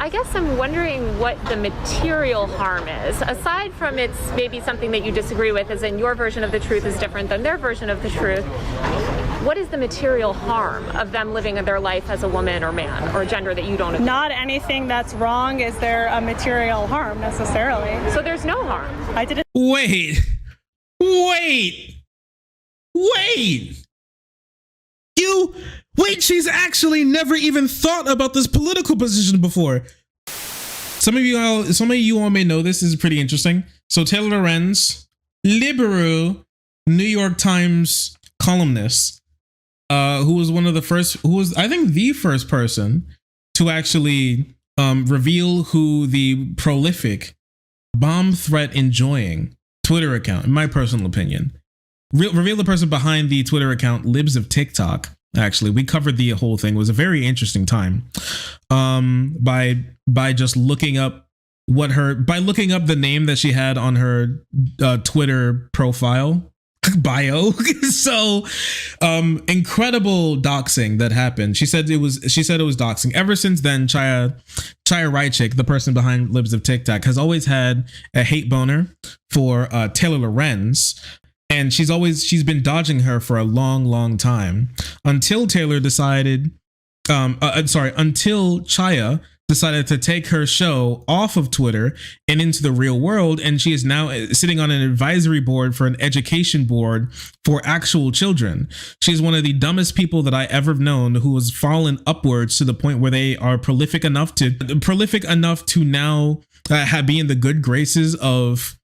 I guess I'm wondering what the material harm is. Aside from it's maybe something that you disagree with, as in your version of the truth is different than their version of the truth. What is the material harm of them living their life as a woman or man or gender that you don't agree? Not anything that's wrong is there a material harm necessarily. So there's no harm. I didn't. Wait. Wait, she's actually never even thought about this political position before. Some of you all may know this. This is pretty interesting. So Taylor Lorenz, liberal New York Times columnist, who was I think the first person to actually reveal who the prolific bomb threat enjoying Twitter account, in my personal opinion, reveal the person behind the Twitter account Libs of TikTok. Actually, we covered the whole thing. It was a very interesting time. By just looking up looking up the name that she had on her Twitter profile bio. So incredible doxing that happened. She said it was doxing. Ever since then, Chaya Rychik, the person behind Libs of TikTok, has always had a hate boner for Taylor Lorenz. And she's been dodging her for a long time until Taylor decided, until Chaya decided to take her show off of Twitter and into the real world. And she is now sitting on an advisory board for an education board for actual children. She's one of the dumbest people that I ever known, who has fallen upwards to the point where they are prolific enough to now be in the good graces of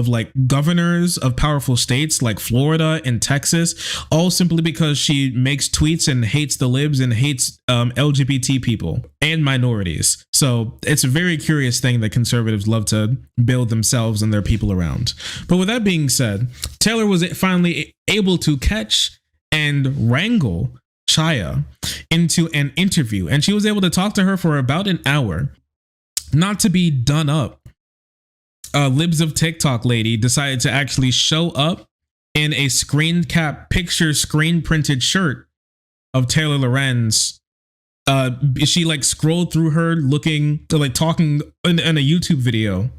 like governors of powerful states like Florida and Texas, all simply because she makes tweets and hates the libs and hates LGBT people and minorities. So it's a very curious thing that conservatives love to build themselves and their people around. But with that being said, Taylor was finally able to catch and wrangle Chaya into an interview, and she was able to talk to her for about an hour. Not to be done up, Libs of TikTok lady decided to actually show up in a screen printed shirt of Taylor Lorenz. She like scrolled through her talking in a YouTube video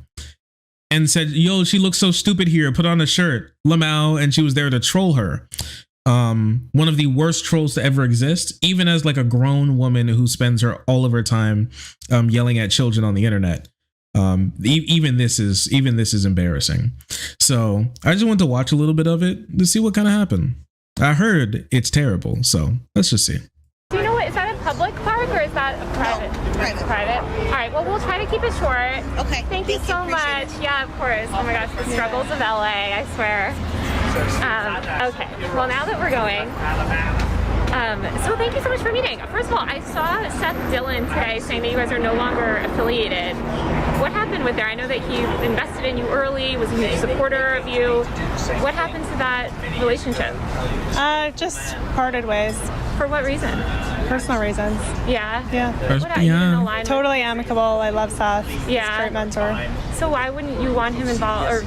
and said, "Yo, she looks so stupid here. Put on a shirt, Lamau." And she was there to troll her. One of the worst trolls to ever exist, even as like a grown woman who spends all of her time yelling at children on the internet. Even this is embarrassing. So I just want to watch a little bit of it to see what kind of happened. I heard it's terrible, so let's just see. Do you know what? Is that a public park or is that a private? No, private. It's private. All right. Well, we'll try to keep it short. Okay. Thank you so much. Yeah, of course. Oh my gosh, the struggles of LA. I swear. Okay. Well, now that we're going. So thank you so much for meeting. First of all, I saw Seth Dillon today saying that you guys are no longer affiliated. What happened with there? I know that he invested in you early, was a huge supporter of you. What happened to that relationship? Just parted ways. For what reason? Personal reasons. Yeah? Yeah. Totally amicable. I love Seth. Yeah. He's a great mentor. So why wouldn't you want him involved, or,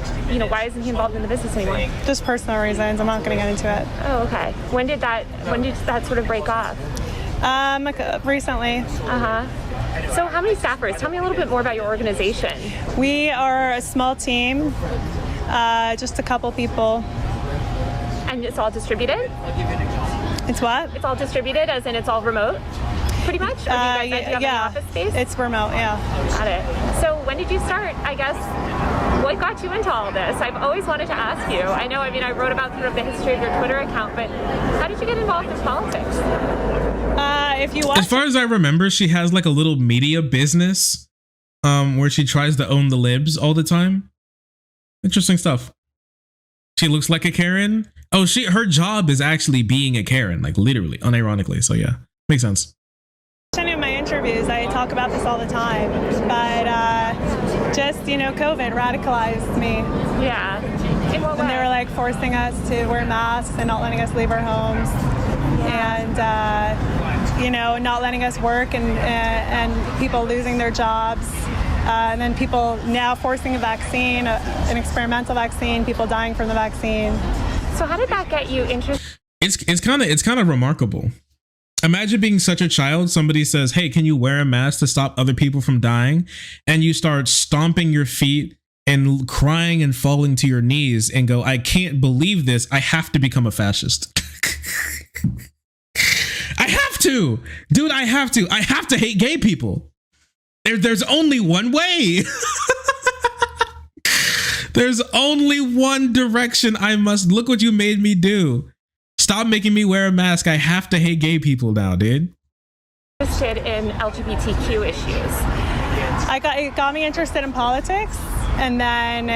why isn't he involved in the business anymore? Just personal reasons. I'm not going to get into it. Oh, okay. When did that sort of break off? Recently. So how many staffers? Tell me a little bit more about your organization. We are a small team, just a couple people. And it's all distributed? It's what? It's all distributed, as in it's all remote, pretty much? Or do you guys do you have any office space? It's remote, yeah. Got it. So when did you start, I guess, what got you into all this? I've always wanted to ask you. I wrote about sort of the history of your Twitter account, but how did you get involved in politics? If you watch, as far as I remember, she has like a little media business where she tries to own the libs all the time. Interesting stuff. She looks like a Karen. Oh, her job is actually being a Karen, like literally, unironically. So yeah, makes sense. In my interviews, I talk about this all the time, but just COVID radicalized me. Yeah. In what way? When they were like forcing us to wear masks and not letting us leave our homes, and not letting us work, and people losing their jobs. And then people now forcing a vaccine, an experimental vaccine, people dying from the vaccine. So how did that get you interested? It's kind of remarkable. Imagine being such a child. Somebody says, hey, can you wear a mask to stop other people from dying? And you start stomping your feet and crying and falling to your knees and go, I can't believe this. I have to become a fascist. I have to. Dude, I have to. I have to hate gay people. There's only one way. There's only one direction I must. Look what you made me do. Stop making me wear a mask. I have to hate gay people now, dude. Interested in LGBTQ issues. It got me interested in politics, and then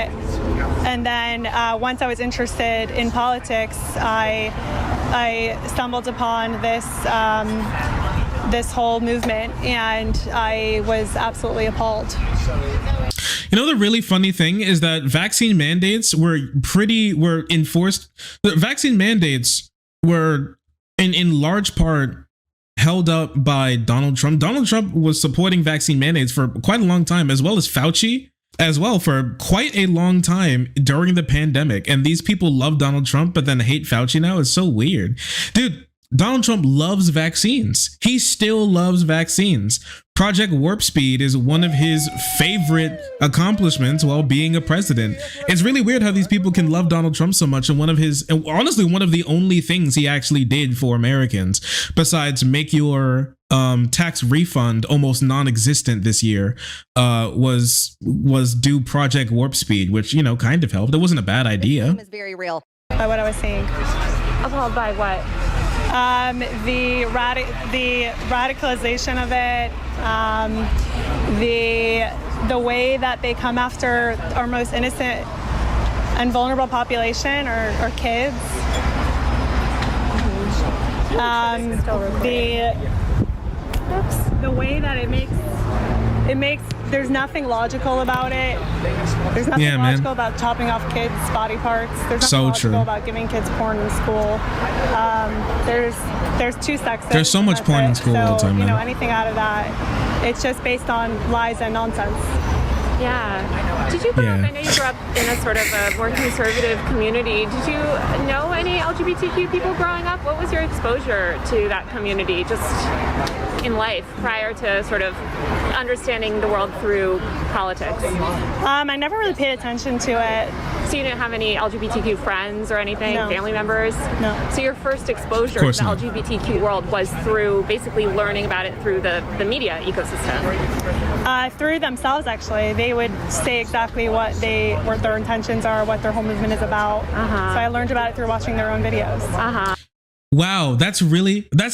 once I was interested in politics, I stumbled upon this whole movement, and I was absolutely appalled. You know, the really funny thing is that vaccine mandates were enforced. The vaccine mandates were in large part held up by Donald Trump. Donald Trump was supporting vaccine mandates for quite a long time, as well as Fauci as well for quite a long time during the pandemic. And these people love Donald Trump, but then hate Fauci now. It's so weird. Dude, Donald Trump loves vaccines. He still loves vaccines. Project Warp Speed is one of his favorite accomplishments while being a president. It's really weird how these people can love Donald Trump so much, and one of the only things he actually did for Americans, besides make your tax refund almost non-existent this year, was do Project Warp Speed, which, you know, kind of helped. It wasn't a bad idea. Is very real. By what I was seeing. Appalled by what? The radicalization of it, the way that they come after our most innocent and vulnerable population, or kids. The way that it makes there's nothing logical about it. There's nothing logical about chopping off kids' body parts. There's nothing logical about giving kids porn in school. There's two sexes. There's so much porn in school all the time, you know, man. anything out of that, it's just based on lies and nonsense. Yeah. Did you grow up, I know you grew up in a sort of a more conservative community. Did you know any LGBTQ people growing up? What was your exposure to that community just in life prior to sort of understanding the world through politics? I never really paid attention to it. So you didn't have any LGBTQ friends or anything, No. family members? No. So your first exposure to the LGBTQ world was through basically learning about it through the media ecosystem? Through themselves, actually. They would say exactly what their intentions are, what their whole movement is about. So I learned about it through watching their own videos. Wow, that's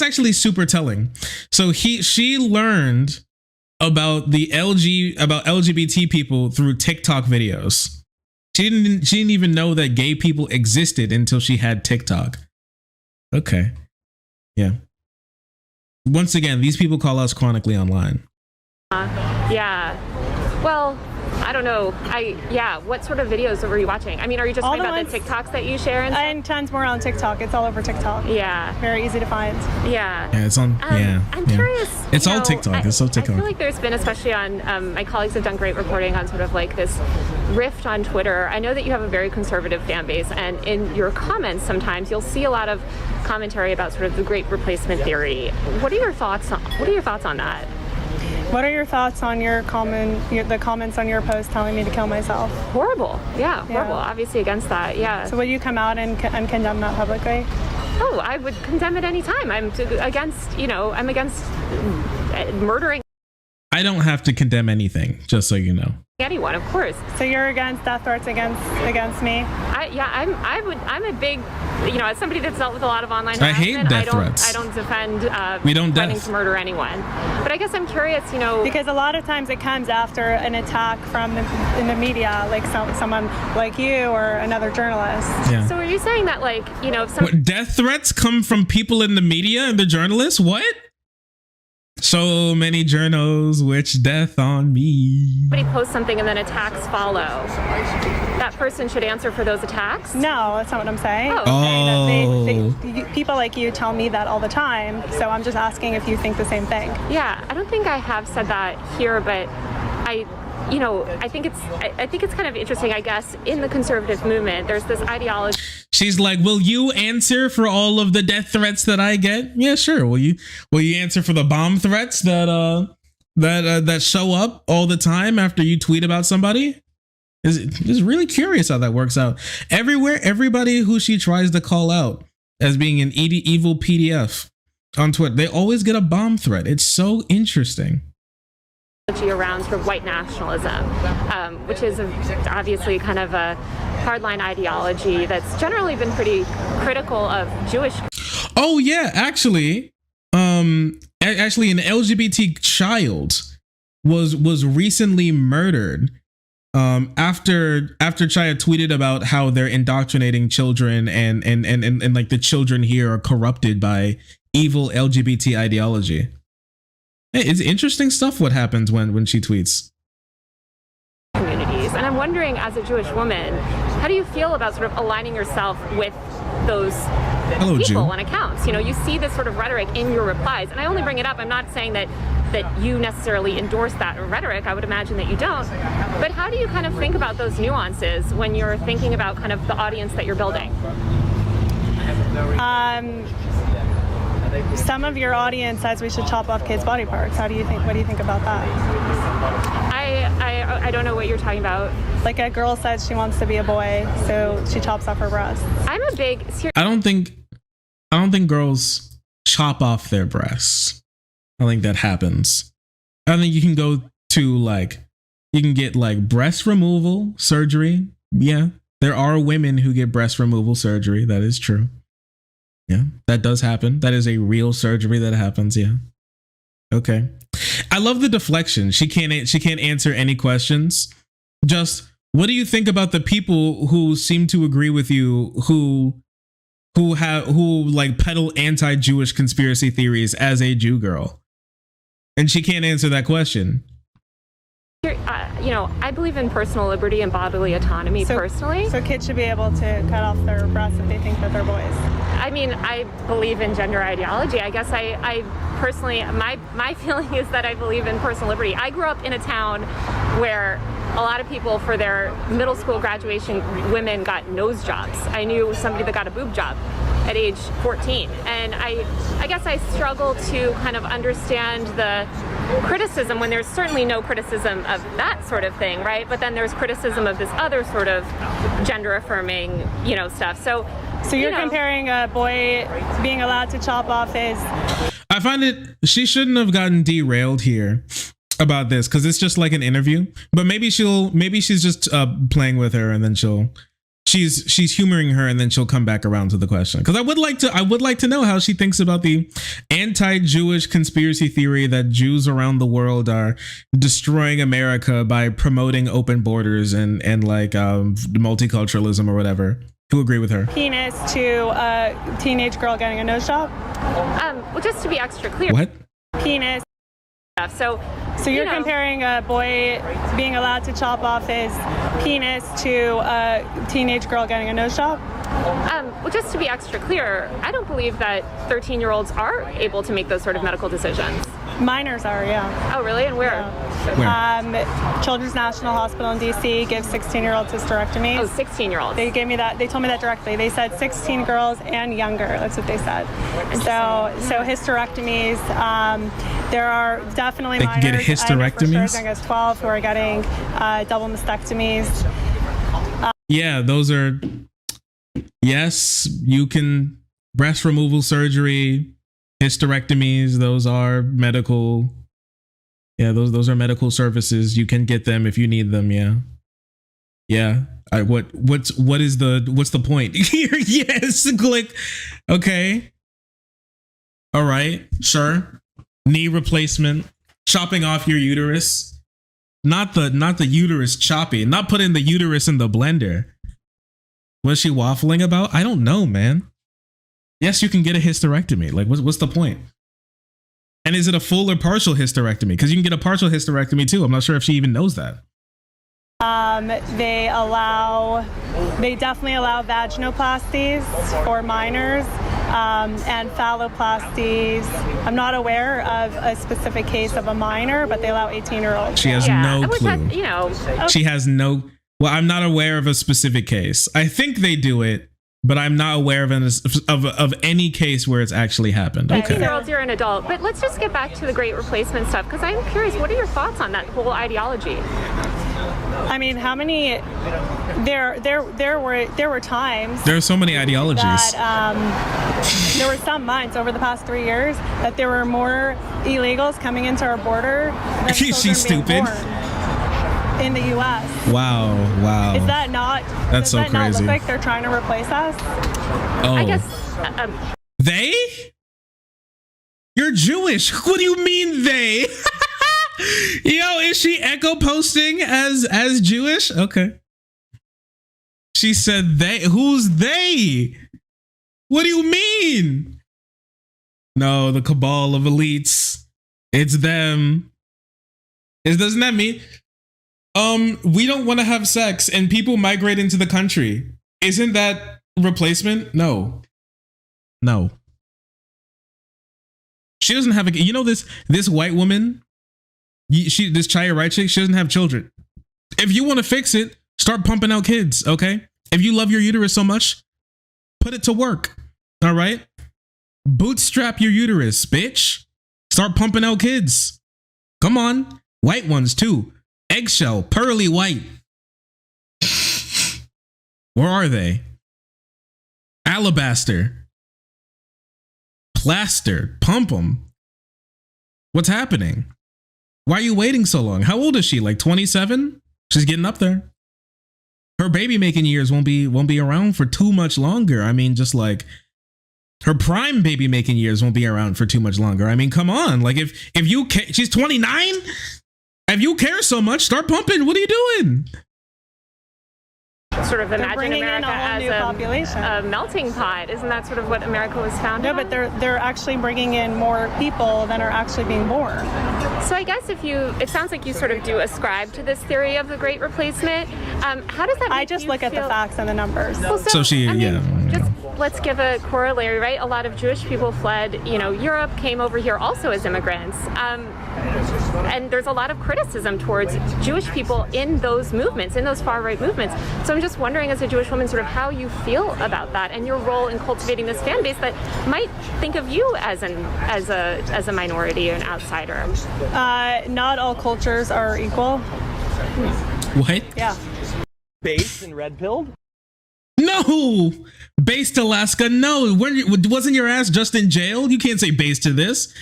actually super telling. So she learned about LGBT people through TikTok videos. She didn't even know that gay people existed until she had TikTok. Okay. Yeah. Once again, these people call us chronically online. Yeah. Well, I don't know. What sort of videos were you watching? I mean, are you just talking about the TikToks that you share? And tons more on TikTok. It's all over TikTok. Yeah. Very easy to find. Yeah. Yeah, it's on. I'm curious. It's all TikTok. It's so TikTok. I feel like there's been, especially on my colleagues have done great reporting on sort of like this rift on Twitter. I know that you have a very conservative fan base, and in your comments sometimes you'll see a lot of commentary about sort of the great replacement theory. What are your thoughts on that? What are your thoughts on the comments on your post telling me to kill myself? Horrible. Yeah, horrible. Obviously against that. Yeah. So will you come out and condemn that publicly? Oh, I would condemn it anytime. I'm against murdering. I don't have to condemn anything, just so you know. Anyone, of course. So you're against death threats against me? I'm a big, as somebody that's dealt with a lot of online harassment, I hate death threats. I don't defend we don't threatening to murder anyone. But I guess I'm curious, because a lot of times it comes after an attack in the media, like someone like you or another journalist. Yeah. So are you saying that, like, if death threats come from people in the media and the journalists? What? So many journals wish death on me. somebody posts something and then attacks follow, that person should answer for those attacks? No, that's not what I'm saying. People like you tell me that all the time, so I'm just asking if you think the same thing. Yeah, I don't think I have said that here, but I think it's kind of interesting, I guess, in the conservative movement, there's this ideology. She's like, will you answer for all of the death threats that I get? Yeah, sure. Will you answer for the bomb threats that show up all the time after you tweet about somebody? Is really curious how that works out. Everywhere, everybody who she tries to call out as being an evil PDF on Twitter, they always get a bomb threat. It's so interesting. Around sort of white nationalism, which is obviously kind of a hardline ideology that's generally been pretty critical of Jewish. Oh yeah, actually an LGBT child was recently murdered after Chaya tweeted about how they're indoctrinating children and like the children here are corrupted by evil LGBT ideology. Hey, it's interesting stuff what happens when she tweets. Communities. And I'm wondering, as a Jewish woman, how do you feel about sort of aligning yourself with those people Jew. and accounts? You know, you see this sort of rhetoric in your replies, and I only bring it up. I'm not saying that you necessarily endorse that rhetoric. I would imagine that you don't. But how do you kind of think about those nuances when you're thinking about kind of the audience that you're building? Some of your audience says we should chop off kids' body parts. What do you think about that? I don't know what you're talking about. Like a girl says she wants to be a boy, so she chops off her breasts. I'm a big. I don't think girls chop off their breasts. I think that happens. I think you can go to you can get breast removal surgery. Yeah, there are women who get breast removal surgery. That is true. Yeah, that does happen. That is a real surgery that happens. Yeah. Okay. I love the deflection. She can't answer any questions. Just what do you think about the people who seem to agree with you who peddle anti-Jewish conspiracy theories as a Jew girl? And she can't answer that question. I believe in personal liberty and bodily autonomy personally. So kids should be able to cut off their breasts if they think that they're boys. I mean, I believe in gender ideology. I guess I personally, my feeling is that I believe in personal liberty. I grew up in a town where a lot of people, for their middle school graduation, women got nose jobs. I knew somebody that got a boob job at age 14. And I guess I struggle to kind of understand the criticism when there's certainly no criticism of that sort of thing, right? But then there's criticism of this other sort of gender affirming, stuff. So you're comparing a boy being allowed to chop off his... I find she shouldn't have gotten derailed here about this because it's just like an interview, but maybe she's just playing with her and then she's humoring her and then she'll come back around to the question. Because I would like to know how she thinks about the anti-Jewish conspiracy theory that Jews around the world are destroying America by promoting open borders and multiculturalism or whatever. Who agree with her? Penis to a teenage girl getting a nose job. Well, just to be extra clear. What? Penis. So you're comparing a boy being allowed to chop off his penis to a teenage girl getting a nose job? Well, just to be extra clear, I don't believe that 13-year-olds are able to make those sort of medical decisions. Minors are, yeah. Oh, really? And where? Yeah. Children's National Hospital in D.C. gives 16-year-olds hysterectomies. Oh, 16-year-olds. They gave me that. They told me that directly. They said 16 girls and younger. That's what they said. So hysterectomies. There are definitely minors. They can get hysterectomies? I know for sure, I guess 12 who are getting double mastectomies. Yeah, those are... Yes, you can... Breast removal surgery... Hysterectomies, those are medical. Yeah, those are medical services. You can get them if you need them. Yeah. What's the point here? Yes, click. Okay. All right. Sure. Knee replacement. Chopping off your uterus. Not the uterus chopping. Not putting the uterus in the blender. What's she waffling about? I don't know, man. Yes, you can get a hysterectomy. Like, what's the point? And is it a full or partial hysterectomy? Because you can get a partial hysterectomy too. I'm not sure if she even knows that. They definitely allow vaginoplasties for minors and phalloplasties. I'm not aware of a specific case of a minor, but they allow 18-year-olds. She has no clue. She has no. Well, I'm not aware of a specific case. I think they do it. but I'm not aware of any case where it's actually happened. Okay. Gerald, you're an adult, but let's just get back to the Great Replacement stuff, because I'm curious, what are your thoughts on that whole ideology? I mean, how many? There were times. There are so many ideologies. That, there were some months over the past 3 years that there were more illegals coming into our border than She's stupid. In the U.S. Wow. Is that not? That's so crazy. Does that not look crazy. like they're trying to replace us? Oh. I guess. They? You're Jewish. What do you mean they? Yo, is she echo posting as Jewish? Okay. She said they. Who's they? What do you mean? No, the cabal of elites. It's them. Doesn't that mean we don't want to have sex and people migrate into the country? Isn't that replacement? No. She doesn't have a, you know, this white woman, this Chaya right chick, she doesn't have children. If you want to fix it, start pumping out kids, okay? If you love your uterus so much, put it to work, all right? Bootstrap your uterus, bitch. Start pumping out kids. Come on. White ones too. Eggshell, pearly white. Where are they? Alabaster. Plaster. Pump them. What's happening? Why are you waiting so long? How old is she? Like 27? She's getting up there. Her baby making years won't be around for too much longer. I mean, just like her prime baby making years won't be around for too much longer. I mean, come on. Like if you she's 29. If you care so much, start pumping. What are you doing? Sort of They're imagine bringing in America a whole as new population. a melting pot. Isn't that sort of what America was founded No, on? but they're actually bringing in more people than are actually being born. So I guess it sounds like you sort of do ascribe to this theory of the Great Replacement. How does that make I just you look at the feel? facts and the numbers. Well, So she, I mean, yeah. just let's give a corollary, right? A lot of Jewish people fled, Europe, came over here also as immigrants. And there's a lot of criticism towards Jewish people in those movements, in those far-right movements. So I'm just wondering, as a Jewish woman, sort of how you feel about that and your role in cultivating this fan base that might think of you as a minority or an outsider. Not all cultures are equal. What? Yeah. Based and red pilled? No! Based Alaska, no. Wasn't your ass just in jail? You can't say based to this.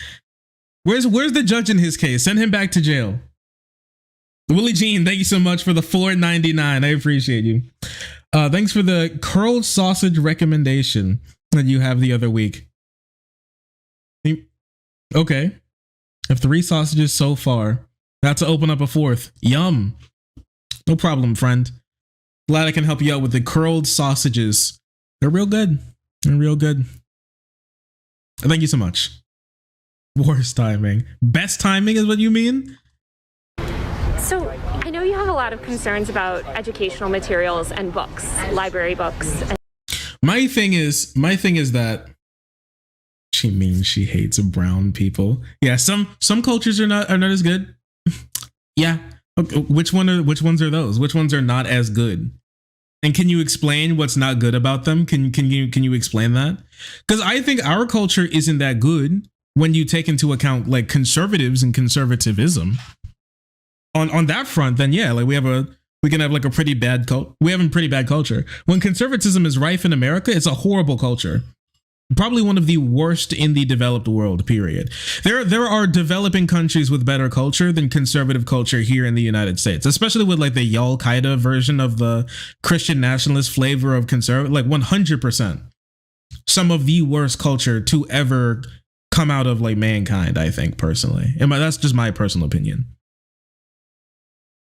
Where's the judge in his case? Send him back to jail. Willie Jean, thank you so much for the $4.99. I appreciate you. Thanks for the curled sausage recommendation that you have the other week. Okay. Have 3 sausages so far. About to open up a 4th. Yum. No problem, friend. Glad I can help you out with the curled sausages. They're real good. They're real good. Thank you so much. Worst timing. Best timing is what you mean? So I know you have a lot of concerns about educational materials and books, library books. My thing is that she means she hates brown people. Yeah, some cultures are not as good. Yeah. Okay. Which ones are those? Which ones are not as good? And can you explain what's not good about them? Can you explain that? Because I think our culture isn't that good when you take into account like conservatives and conservatism. On that front, then yeah, like we can have like a pretty bad we have a pretty bad culture. When conservatism is rife in America, it's a horrible culture. Probably one of the worst in the developed world, period. There are developing countries with better culture than conservative culture here in the United States, especially with like the Al-Qaeda version of the Christian nationalist flavor of conservative, like 100%. Some of the worst culture to ever come out of like mankind, I think, personally. And that's just my personal opinion.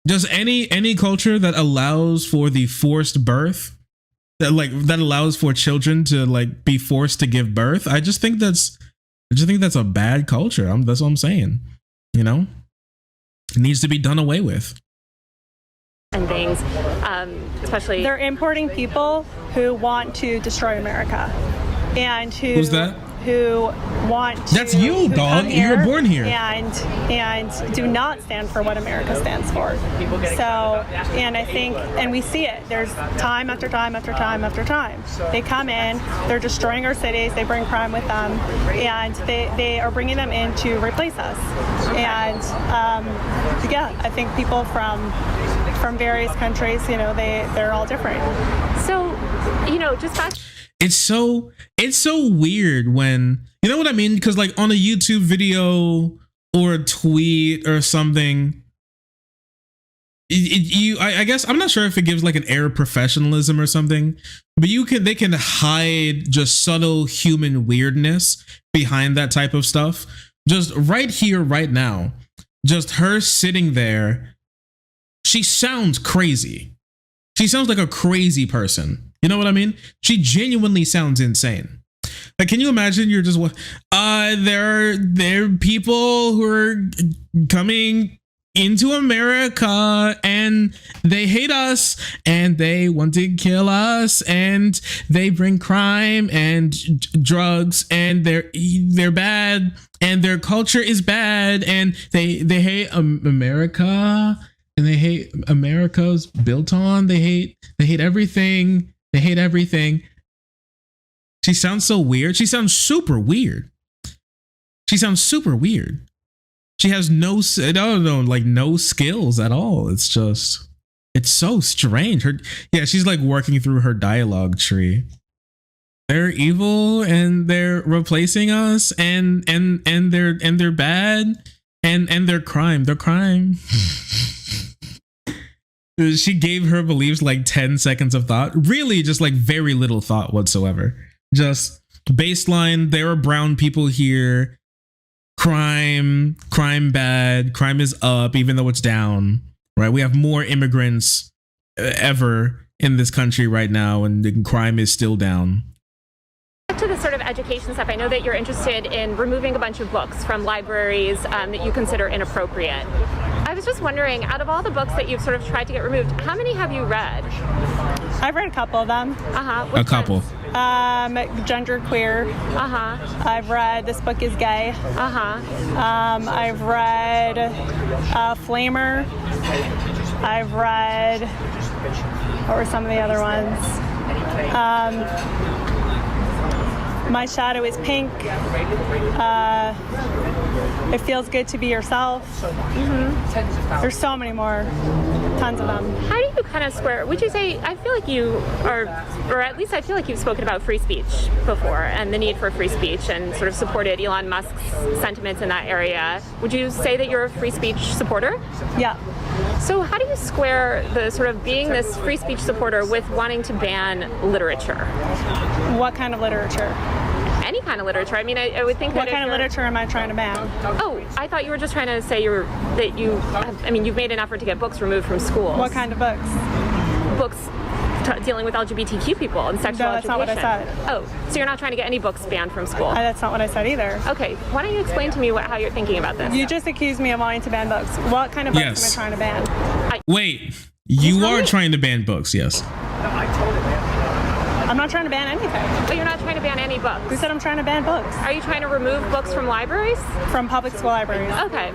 Just any culture that allows for the forced birth, that allows for children to like be forced to give birth. I just think that's a bad culture. That's what I'm saying. It needs to be done away with. And things, especially They're importing people who want to destroy America and Who's that? who want to, That's you, who dog. come You were born here. and do not stand for what America stands for. So, and I think, and we see it. There's time after time after time after time. They come in, they're destroying our cities. They bring crime with them, and they are bringing them in to replace us. And yeah, I think people from various countries, you know, they're all different. So, you know, just back. It's so weird when, you know what I mean? Because like on a YouTube video or a tweet or something, I guess I'm not sure if it gives like an air of professionalism or something, but they can hide just subtle human weirdness behind that type of stuff. Just right here, right now, just her sitting there. She sounds crazy. She sounds like a crazy person. You know what I mean? She genuinely sounds insane. Like, can you imagine? You're just there are people who are coming into America and they hate us and they want to kill us and they bring crime and drugs and they're bad and their culture is bad and they hate America and they hate America's built on. They hate everything. They hate everything. She sounds so weird. She sounds super weird. She sounds super weird. She has no skills at all. It's so strange. She's like working through her dialogue tree. They're evil and they're replacing us and they're bad and they're crime. They're crime. She gave her beliefs like 10 seconds of thought. Really, just like very little thought whatsoever. Just baseline, there are brown people here. Crime bad. Crime is up, even though it's down. Right? We have more immigrants ever in this country right now, and crime is still down. Back to the sort of education stuff, I know that you're interested in removing a bunch of books from libraries that you consider inappropriate. I was just wondering, out of all the books that you've sort of tried to get removed, how many have you read? I've read a couple of them. A couple. Genderqueer. I've read This Book Is Gay. I've read Flamer. I've read, what were some of the other ones? My Shadow is Pink. It Feels Good to Be Yourself. There's so many more. Tons of them. How do you kind of square, would you say, I feel like you are, or at least I feel like you've spoken about free speech before and the need for free speech and sort of supported Elon Musk's sentiments in that area. Would you say that you're a free speech supporter? Yeah. So how do you square the sort of being this free speech supporter with wanting to ban literature? What kind of literature? Any kind of literature. I mean, I would think that what kind of literature am I trying to ban? Oh, I thought you were just trying to say you've made an effort to get books removed from schools. What kind of books? Books dealing with LGBTQ people and sexual education. No, that's not what I said. Oh, so you're not trying to get any books banned from school? That's not what I said either. Okay, why don't you explain to me how you're thinking about this? You just accused me of wanting to ban books. What kind of books am I trying to ban? Wait, you are trying to ban books, yes. I'm not trying to ban anything. But you're not trying to ban any books? Who said I'm trying to ban books? Are you trying to remove books from libraries? From public school libraries. Okay.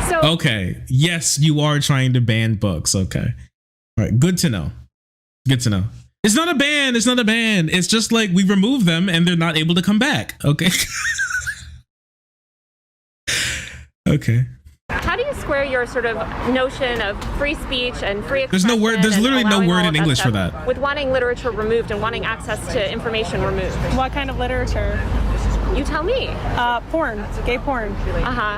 So. Okay. Yes, you are trying to ban books. Okay. All right. Good to know. Good to know. It's not a ban. It's not a ban. It's just like we remove them and they're not able to come back. Okay. Okay. How do you square your sort of notion of free speech and free expression? There's no word. There's literally no word in English for that. With wanting literature removed and wanting access to information removed. What kind of literature? You tell me. Porn. Gay porn.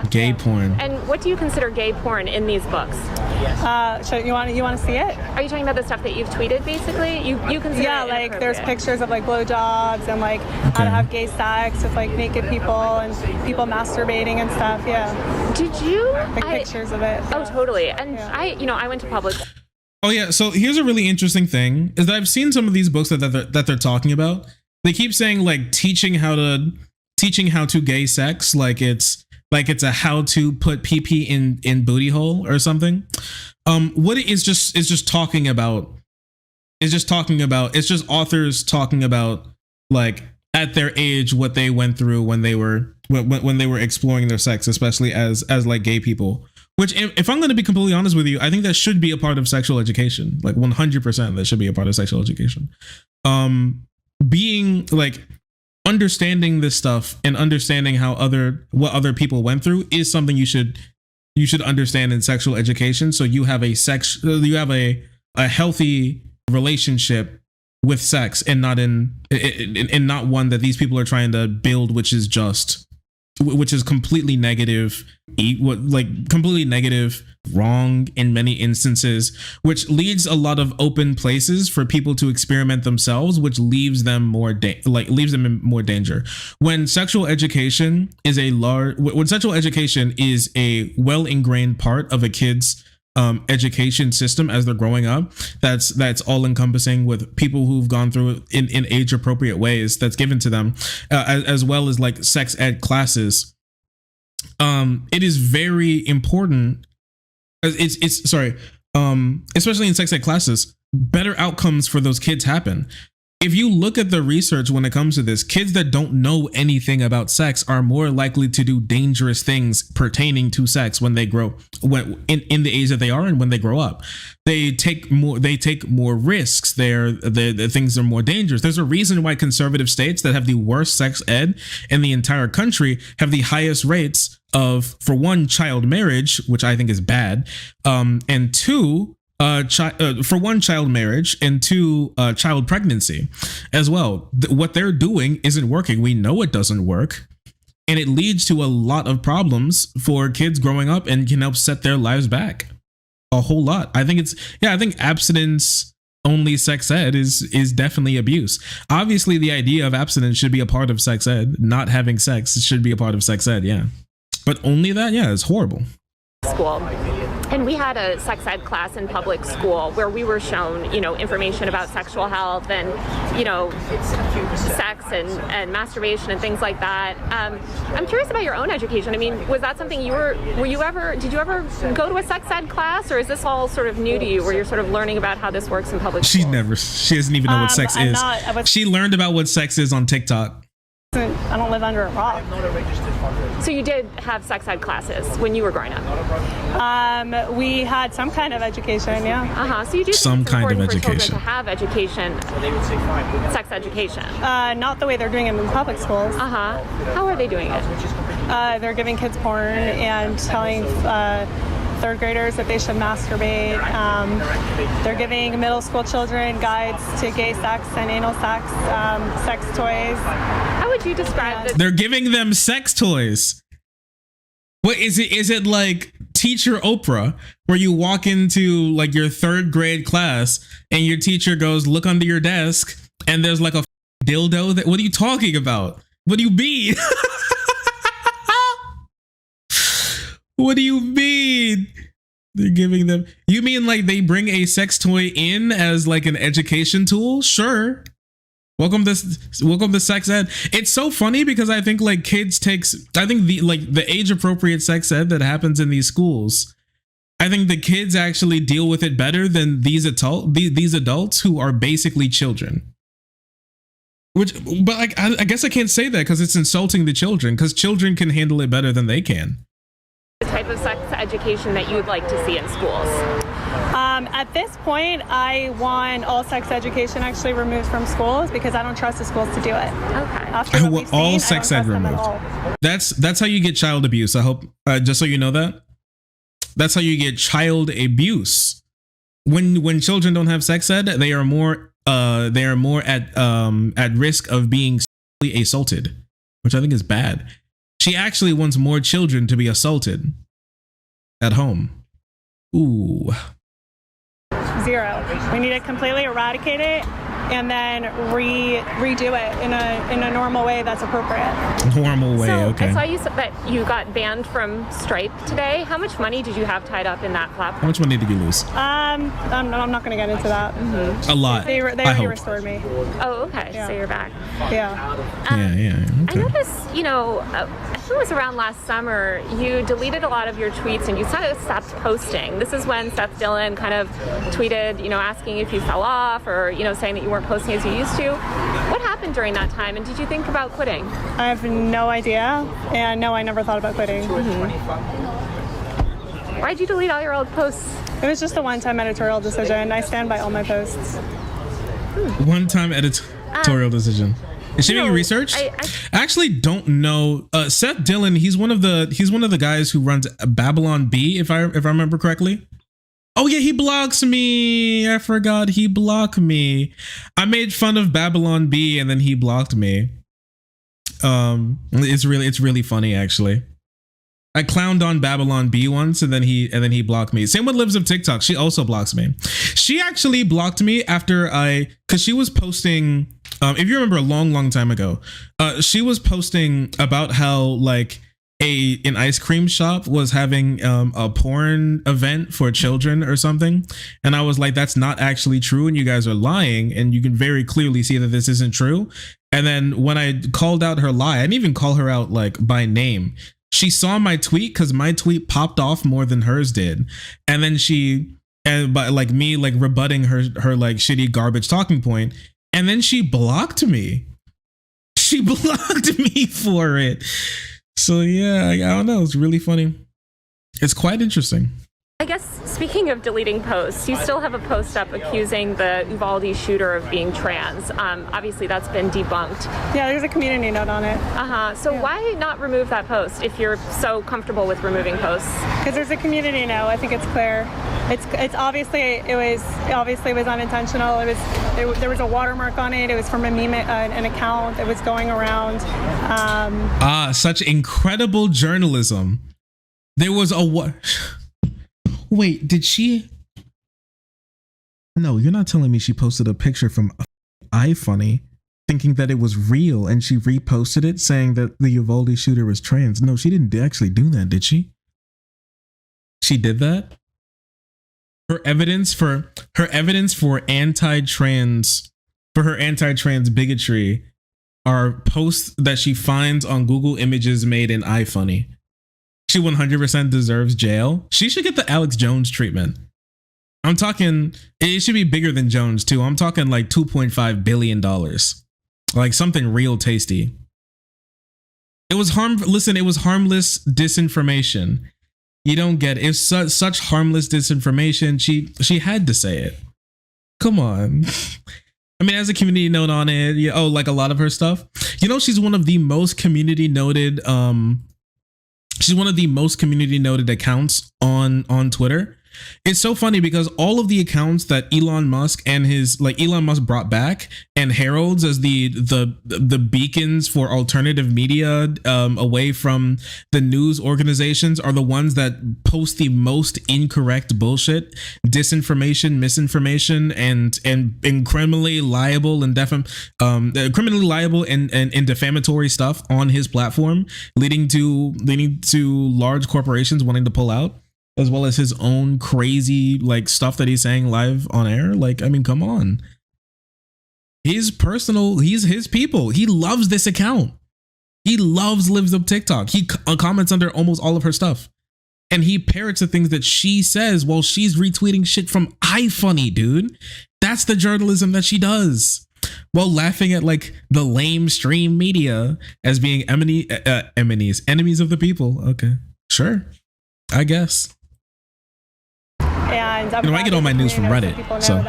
Gay porn. And what do you consider gay porn in these books? So you want to see it? Are you talking about the stuff that you've tweeted, basically? You consider yeah, it like there's pictures of like blowjobs and like how to have gay sex with like naked people and people masturbating and stuff. Yeah. Did you? Like pictures of it. Oh, totally. And I went to public. Oh yeah. So here's a really interesting thing: is that I've seen some of these books that they're talking about. They keep saying like teaching how to gay sex, like it's a how to put pee in booty hole or something. What it is just authors talking about like at their age what they went through when they were exploring their sex, especially as like gay people. Which, if I'm going to be completely honest with you, I think that should be a part of sexual education. Like 100%, that should be a part of sexual education. Being like understanding this stuff and understanding what other people went through is something you should understand in sexual education. So you have a healthy relationship with sex, and not not one that these people are trying to build, which is completely negative, completely negative, wrong in many instances, which leaves a lot of open places for people to experiment themselves, which leaves them in more danger. When sexual education is a well ingrained part of a kid's education system as they're growing up, that's all encompassing, with people who've gone through it in age appropriate ways that's given to them, as well as like sex ed classes. It is very important. Especially in sex ed classes, better outcomes for those kids happen. If you look at the research when it comes to this, kids that don't know anything about sex are more likely to do dangerous things pertaining to sex when they grow, in the age that they are and when they grow up. They take more risks. The things are more dangerous. There's a reason why conservative states that have the worst sex ed in the entire country have the highest rates of, for one, child marriage, which I think is bad, and two, for one, child marriage, and two, child pregnancy as well. What they're doing isn't working. We know it doesn't work, and it leads to a lot of problems for kids growing up and can help set their lives back a whole lot. I think abstinence only sex ed is definitely abuse. Obviously, the idea of abstinence should be a part of sex ed. Not having sex should be a part of sex ed, yeah. But only that, yeah, it's horrible. School. And we had a sex ed class in public school where we were shown, information about sexual health and, sex and masturbation and things like that. I'm curious about your own education. I mean, was that something did you ever go to a sex ed class, or is this all sort of new to you, where you're sort of learning about how this works in public school? She doesn't even know what sex is. She learned about what sex is on TikTok. I don't live under a rock. So you did have sex ed classes when you were growing up? We had some kind of education, yeah. So you do some think it's kind of important for education children to have education, sex education? Not the way they're doing it in public schools. How are they doing it? They're giving kids porn and telling third graders that they should masturbate. They're giving middle school children guides to gay sex and anal sex, sex toys. How would you describe this? They're giving them sex toys. What is it? Is it like Teacher Oprah, where you walk into like your third grade class and your teacher goes, "Look under your desk," and there's like a dildo? What are you talking about? What do you mean? What do you mean? They're giving them... You mean like they bring a sex toy in as like an education tool? Sure. Welcome to sex ed. It's so funny because I think like the age appropriate sex ed that happens in these schools, I think the kids actually deal with it better than these adults who are basically children. But I guess I can't say that because it's insulting the children, because children can handle it better than they can. The type of sex education that you would like to see in schools? At this point, I want all sex education actually removed from schools because I don't trust the schools to do it. Okay. I want all sex ed removed. That's how you get child abuse. I hope, just so you know that. That's how you get child abuse. When children don't have sex ed, they are more at risk of being sexually assaulted, which I think is bad. She actually wants more children to be assaulted at home. Ooh. Zero. We need to completely eradicate it and then redo it in a normal way that's appropriate. Normal way, okay. I saw you said that you got banned from Stripe today. How much money did you have tied up in that platform? How much money did you lose? I'm not going to get into that. A lot. They already restored me. Oh, okay. Yeah. So you're back. Yeah. Yeah. Okay. I noticed, I think it was around last summer, you deleted a lot of your tweets and you sort of stopped posting. This is when Seth Dillon kind of tweeted, asking if you fell off or, saying that you weren't weren't posting as you used to. What happened during that time, and did you think about quitting? I have no idea, and no, I never thought about quitting. Why'd you delete all your old posts? It was just a one-time editorial decision. I stand by all my posts. One-time editorial decision. Is she doing research? I actually don't know. Seth Dillon, he's one of the guys who runs Babylon Bee, if I remember correctly. Oh yeah, he blocks me. I forgot he blocked me. I made fun of Babylon Bee and then he blocked me. It's really funny actually. I clowned on Babylon Bee once and then he blocked me. Same with Lives of TikTok. She also blocks me. She actually blocked me after because she was posting, if you remember a long time ago, she was posting about how like an ice cream shop was having a porn event for children or something. And I was like, that's not actually true. And you guys are lying. And you can very clearly see that this isn't true. And then when I called out her lie, I didn't even call her out like by name. She saw my tweet because my tweet popped off more than hers did. And then but like me, like rebutting her like shitty garbage talking point. And then she blocked me. She blocked me for it. So yeah, I don't know. It's really funny. It's quite interesting. I guess speaking of deleting posts, you still have a post up accusing the Uvalde shooter of being trans. Obviously, that's been debunked. Yeah, there's a community note on it. So why not remove that post if you're so comfortable with removing posts? Because there's a community note. I think it's clear. It's obviously it was unintentional. There was a watermark on it. It was from a meme, an account that was going around. Such incredible journalism. There was a Wait, did she? No, you're not telling me she posted a picture from iFunny thinking that it was real and she reposted it saying that the Uvalde shooter was trans. No, she didn't actually do that, did she? She did that? Her evidence for anti-trans bigotry are posts that she finds on Google Images made in iFunny. She 100% deserves jail. She should get the Alex Jones treatment. I'm talking, it should be bigger than Jones too. I'm talking like $2.5 billion. Like something real tasty. It was harmless disinformation. You don't get it. It's such harmless disinformation. She had to say it. Come on. I mean, as a community note on it, like a lot of her stuff. She's one of the most community noted accounts on Twitter. It's so funny because all of the accounts that Elon Musk brought back and heralds as the beacons for alternative media away from the news organizations are the ones that post the most incorrect bullshit, disinformation, misinformation, and criminally liable and defamatory stuff on his platform, leading to large corporations wanting to pull out, as well as his own crazy like stuff that he's saying live on air. Like, I mean, come on. He's his people. He loves this account. He loves Lives of TikTok. He comments under almost all of her stuff. And he parrots the things that she says while she's retweeting shit from iFunny, dude. That's the journalism that she does. While laughing at like the lame stream media as being enemies of the people. Okay, sure. I guess. And I get all my news from Reddit. So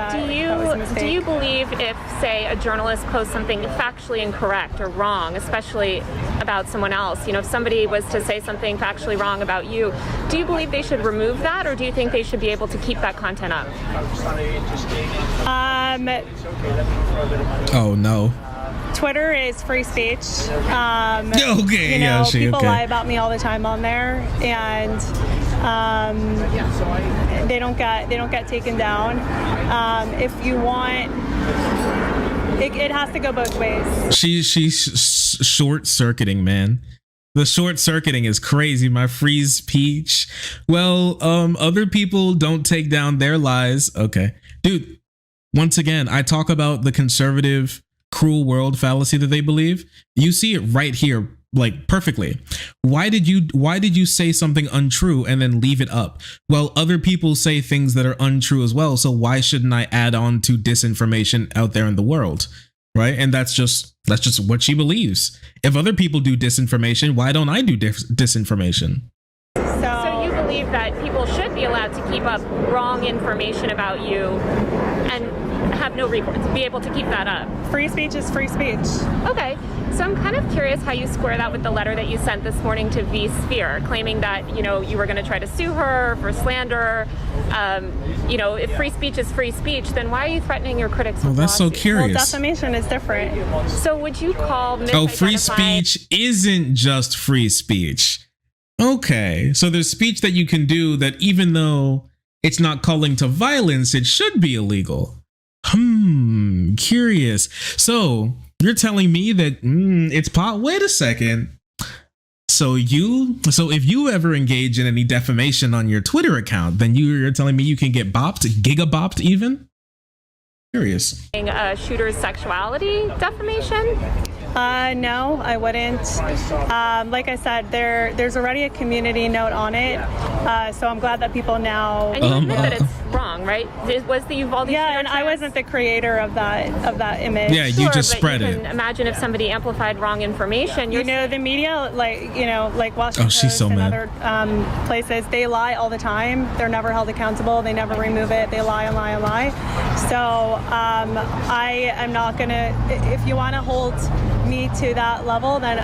do you believe if, say, a journalist posts something factually incorrect or wrong, especially about someone else, if somebody was to say something factually wrong about you, do you believe they should remove that, or do you think they should be able to keep that content up? Oh no. Twitter is free speech. Okay, people lie about me all the time on there, and they don't get taken down. If you want, it has to go both ways. She's short circuiting, man. The short circuiting is crazy. My freeze peach. Well, other people don't take down their lies. Okay, dude. Once again, I talk about the conservative cruel world fallacy that they believe. You see it right here, like perfectly. Why did you say something untrue and then leave it up? Well, other people say things that are untrue as well, so why shouldn't I add on to disinformation out there in the world? Right? And that's just what she believes. If other people do disinformation, why don't I do disinformation? So you believe that people should be allowed to keep up wrong information about you and have no recourse, be able to keep that up? Free speech is free speech. Okay, so I'm kind of curious how you square that with the letter that you sent this morning to V Sphere, claiming that, you know, you were going to try to sue her for slander. You know, if free speech is free speech, then why are you threatening your critics with that's so lawsuits? curious. Well, defamation is different. So would you call free speech isn't just free speech. Okay, so there's speech that you can do that even though it's not calling to violence, it should be illegal. Curious. So you're telling me that it's pot. Wait a second. So if you ever engage in any defamation on your Twitter account, then you're telling me you can get bopped, gigabopped even? Curious. Shooter's sexuality defamation? No, I wouldn't. Like I said, there's already a community note on it, so I'm glad that people now. And you admit that it's wrong, right? Was the Uvalde Yeah, shooter and I trans? wasn't the creator of that image. Yeah, you just but spread you it. can imagine if somebody amplified wrong information. You know, the media, like Washington she's Post so and mad. other places, they lie all the time. They're never held accountable. They never remove it. They lie and lie and lie. So I am not gonna. If you want to hold me to that level, then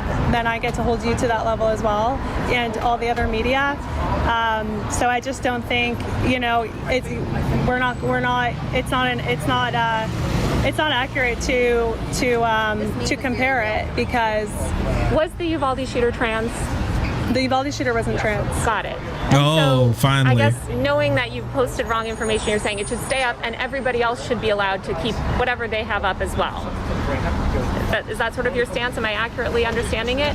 I get to hold you to that level as well, and all the other media. So I just don't think, you know, it's not accurate to compare it, because Was the Uvalde shooter trans? the Uvalde shooter wasn't trans. Got it. Finally. I guess knowing that you posted wrong information, you're saying it should stay up and everybody else should be allowed to keep whatever they have up as well. Is that sort of your stance? Am I accurately understanding it?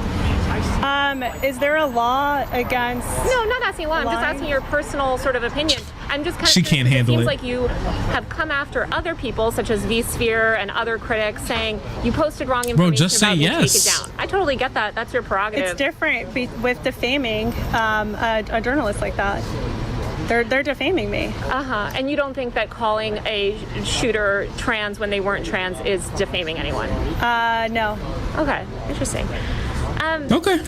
Is there a law against? No, I'm not asking a lot. I'm just lying? asking your personal sort of opinion. I'm just kind of. She can't handle it. it. Seems like you have come after other people, such as V Sphere and other critics, saying you posted wrong information just say about me, yes. take it down. I totally get that. That's your prerogative. It's different with defaming a journalist like that. They're defaming me. And you don't think that calling a shooter trans when they weren't trans is defaming anyone? No. Okay, interesting. Okay.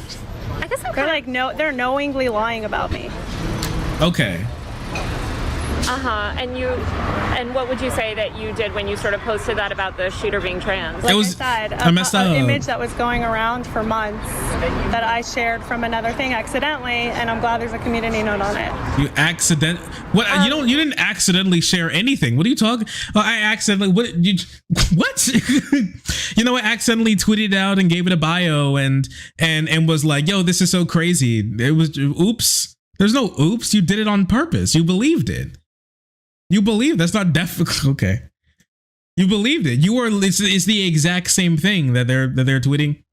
I guess I'm They're kind like they're knowingly lying about me. Okay. And what would you say that you did when you sort of posted that about the shooter being trans? Like It was- I said, I messed up. an image that was going around for months that I shared from another thing accidentally, and I'm glad there's a community note on it. You you didn't accidentally share anything. What are you talking? I accidentally what? You know, I accidentally tweeted out and gave it a bio and was like, yo, this is so crazy. It was oops. There's no oops. You did it on purpose. You believed it. You believe that's not okay. You believed it. You were. It's the exact same thing that they're tweeting.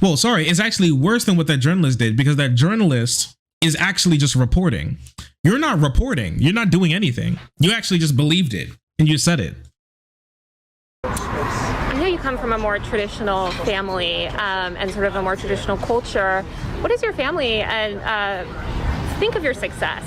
Well, sorry. It's actually worse than what that journalist did, because that journalist is actually just reporting. You're not reporting. You're not doing anything. You actually just believed it and you said it. I know you come from a more traditional family and sort of a more traditional culture. What does your family and think of your success?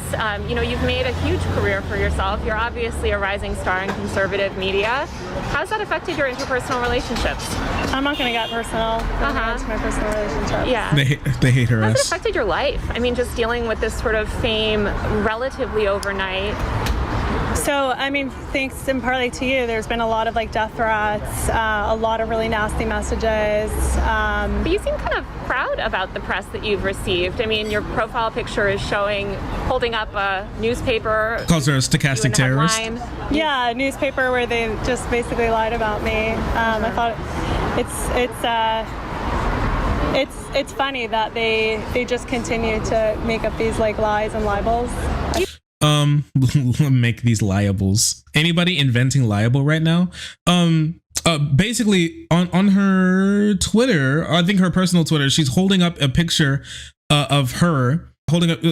You know, you've made a huge career for yourself. You're obviously a rising star in conservative media. How's that affected your interpersonal relationships? I'm not going to get personal. I'm gonna get into my personal relationships. Yeah. They hate her How's it ass. affected your life? I mean, just dealing with this sort of fame relatively overnight. So, I mean, thanks in partly to you, there's been a lot of like death threats, a lot of really nasty messages. But you seem kind of proud about the press that you've received. I mean, your profile picture is holding up a newspaper. Calls her a stochastic terrorist. Yeah, a newspaper where they just basically lied about me. I thought it's funny that they just continue to make up these like lies and libels. Make these liables. Anybody inventing liable right now? Basically on her Twitter, I think her personal Twitter, she's holding up a picture of her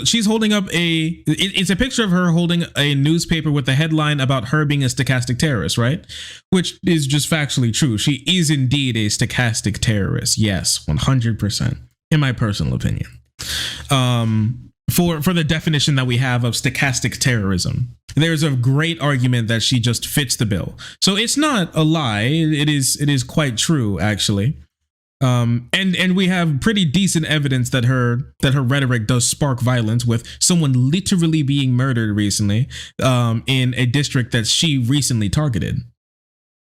She's holding up it's a picture of her holding a newspaper with a headline about her being a stochastic terrorist, right? Which is just factually true. She is indeed a stochastic terrorist. Yes, 100%, in my personal opinion. For the definition that we have of stochastic terrorism, there's a great argument that she just fits the bill. So it's not a lie. It is quite true, actually. And we have pretty decent evidence that her rhetoric does spark violence, with someone literally being murdered recently in a district that she recently targeted.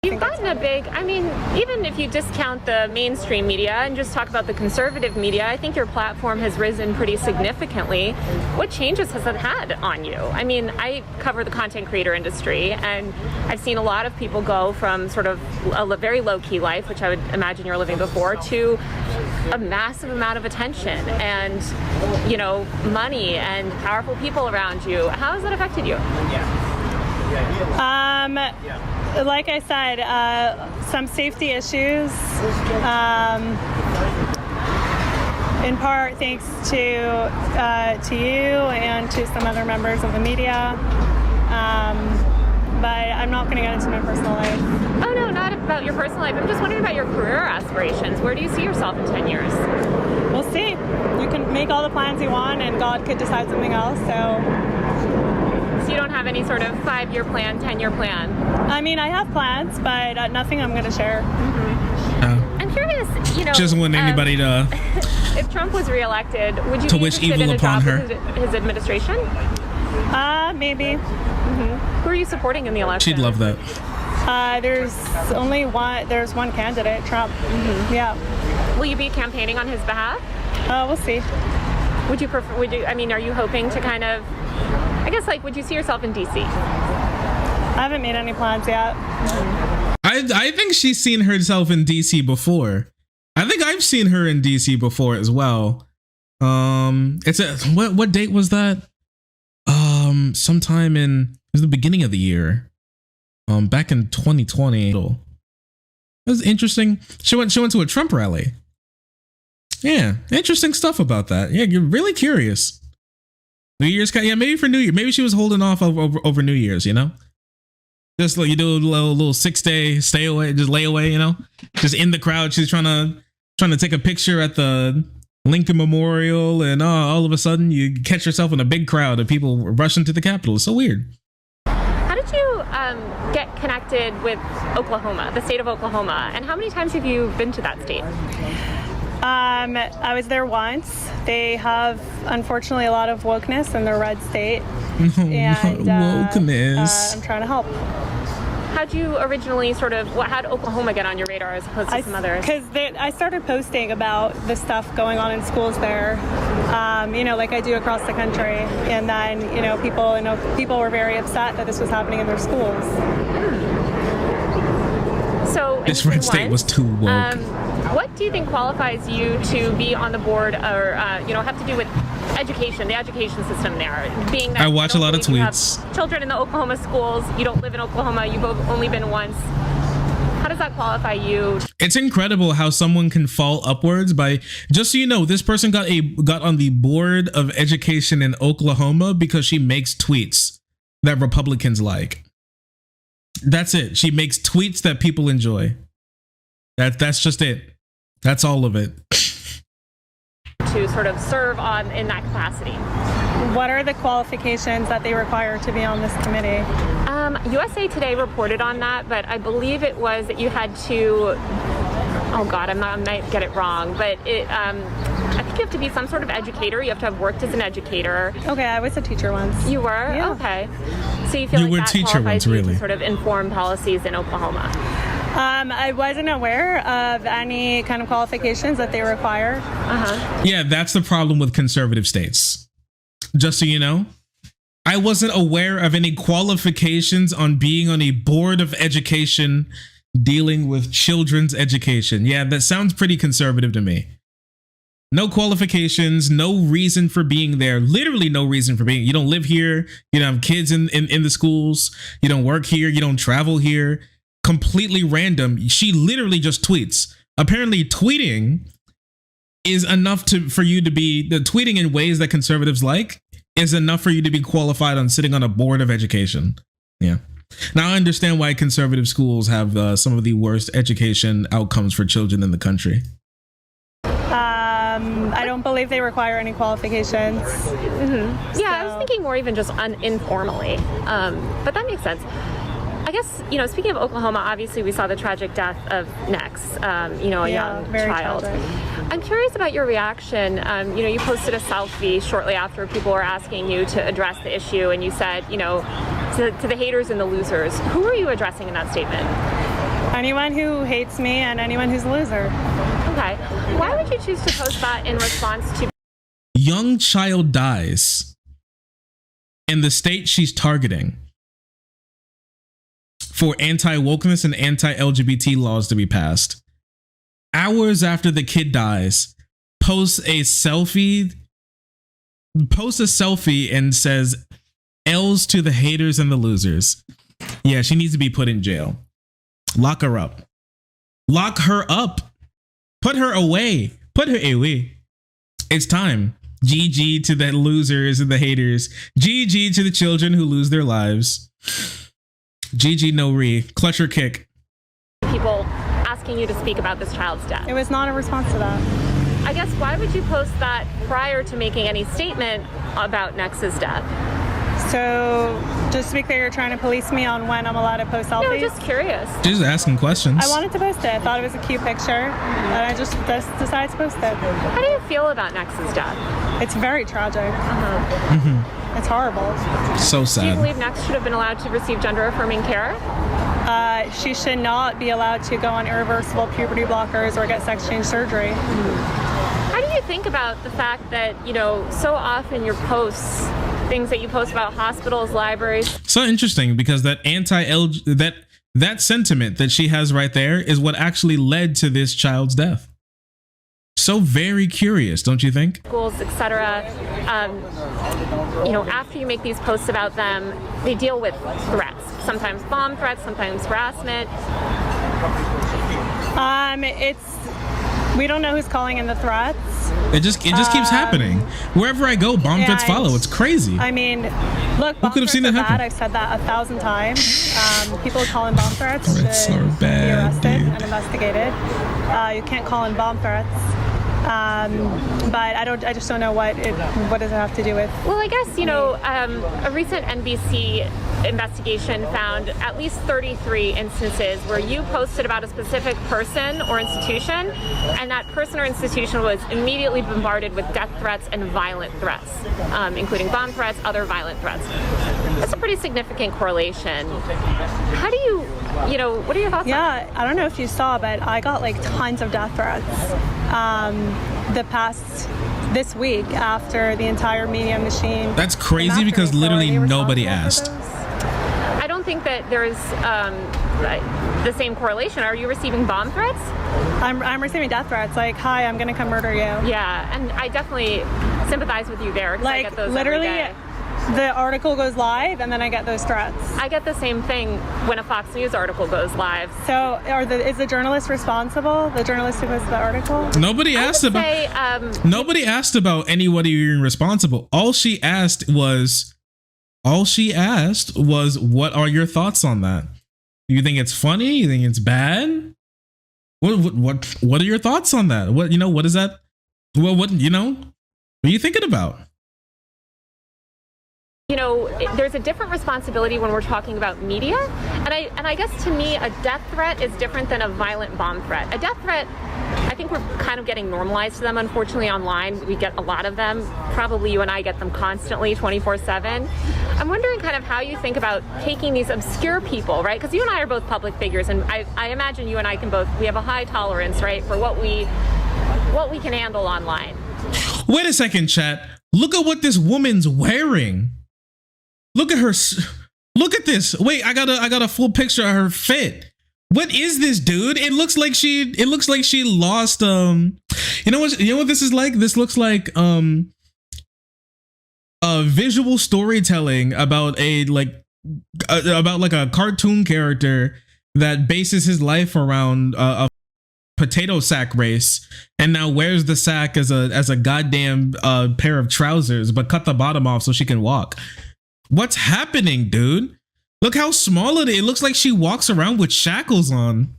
You've gotten a big, I mean, even if you discount the mainstream media and just talk about the conservative media, I think your platform has risen pretty significantly. What changes has that had on you? I mean, I cover the content creator industry, and I've seen a lot of people go from sort of a very low-key life, which I would imagine you were living before, to a massive amount of attention and, you know, money and powerful people around you. How has that affected you? Like I said, some safety issues, in part thanks to you and to some other members of the media. But I'm not going to get into my personal life. Oh no, not about your personal life. I'm just wondering about your career aspirations. Where do you see yourself in 10 years? We'll see. You can make all the plans you want, and God could decide something else. So you don't have any sort of 5-year plan, 10-year plan? I mean, I have plans, but nothing I'm going to share. I'm curious, you know... She doesn't want anybody to... If Trump was reelected, would you to be wish interested evil in a upon job her? with his administration? Maybe. Who are you supporting in the election? She'd love that. There's only one. There's one candidate, Trump. Yeah. Will you be campaigning on his behalf? We'll see. Would you prefer? Would you? I mean, are you hoping to kind of? I guess, like, would you see yourself in DC? I haven't made any plans yet. I think she's seen herself in DC before. I think I've seen her in DC before as well. It's a what date was that? Sometime it was the beginning of the year. Back in 2020. It was interesting. She went to a Trump rally. Yeah, interesting stuff about that. Yeah, you're really curious. New Year's, yeah, maybe for New Year. Maybe she was holding off over New Year's, you know? Just like you do a little 6-day stay away, just lay away, you know? Just in the crowd. She's trying to take a picture at the Lincoln Memorial, and all of a sudden you catch yourself in a big crowd of people rushing to the Capitol. It's so weird. How did you get connected with Oklahoma, the state of Oklahoma, and how many times have you been to that state? I was there once. They have, unfortunately, a lot of wokeness in their red state. And wokeness. I'm trying to help. How'd you originally how'd Oklahoma get on your radar as opposed to some others? Because I started posting about the stuff going on in schools there, like I do across the country. And then, people were very upset that this was happening in their schools. So this red state was too woke. What do you think qualifies you to be on the board, or have to do with education, the education system there? Being that I watch a lot of tweets. You have children in the Oklahoma schools. You don't live in Oklahoma. You've only been once. How does that qualify you? It's incredible how someone can fall upwards by, just so you know, this person got on the board of education in Oklahoma because she makes tweets that Republicans like. That's it. She makes tweets that people enjoy. That's just it. That's all of it. To sort of serve in that capacity. What are the qualifications that they require to be on this committee? USA Today reported on that, but I believe it was that you had to. Oh God, I might get it wrong, but I think you have to be some sort of educator. You have to have worked as an educator. Okay, I was a teacher once. You were? Yeah. Okay. So you feel you like were that teacher qualifies once, you really. to sort of inform policies in Oklahoma? I wasn't aware of any kind of qualifications that they require. Yeah, that's the problem with conservative states. Just so you know, I wasn't aware of any qualifications on being on a board of education dealing with children's education. Yeah, that sounds pretty conservative to me. No qualifications, no reason for being there. Literally no reason for being. You don't live here. You don't have kids in the schools. You don't work here. You don't travel here. Completely random. She literally just tweets. Apparently tweeting is enough for you to be the tweeting in ways that conservatives like is enough for you to be qualified on sitting on a board of education. Yeah. Now I understand why conservative schools have some of the worst education outcomes for children in the country. I don't believe they require any qualifications. Mm-hmm. Yeah, I was thinking more even just informally, but that makes sense. I guess, speaking of Oklahoma, obviously we saw the tragic death of Nex, a young child. Tragic. I'm curious about your reaction. You posted a selfie shortly after people were asking you to address the issue, and you said, to the haters and the losers. Who are you addressing in that statement? Anyone who hates me and anyone who's a loser. Okay. Why would you choose to post that in response to... Young child dies in the state she's targeting for anti-wokeness and anti-LGBT laws to be passed. Hours after the kid dies, posts a selfie and says, L's to the haters and the losers. Yeah, she needs to be put in jail. Lock her up. Lock her up. Put her away. Put her away. It's time. GG to the losers and the haters. GG to the children who lose their lives. GG no re. Clutch or kick. People asking you to speak about this child's death. It was not a response to that. I guess why would you post that prior to making any statement about Nex's death? So, just to be clear, you're trying to police me on when I'm allowed to post selfies? No, just curious. Just asking questions. I wanted to post it. I thought it was a cute picture, and I just decided to post it. How do you feel about Nex's death? It's very tragic. Mm-hmm. It's horrible. So sad. Do you believe Nex should have been allowed to receive gender-affirming care? She should not be allowed to go on irreversible puberty blockers or get sex change surgery. How do you think about the fact that, so often your posts, things that you post about hospitals, libraries... So interesting, because that that sentiment that she has right there is what actually led to this child's death. So very curious, don't you think? Schools, etc. After you make these posts about them, they deal with threats. Sometimes bomb threats, sometimes harassment. We don't know who's calling in the threats. It just keeps happening. Wherever I go, bomb threats follow. It's crazy. I mean, look, who could have seen that happen? Bad. I've said that 1,000 times. People calling bomb threats Threats should are bad, be arrested dude. and investigated. You can't call in bomb threats. But I just don't know what does it have to do with. Well, I guess, a recent NBC investigation found at least 33 instances where you posted about a specific person or institution, and that person or institution was immediately bombarded with death threats and violent threats, including bomb threats, other violent threats. That's a pretty significant correlation. How do you, what are your thoughts on that? Yeah, I don't know if you saw, but I got tons of death threats this week after the entire media machine. That's crazy because literally nobody asked. I don't think that there's the same correlation. Are you receiving bomb threats? I'm receiving death threats, hi, I'm gonna come murder you. Yeah, and I definitely sympathize with you there. I get those literally, every day. The article goes live and then I get those threats. I get the same thing when a Fox News article goes live. So is the journalist responsible? The journalist who posted the article? Nobody asked about anybody being responsible. All she asked was, what are your thoughts on that? You think it's funny? You think it's bad? What are your thoughts on that? What is that? Well, what are you thinking about? There's a different responsibility when we're talking about media, and I guess to me a death threat is different than a violent bomb threat. A death threat, I think we're kind of getting normalized to them, unfortunately, online. We get a lot of them. Probably you and I get them constantly, 24/7. I'm wondering kind of how you think about taking these obscure people, right? Because you and I are both public figures, and I imagine you and I we have a high tolerance, right, for what we can handle online. Wait a second, chat. Look at what this woman's wearing. Look at her. Look at this. Wait, I got a full picture of her fit. What is this, dude? It looks like she lost you know what this is like? This looks like visual storytelling about a cartoon character that bases his life around a potato sack race and now wears the sack as a goddamn pair of trousers, but cut the bottom off so she can walk. What's happening, dude? Look how small it is. It looks like she walks around with shackles on.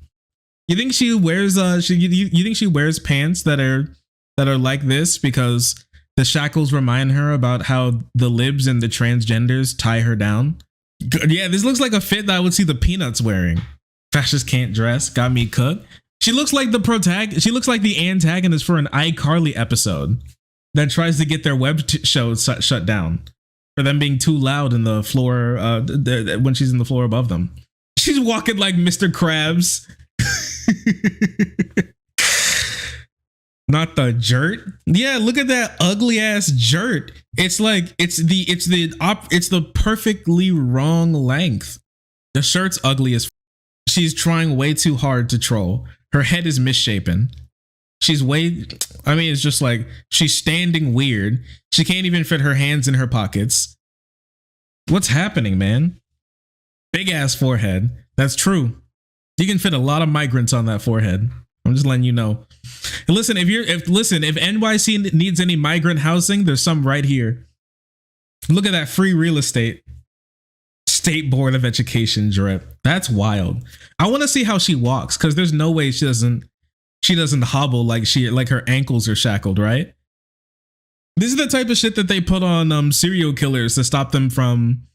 You think she wears you think she wears pants that are like this because the shackles remind her about how the libs and the transgenders tie her down? Yeah, this looks like a fit that I would see the Peanuts wearing. Fascist can't dress, got me cooked. She looks like she looks like the antagonist for an iCarly episode that tries to get their web show shut down for them being too loud in the floor when she's in the floor above them. She's walking like Mr. Krabs. Not the jert. Yeah, look at that ugly ass jert. It's like it's the perfectly wrong length. The shirt's ugly as she's trying way too hard to troll. Her head is misshapen. It's just like she's standing weird. She can't even fit her hands in her pockets. What's happening, man? Big ass forehead. That's true. You can fit a lot of migrants on that forehead. I'm just letting you know. And listen, if NYC needs any migrant housing, there's some right here. Look at that free real estate. State Board of Education drip. That's wild. I want to see how she walks because there's no way she doesn't hobble like her ankles are shackled, right? This is the type of shit that they put on serial killers to stop them from,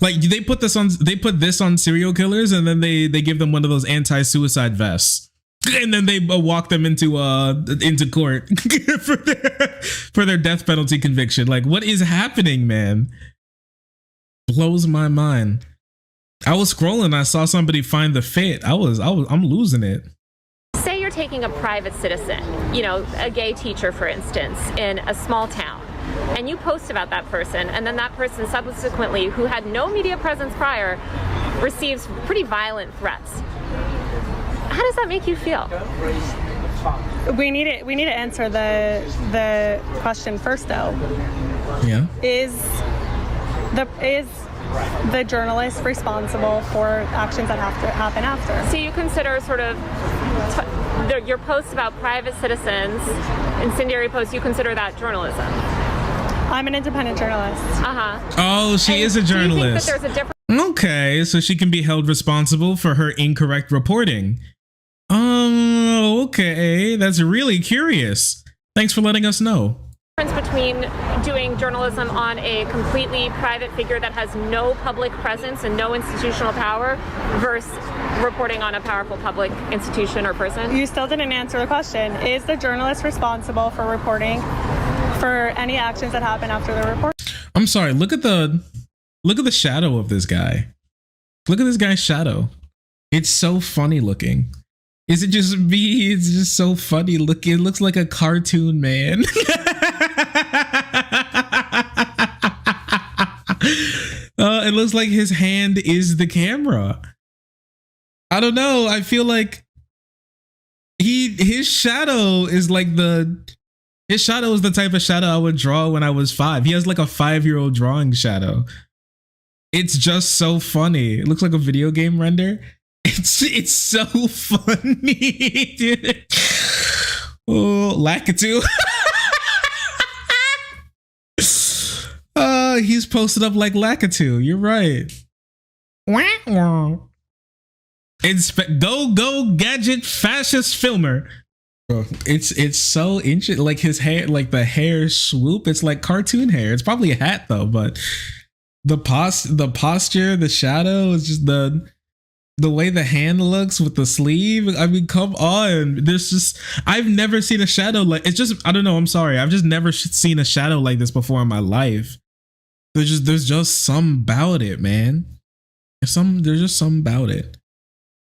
like, they put this on serial killers and then they give them one of those anti-suicide vests and then they walk them into court for their death penalty conviction. Like, what is happening, man? Blows my mind. I was scrolling, I saw somebody find the fit. I'm losing it. Say you're taking a private citizen, a gay teacher, for instance, in a small town, and you post about that person, and then that person subsequently, who had no media presence prior, receives pretty violent threats. How does that make you feel? We need to answer the question first, though. Yeah. Is the journalist responsible for actions that have to happen after? So you consider sort of your posts about private citizens, incendiary posts, you consider that journalism? I'm an independent journalist. Oh, she is a journalist. Do you think that there's a difference? Okay, so she can be held responsible for her incorrect reporting. Oh, okay. That's really curious. Thanks for letting us know. Between doing journalism on a completely private figure that has no public presence and no institutional power versus reporting on a powerful public institution or person? You still didn't answer the question. Is the journalist responsible for reporting for any actions that happen after the report? I'm sorry. Look at the shadow of this guy. Look at this guy's shadow. It's so funny looking. Is it just me? It's just so funny looking. It looks like a cartoon, man. It looks like his hand is the camera. I don't know. I feel like his shadow is the type of shadow I would draw when I was 5. He has like a 5-year-old drawing shadow. It's just so funny. It looks like a video game render. It's so funny, dude. Oh, Lakitu. He's posted up like Lakitu. You're right. It's go gadget fascist filmer. Bro, it's so interesting. Like his hair, like the hair swoop. It's like cartoon hair. It's probably a hat though, but the posture, the shadow is just the way the hand looks with the sleeve. I mean, come on. I've never seen a shadow like, I don't know. I'm sorry. I've just never seen a shadow like this before in my life. There's just some about it, man. There's just some about it.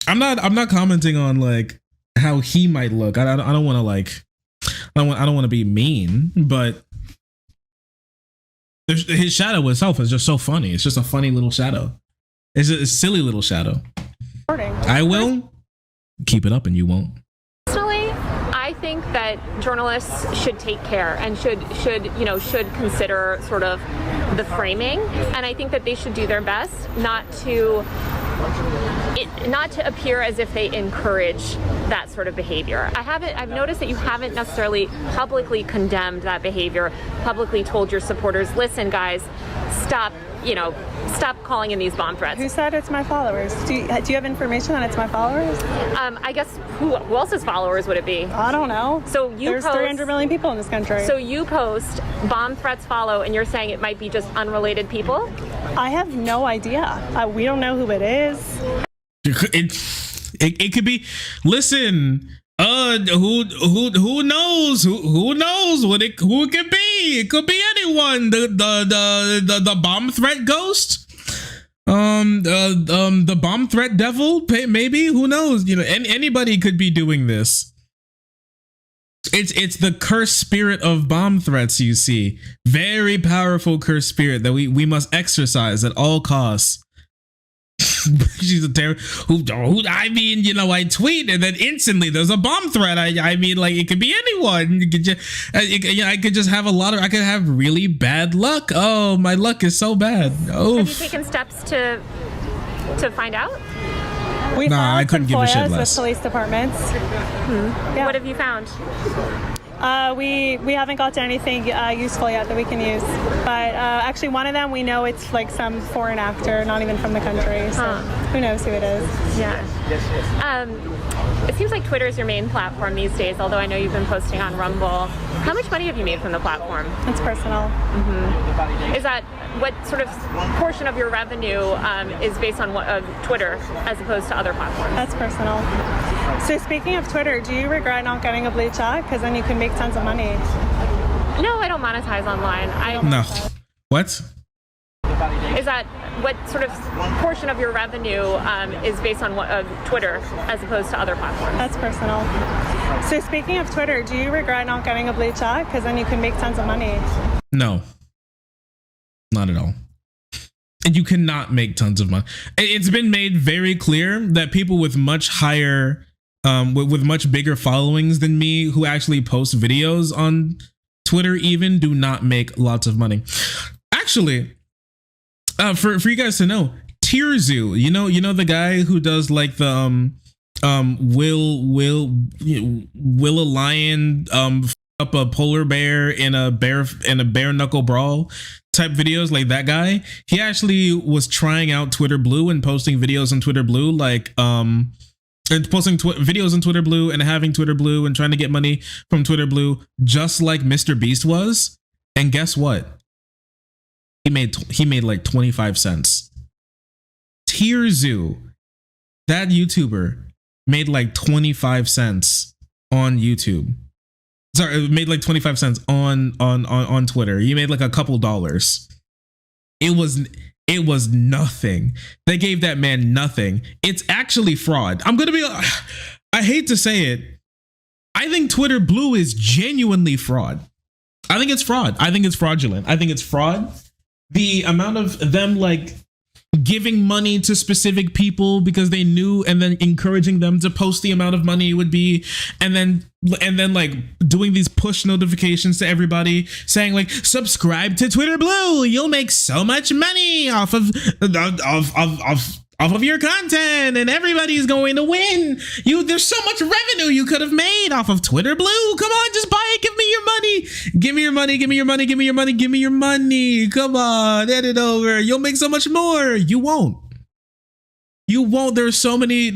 I'm not commenting on like how he might look. I don't want to I don't want to be mean, but his shadow itself is just so funny. It's just a funny little shadow. It's a silly little shadow. I will keep it up and you won't. Personally, I think that journalists should take care and should consider sort of the framing, and I think that they should do their best not to not to appear as if they encourage that sort of behavior. I've noticed that you haven't necessarily publicly condemned that behavior, publicly told your supporters, listen guys, stop calling in these bomb threats. Who said it's my followers? Do you have information that it's my followers? I guess who else's followers would it be? I don't know. So there's 300 million people in this country. So you post bomb threats follow, and you're saying it might be just unrelated people? I have no idea. We don't know who it is. It could be. Listen. Who knows? Who knows who it could be? It could be anyone. The bomb threat ghost. The bomb threat devil. Maybe. Who knows? Anybody could be doing this. It's the cursed spirit of bomb threats. You see, very powerful cursed spirit that we must exercise at all costs. She's a terror. I mean, I tweet and then instantly there's a bomb threat. I mean, like, it could be anyone. I could just have I could have really bad luck. Oh, my luck is so bad. Oh. Have you taken steps to find out? We Nah, I couldn't give a shit with less. police departments. Yeah. What have you found? We haven't got to anything useful yet that we can use. But actually, one of them, we know it's like some foreign actor, not even from the country. So who knows who it is? Yeah. It seems like Twitter is your main platform these days, although I know you've been posting on Rumble. How much money have you made from the platform? It's personal. Mm-hmm. Is that what sort of portion of your revenue is based on Twitter as opposed to other platforms? That's personal. So speaking of Twitter, do you regret not getting a blue check? Because then you can make tons of money. No, I don't monetize online. No. What? Is that what sort of portion of your revenue is based on Twitter as opposed to other platforms? That's personal. So speaking of Twitter, do you regret not getting a blue check? Because then you can make tons of money. No. Not at all. And you cannot make tons of money. It's been made very clear that people with much higher, with much bigger followings than me who actually post videos on Twitter even do not make lots of money. Actually, for you guys to know, Tierzu, you know the guy who does like the will a lion up a polar bear in a bare knuckle brawl type videos, like that guy. He actually was trying out Twitter Blue and posting videos on Twitter Blue, like and posting videos on Twitter Blue and having Twitter Blue and trying to get money from Twitter Blue, just like Mr. Beast was. And guess what? He made like 25 cents. Tierzu, that YouTuber, made like 25 cents on YouTube. Sorry, it made like 25 cents on Twitter. He made like a couple dollars. It was nothing. They gave that man nothing. It's actually fraud. I hate to say it. I think Twitter Blue is genuinely fraud. I think it's fraud. I think it's fraudulent. I think it's fraud. The amount of them like giving money to specific people because they knew, and then encouraging them to post the amount of money it would be, and then like doing these push notifications to everybody saying like, subscribe to Twitter Blue, you'll make so much money off of your content and everybody's going to win. There's so much revenue you could have made off of Twitter Blue. Come on, just buy it. Give me your money. Give me your money. Give me your money. Give me your money. Give me your money. Come on, edit over. You'll make so much more. You won't. You won't. There are so many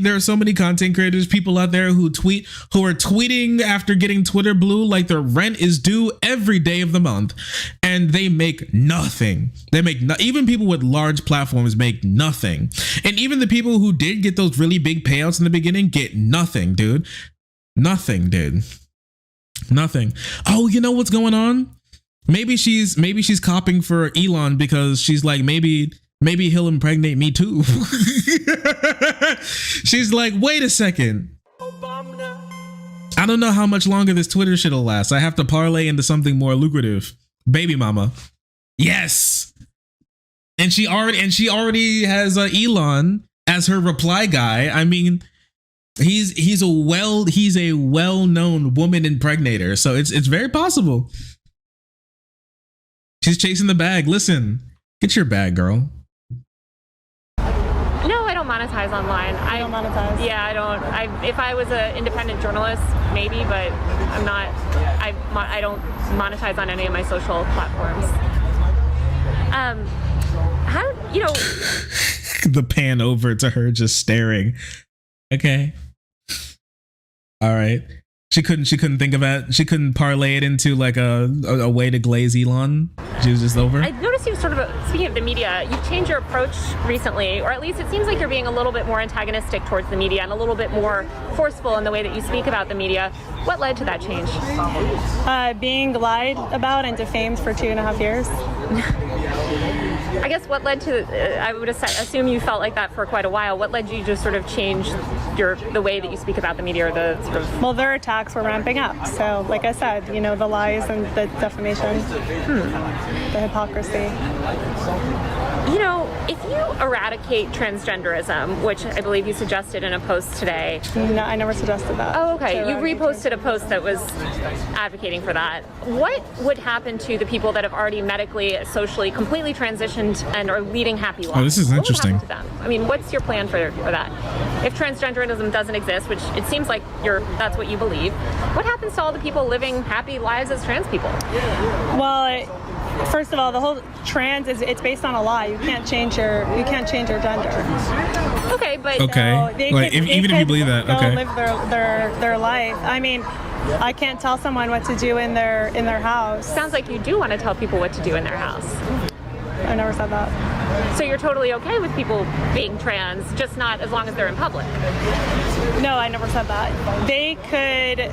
content creators, people out there who are tweeting after getting Twitter Blue like their rent is due every day of the month, and they make nothing. Even people with large platforms make nothing, and even the people who did get those really big payouts in the beginning get nothing, dude. Nothing, dude. Nothing. Oh, you know what's going on? Maybe she's copying for Elon because she's like, maybe he'll impregnate me too. She's like, wait a second. I don't know how much longer this Twitter shit'll last. I have to parlay into something more lucrative. Baby mama. Yes. And she already has Elon as her reply guy. I mean, he's a well-known woman impregnator, so it's very possible. She's chasing the bag. Listen, get your bag, girl. No, I don't monetize online. I don't monetize. Yeah, I don't. If I was an independent journalist, maybe, but I'm not. I don't monetize on any of my social platforms. How, you know? The pan over to her just staring. Okay. All right. She couldn't think of it. She couldn't parlay it into like a way to glaze Elon. She was just over. I noticed you sort of, speaking of the media, you've changed your approach recently, or at least it seems like you're being a little bit more antagonistic towards the media and a little bit more forceful in the way that you speak about the media. What led to that change? Being lied about and defamed for 2.5 years. I guess what led to, I would assume you felt like that for quite a while. What led you to sort of change the way that you speak about the media, or the sort of... Well, their attacks were ramping up. So, like I said, you know, the lies and the defamation, the hypocrisy. You know, if you eradicate transgenderism, which I believe you suggested in a post today. No, I never suggested that. Oh, okay. You reposted a post that was advocating for that. What would happen to the people that have already medically, socially, completely transitioned and are leading happy lives? Oh, this is interesting. What would happen to them? I mean, what's your plan for that? If transgenderism doesn't exist, which it seems like that's what you believe, what happens to all the people living happy lives as trans people? Well, first of all, the whole trans it's based on a lie. You can't change your gender. Okay, but okay, like even if you believe that, okay, live their life. I mean, I can't tell someone what to do in their house. Sounds like you do want to tell people what to do in their house. I never said that. So you're totally okay with people being trans, just not as long as they're in public? No, I never said that. They could.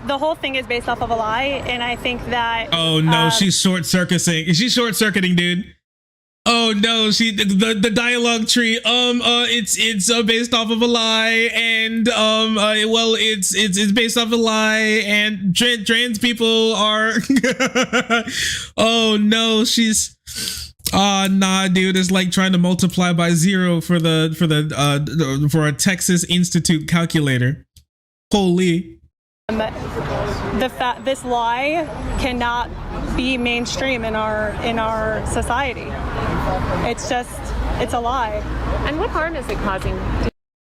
The whole thing is based off of a lie, and I think that. Oh no, she's short-circuiting. She's short-circuiting, dude. Oh no, the dialogue tree. It's based off of a lie, and well, it's based off a lie, and trans people are. Oh no, she's. Nah, dude, it's like trying to multiply by 0 for a Texas Institute calculator. Holy. This lie cannot be mainstream in our society. It's a lie. And what harm is it causing?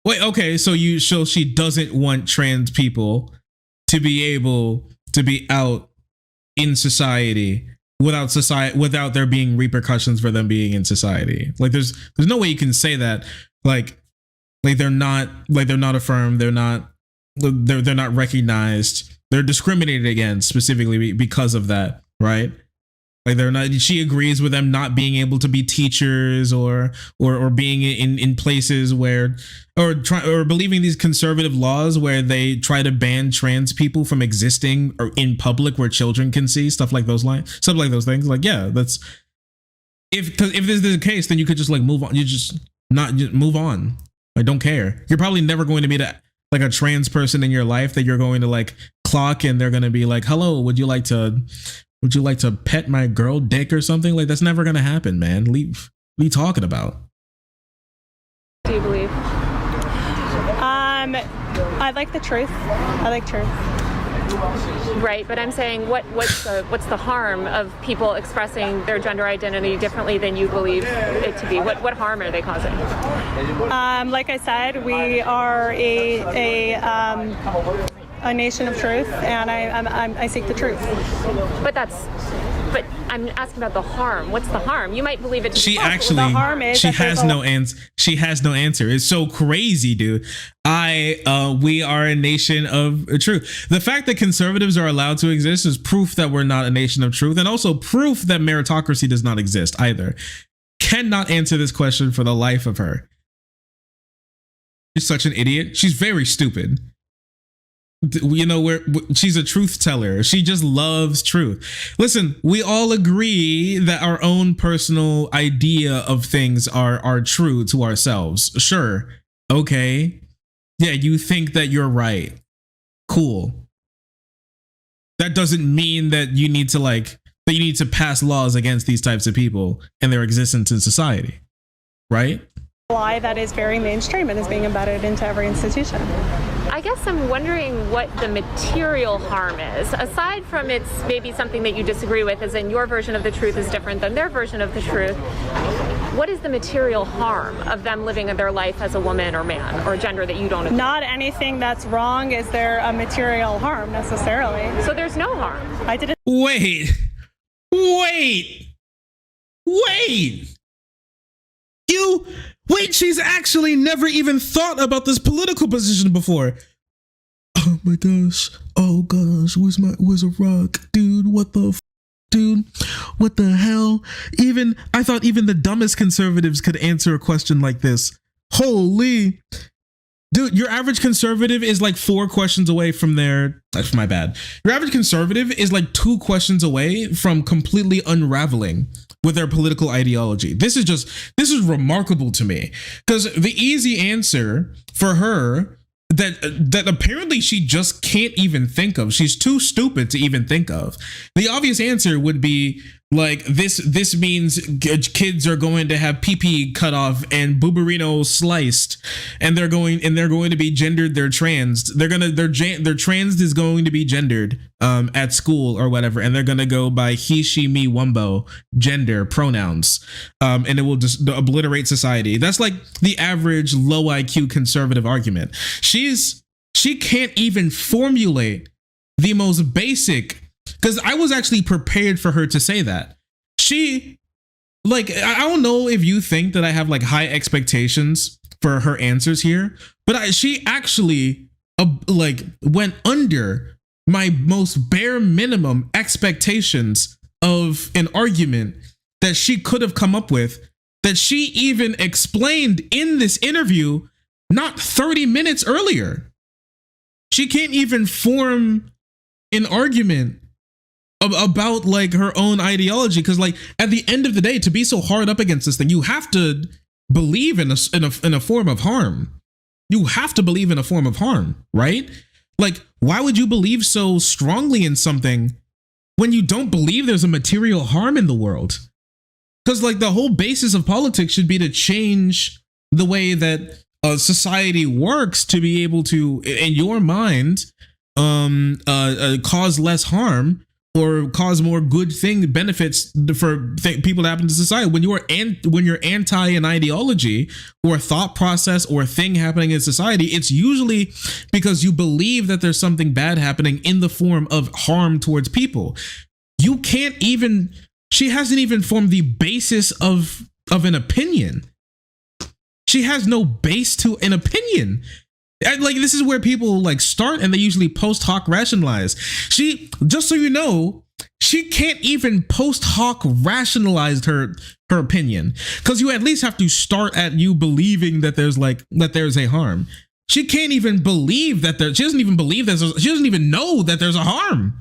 Wait, okay, so she doesn't want trans people to be able to be out in society without there being repercussions for them being in society. Like there's no way you can say that like they're not affirmed, they're not recognized, they're discriminated against specifically because of that, right? Like they're not. She agrees with them not being able to be teachers or being in places where or believing these conservative laws where they try to ban trans people from existing or in public where children can see stuff like those things. Like, yeah, that's if this is the case, then you could just like move on. You just move on. I don't care. You're probably never going to meet like a trans person in your life that you're going to like clock and they're going to be like, hello, would you like to pet my girl dick or something? Like that's never going to happen, man. What are you talking about? Do you believe? I like the truth. I like truth. Right, but I'm saying what's the harm of people expressing their gender identity differently than you believe it to be? What harm are they causing? Like I said, we are a nation of truth, and I seek the truth. But I'm asking about the harm. What's the harm? You might believe it. She has no answer. It's so crazy, dude. We are a nation of truth. The fact that conservatives are allowed to exist is proof that we're not a nation of truth, and also proof that meritocracy does not exist either. Cannot answer this question for the life of her. She's such an idiot. She's very stupid. You know, she's a truth teller. She just loves truth. Listen, we all agree that our own personal idea of things are true to ourselves. Sure. Okay. Yeah, you think that you're right. Cool. That doesn't mean that you need to pass laws against these types of people and their existence in society. Right? Lie that is very mainstream and is being embedded into every institution. I guess I'm wondering what the material harm is. Aside from it's maybe something that you disagree with, as in your version of the truth is different than their version of the truth. what is the material harm of them living their life as a woman or man or gender that you don't agree? Not anything that's wrong is there a material harm necessarily. So there's no harm. I didn't. Wait. Wait, she's actually never even thought about this political position before. Oh my gosh. Oh gosh, where's a rock? Dude, what the dude? What the hell? I thought even the dumbest conservatives could answer a question like this. Holy. Dude, your average conservative is like 4 questions away from that's my bad. Your average conservative is like 2 questions away from completely unraveling with their political ideology. This is remarkable to me, because the easy answer for her that apparently she just can't even think of, she's too stupid to even think of. The obvious answer would be like, this means kids are going to have pee cut off and booberino sliced, and they're going to be gendered. They're trans. Their trans is going to be gendered at school or whatever, and they're going to go by he, she, me, wumbo gender pronouns, and it will just obliterate society. That's like the average low IQ conservative argument. She can't even formulate the most basic. Because I was actually prepared for her to say that. She, like, I don't know if you think that I have like high expectations for her answers here, but she actually like went under my most bare minimum expectations of an argument that she could have come up with, that she even explained in this interview not 30 minutes earlier. She can't even form an argument about like her own ideology, because like at the end of the day, to be so hard up against this thing, you have to believe in a form of harm. You have to believe in a form of harm, right? Like, why would you believe so strongly in something when you don't believe there's a material harm in the world? Because like the whole basis of politics should be to change the way that society works, to be able to, in your mind, cause less harm or cause more good benefits for people that happen to society. When you're anti an ideology or a thought process or a thing happening in society, it's usually because you believe that there's something bad happening in the form of harm towards people. She hasn't even formed the basis of an opinion. She has no base to an opinion. Like, this is where people like start, and they usually post hoc rationalize. Just so you know, she can't even post hoc rationalize her opinion, because you at least have to start at you believing that there's a harm. She can't even believe that she doesn't even believe that she doesn't even know that there's a harm.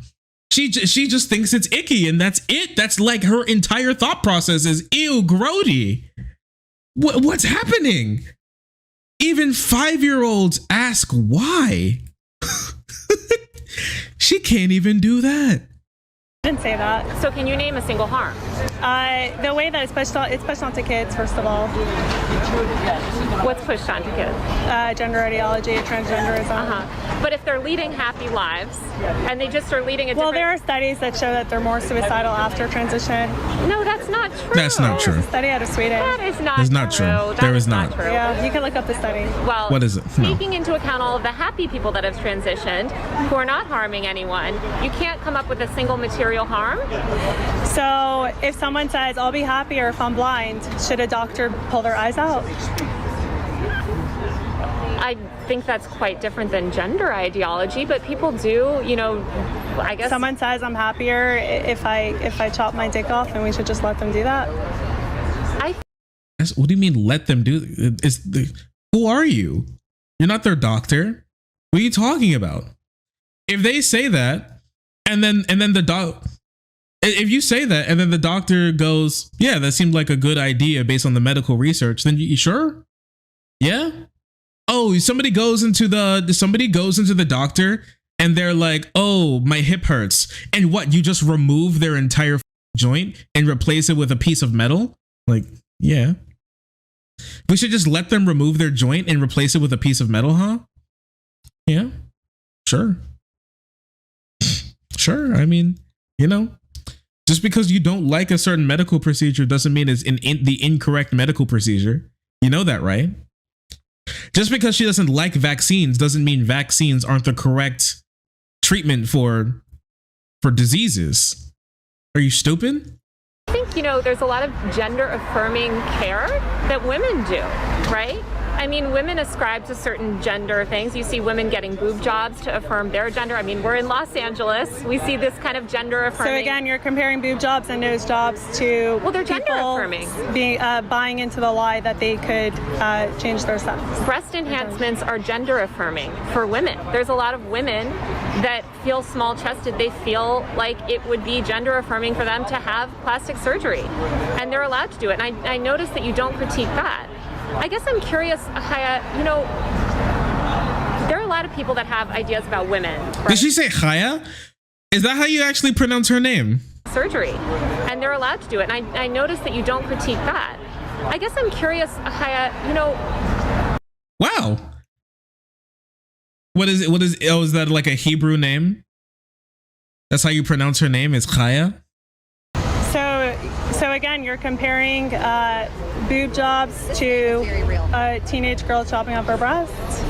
She just thinks it's icky, and that's it. That's like her entire thought process is ew, grody. What's happening? Even 5-year-olds ask why. She can't even do that. I didn't say that. So can you name a single harm? The way that it's pushed onto kids, first of all. What's pushed onto kids? Gender ideology, transgenderism. But if they're leading happy lives and they just are leading a different... Well, there are studies that show that they're more suicidal after transition. No, that's not true. That's not true. There's a study out of Sweden. That is not It's not true. That There is not. true. Yeah, you can look up the study. Well, What is it? No. Taking into account all of the happy people that have transitioned, who are not harming anyone, you can't come up with a single material harm. So if someone says, I'll be happier if I'm blind, should a doctor pull their eyes out? I think that's quite different than gender ideology, but people do, I guess. Someone says I'm happier if I chop my dick off, and we should just let them do that. What do you mean let them do? Who are you? You're not their doctor. What are you talking about? If they say that, and then the doc, if you say that and then the doctor goes, yeah, that seemed like a good idea based on the medical research, then you sure? Yeah. Oh, somebody goes into the doctor and they're like, oh, my hip hurts. And what, you just remove their entire joint and replace it with a piece of metal? Like, yeah. We should just let them remove their joint and replace it with a piece of metal, huh? Yeah. Sure. Sure. I mean, Just because you don't like a certain medical procedure doesn't mean it's in the incorrect medical procedure. You know that, right? Just because she doesn't like vaccines doesn't mean vaccines aren't the correct treatment for diseases. Are you stupid? I think, there's a lot of gender affirming care that women do, right? I mean, women ascribe to certain gender things. You see women getting boob jobs to affirm their gender. I mean, we're in Los Angeles. We see this kind of gender affirming. So again, you're comparing boob jobs and nose jobs to they're gender affirming. Buying into the lie that they could change their sex. Breast enhancements are gender affirming for women. There's a lot of women that feel small chested. They feel like it would be gender affirming for them to have plastic surgery, and they're allowed to do it. And I notice that you don't critique that. I guess I'm curious, Chaya, there are a lot of people that have ideas about women. Right? Did she say Chaya? Is that how you actually pronounce her name? Surgery, and they're allowed to do it. And I notice that you don't critique that. I guess I'm curious, Chaya, Wow. What is that like a Hebrew name? That's how you pronounce her name, is Chaya? So again, you're comparing boob jobs to a teenage girl chopping off her breasts.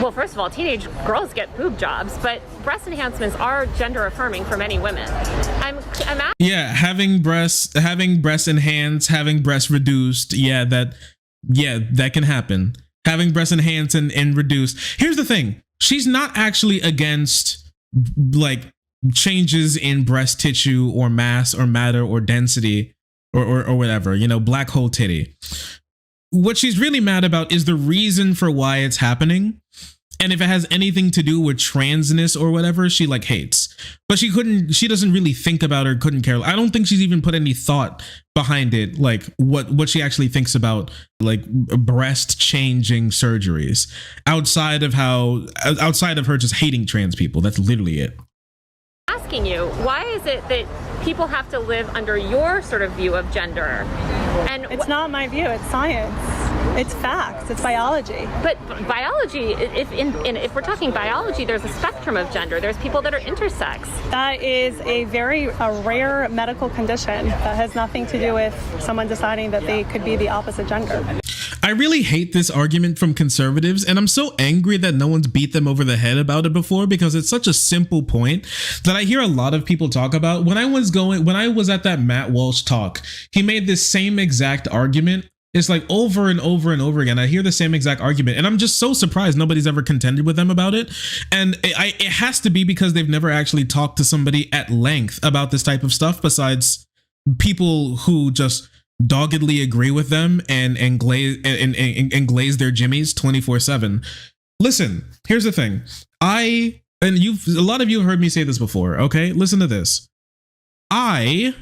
Well, first of all, teenage girls get boob jobs, but breast enhancements are gender affirming for many women. Yeah, having breasts enhanced, having breasts reduced. Yeah, that can happen. Having breasts enhanced and reduced. Here's the thing. She's not actually against like changes in breast tissue or mass or matter or density or whatever, black hole titty. What she's really mad about is the reason for why it's happening. And if it has anything to do with transness or whatever, she like hates. But she doesn't really think about or couldn't care. I don't think she's even put any thought behind it, like what she actually thinks about like breast changing surgeries outside of her just hating trans people. That's literally it. Asking you, why is it that people have to live under your sort of view of gender? And it's not my view, it's science. It's facts, it's biology. But biology, if we're talking biology, there's a spectrum of gender. There's people that are intersex. That is a rare medical condition that has nothing to do with someone deciding that they could be the opposite gender. I really hate this argument from conservatives, and I'm so angry that no one's beat them over the head about it before, because it's such a simple point that I hear a lot of people talk about. When I was at that Matt Walsh talk, he made this same exact argument. It's like over and over and over again. I hear the same exact argument, and I'm just so surprised nobody's ever contended with them about it. And it has to be because they've never actually talked to somebody at length about this type of stuff besides people who just doggedly agree with them and glaze their jimmies 24/7. Listen, here's the thing. A lot of you have heard me say this before. Okay, listen to this. I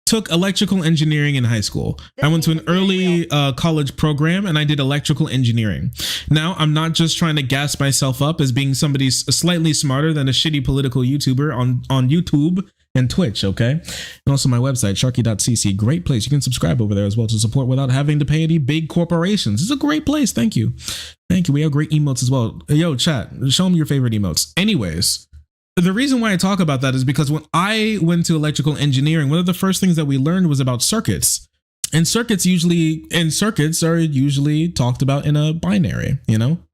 took electrical engineering in high school. I went to an early college program and I did electrical engineering. Now, I'm not just trying to gas myself up as being somebody slightly smarter than a shitty political YouTuber on YouTube and Twitch, okay? And also my website, sharky.cc. Great place. You can subscribe over there as well to support without having to pay any big corporations. It's a great place. Thank you. Thank you. We have great emotes as well. Yo, chat, show them your favorite emotes. Anyways, the reason why I talk about that is because when I went to electrical engineering, one of the first things that we learned was about circuits. And circuits are usually talked about in a binary,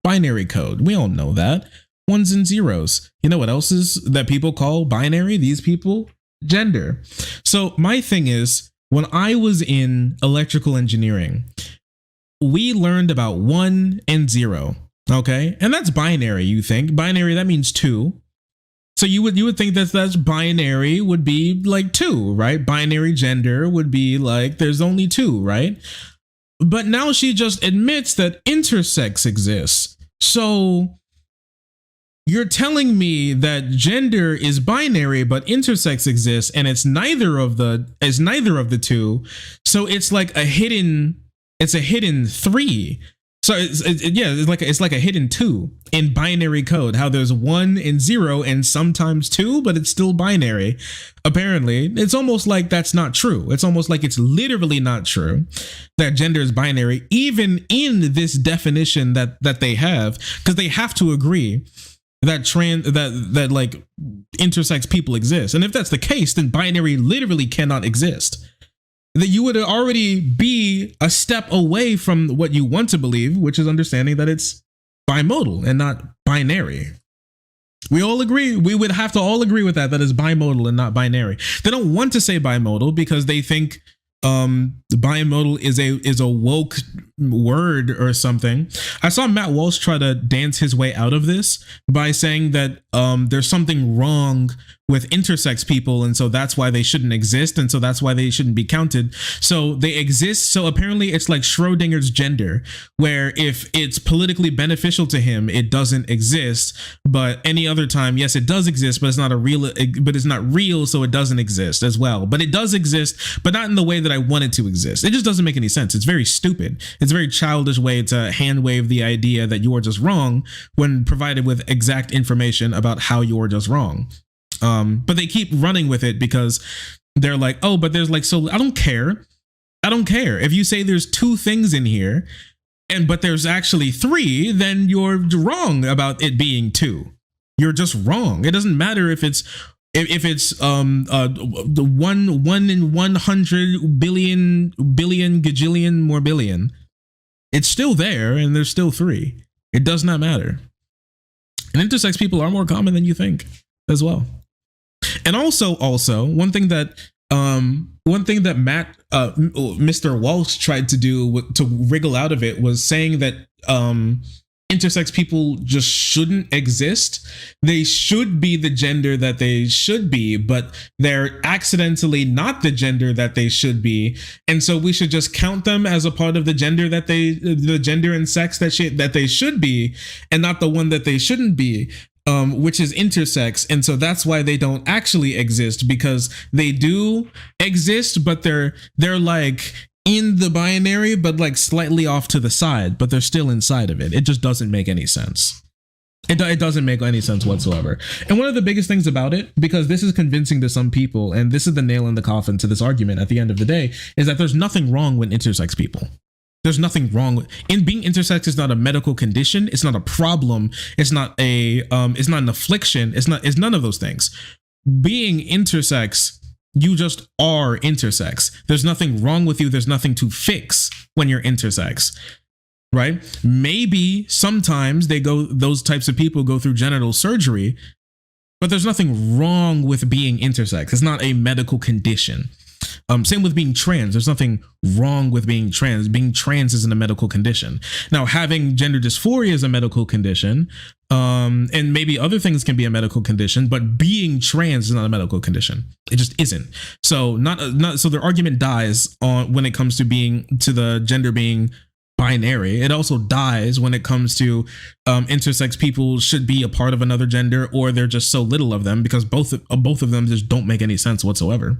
binary code. We all know that. Ones and zeros. You know what else is that people call binary? These people, gender. So my thing is, when I was in electrical engineering, we learned about 1 and 0. Okay. And that's binary. You think binary, that means 2. So you would think that's binary would be like 2, right? Binary gender would be like there's only 2, right? But now she just admits that intersex exists. So you're telling me that gender is binary, but intersex exists, and it's neither of the two. So it's like a hidden 3. So it's like a hidden 2 in binary code. How there's 1 and 0 and sometimes 2, but it's still binary. Apparently, it's almost like that's not true. It's almost like it's literally not true that gender is binary, even in this definition that they have, because they have to agree that like intersex people exist. And if that's the case, then binary literally cannot exist. That you would already be a step away from what you want to believe, which is understanding that it's bimodal and not binary. We all agree. We would have to all agree with that is bimodal and not binary. They don't want to say bimodal because they think bimodal is a woke word or something. I saw Matt Walsh try to dance his way out of this by saying that there's something wrong with intersex people, and so that's why they shouldn't exist, and so that's why they shouldn't be counted. So they exist. So apparently it's like Schrodinger's gender, where if it's politically beneficial to him, it doesn't exist. But any other time, yes, it does exist, but it's not real, so it doesn't exist as well. But it does exist, but not in the way that I want it to exist. It just doesn't make any sense. It's very stupid. It's a very childish way to hand wave the idea that you are just wrong when provided with exact information about how you're just wrong. But they keep running with it because they're like, oh, but there's like, so I don't care. If you say there's 2 things in here but there's actually 3, then you're wrong about it being 2. You're just wrong. It doesn't matter if it's the 1 in 100 billion gajillion more billion. It's still there, and there's still 3. It does not matter. And intersex people are more common than you think as well. And also one thing that Matt Mr. Walsh tried to do to wriggle out of it was saying that intersex people just shouldn't exist. They should be the gender that they should be, but they're accidentally not the gender that they should be, and so we should just count them as a part of the gender and sex that they should be, and not the one that they shouldn't be. Which is intersex, and so that's why they don't actually exist, because they do exist, but they're like in the binary, but like slightly off to the side, but they're still inside of it. It just doesn't make any sense. It doesn't make any sense whatsoever. And one of the biggest things about it, because this is convincing to some people, and this is the nail in the coffin to this argument at the end of the day, is that there's nothing wrong with intersex people. There's nothing wrong with being intersex. Is not a medical condition. It's not a problem. It's not an affliction. It's none of those things. Being intersex, you just are intersex. There's nothing wrong with you. There's nothing to fix when you're intersex, right? Maybe sometimes those types of people go through genital surgery, but there's nothing wrong with being intersex. It's not a medical condition. Same with being trans. There's nothing wrong with being trans. Being trans isn't a medical condition. Now, having gender dysphoria is a medical condition, and maybe other things can be a medical condition, but being trans is not a medical condition. It just isn't. So so their argument dies when it comes to the gender being binary. It also dies when it comes to intersex people should be a part of another gender, or they're just so little of them, because both of them just don't make any sense whatsoever.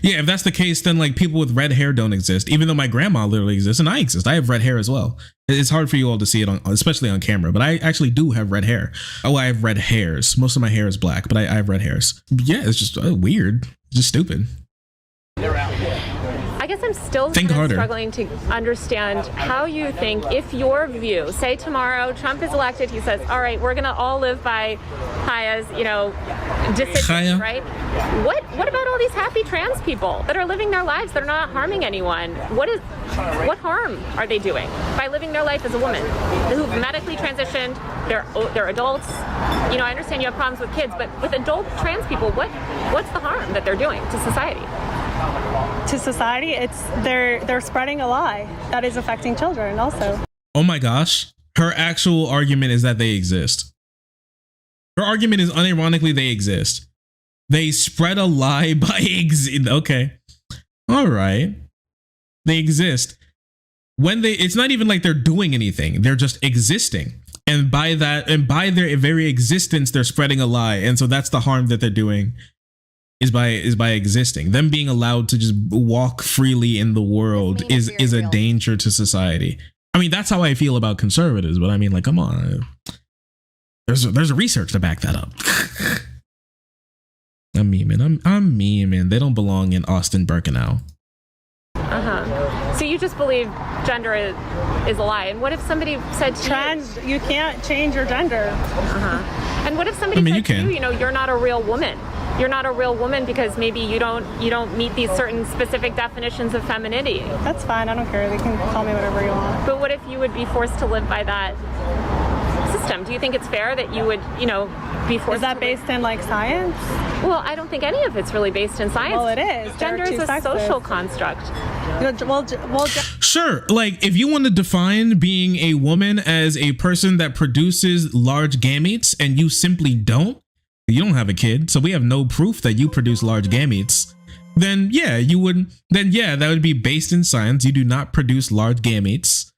Yeah, if that's the case, then like people with red hair don't exist, even though my grandma literally exists and I exist. I have red hair as well. It's hard for you all to see it especially on camera, but I actually do have red hair. Oh, I have red hairs. Most of my hair is black, but I have red hairs. Yeah, it's just weird. It's just stupid. I guess I'm still struggling to understand how you think, if your view, say tomorrow Trump is elected, he says, all right, we're going to all live by Haya's, decisions, right? What about all these happy trans people that are living their lives, that are not harming anyone? What harm are they doing by living their life as a woman who've medically transitioned? They're adults. I understand you have problems with kids, but with adult trans people, what's the harm that they're doing to society? To society, they're spreading a lie that is affecting children also. Oh my gosh. Her actual argument is that they exist. Her argument is unironically they exist. They spread a lie by okay. All right. They exist. It's not even like they're doing anything. They're just existing. And by their very existence, they're spreading a lie. And so that's the harm that they're doing. Is by existing. Them being allowed to just walk freely in the world is a danger to society. I mean, that's how I feel about conservatives, but I mean, like, come on. There's research to back that up. I'm memeing. They don't belong in Austin Birkenau. So you just believe gender is a lie. And what if somebody said to you can't change your gender. And what if somebody I mean, said you can. to you, you're not a real woman. You're not a real woman because maybe you don't meet these certain specific definitions of femininity. That's fine. I don't care. They can call me whatever you want. But what if you would be forced to live by that system? Do you think it's fair that you would, be forced? Is that based in like science? Well, I don't think any of it's really based in science. Well, it is. Gender is a social construct. Sure, like if you want to define being a woman as a person that produces large gametes and you simply don't, you don't have a kid, so we have no proof that you produce large gametes, then yeah, that would be based in science. You do not produce large gametes.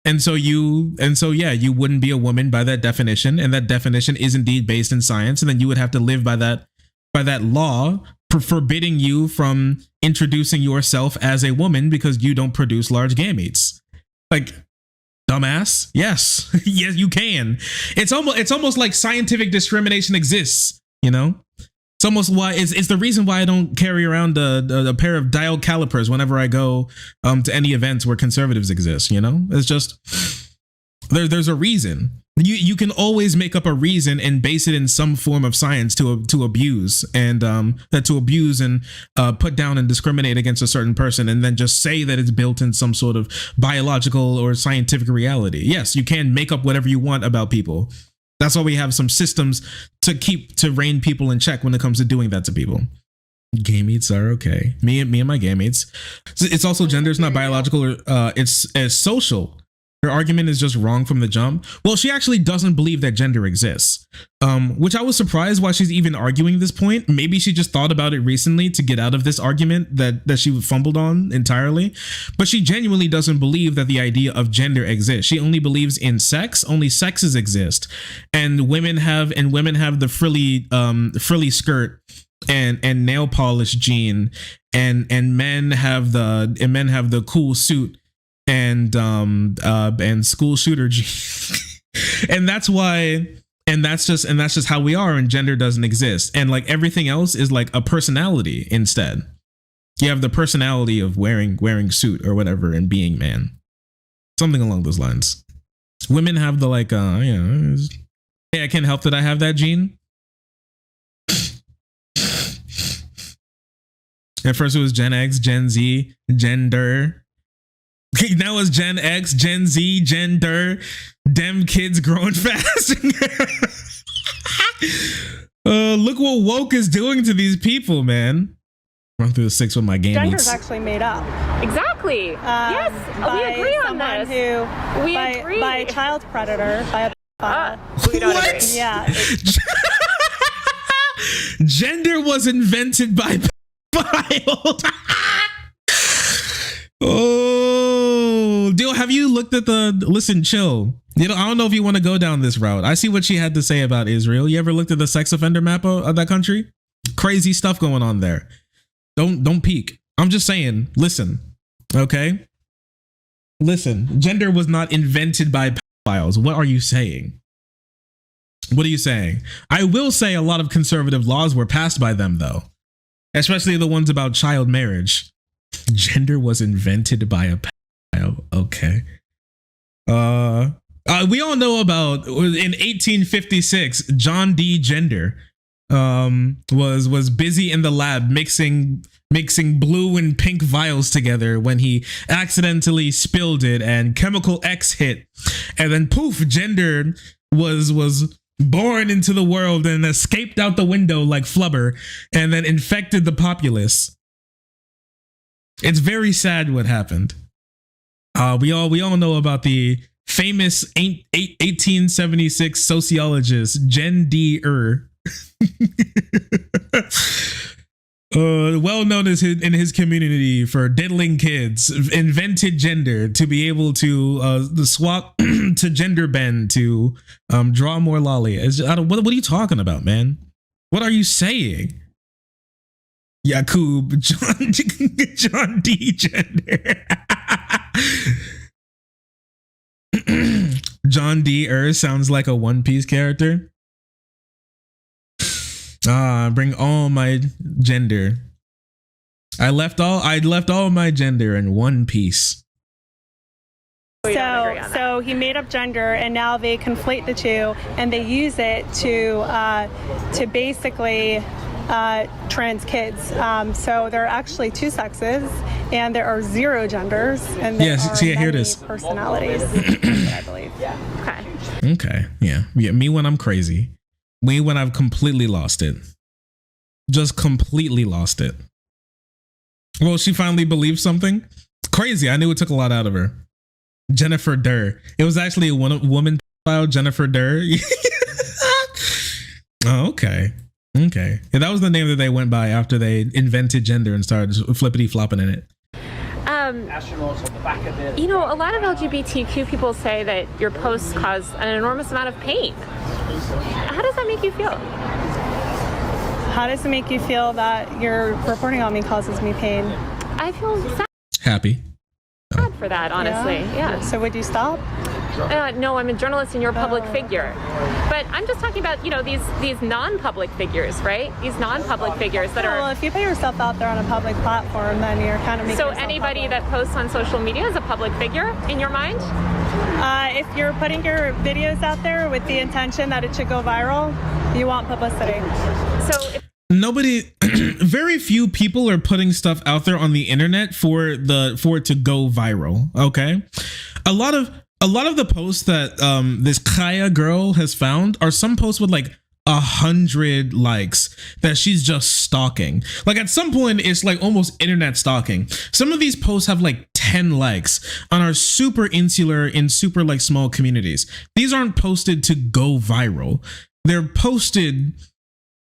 And so you wouldn't be a woman by that definition, and that definition is indeed based in science, and then you would have to live by that law forbidding you from introducing yourself as a woman because you don't produce large gametes. Like, dumbass. Yes. Yes, you can. It's almost like scientific discrimination exists, It's almost why it's the reason why I don't carry around a pair of dial calipers whenever I go to any events where conservatives exist. It's just there's a reason. You can always make up a reason and base it in some form of science to abuse and put down and discriminate against a certain person, and then just say that it's built in some sort of biological or scientific reality. Yes, you can make up whatever you want about people. That's why we have some systems to rein people in check when it comes to doing that to people. Gametes are okay. Me and my gametes. It's also gender. It's not biological, or it's social. Her argument is just wrong from the jump. Well, she actually doesn't believe that gender exists, which I was surprised why she's even arguing this point. Maybe she just thought about it recently to get out of this argument that she fumbled on entirely. But she genuinely doesn't believe that the idea of gender exists. She only believes in sex. Only sexes exist, and women have the frilly skirt and nail polish gene, and men have the cool suit and school shooter gene. and that's just how we are, and gender doesn't exist, and like everything else is like a personality instead. You have the personality of wearing suit or whatever and being man, something along those lines. Women have the hey, I can't help that I have that gene. At first it was Gen X, Gen Z, gender. Now it's Gen X, Gen Z, gender. Dem kids growing fast. Look what woke is doing to these people, man. Run through the six with my game. Gender's actually made up. Exactly. Yes, we agree on this. We agree. By a child predator, by a we don't what? agree. Yeah. Gender was invented by pedophile. Oh, dude, have you looked at listen, chill. I don't know if you want to go down this route. I see what she had to say about Israel. You ever looked at the sex offender map of that country? Crazy stuff going on there. Don't peek. I'm just saying, listen, okay? Listen, gender was not invented by pedophiles. What are you saying? What are you saying? I will say a lot of conservative laws were passed by them, though, especially the ones about child marriage. Gender was invented by a pedophile. Okay. We all know about in 1856, John D. Gender was busy in the lab mixing blue and pink vials together when he accidentally spilled it and chemical X hit, and then poof, Gender was born into the world and escaped out the window like Flubber and then infected the populace. It's very sad what happened. We all know about the famous 1876 sociologist Gen D. Well known in his community for diddling kids, invented gender to be able to swap to gender bend to draw more lolly. What are you talking about, man? What are you saying? Yakub, John D. Gender. John D. sounds like a One Piece character. Bring all my gender. I left all my gender in one piece. We don't agree on that. So he made up gender, and now they conflate the two, and they use it to basically trans kids. So there are actually two sexes, and there are 0 genders, and there are here it many is. personalities. I believe. Okay. Okay. Yeah. Me when I'm crazy. Me when I've completely lost it. Just completely lost it. Well, she finally believed something. Crazy. I knew it took a lot out of her. Jennifer Durr. It was actually a woman file, Jennifer Durr. Oh, okay. Okay. Yeah, that was the name that they went by after they invented gender and started flippity flopping in it. You know, a lot of LGBTQ people say that your posts cause an enormous amount of pain. How does that make you feel? How does it make you feel that your reporting on me causes me pain? I feel sad Happy. for that, honestly. Yeah. So would you stop? No, I'm a journalist and you're a public figure. But I'm just talking about, you know, these non-public figures, right? These non-public figures that Well, are... if you put yourself out there on a public platform, then you're kind of making So yourself anybody public. that posts on social media is a public figure in your mind? If you're putting your videos out there with the intention that it should go viral, you want publicity. So if Nobody, very few people are putting stuff out there on the internet for it to go viral. Okay. A lot of the posts that this Kaya girl has found are some posts with like 100 likes that she's just stalking. Like at some point it's like almost internet stalking. Some of these posts have like 10 likes and are super insular in super like small communities. These aren't posted to go viral. They're posted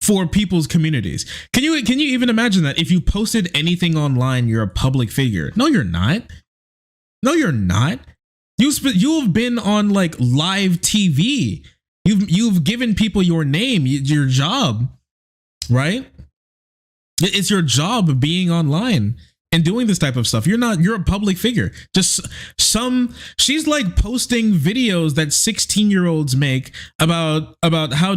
for people's communities. Can you even imagine that if you posted anything online, you're a public figure? No, you're not. No, you're not. You've been on like live TV. You've given people your name, your job, right? It's your job being online and doing this type of stuff. You're a public figure. She's like posting videos that 16-year-olds make about how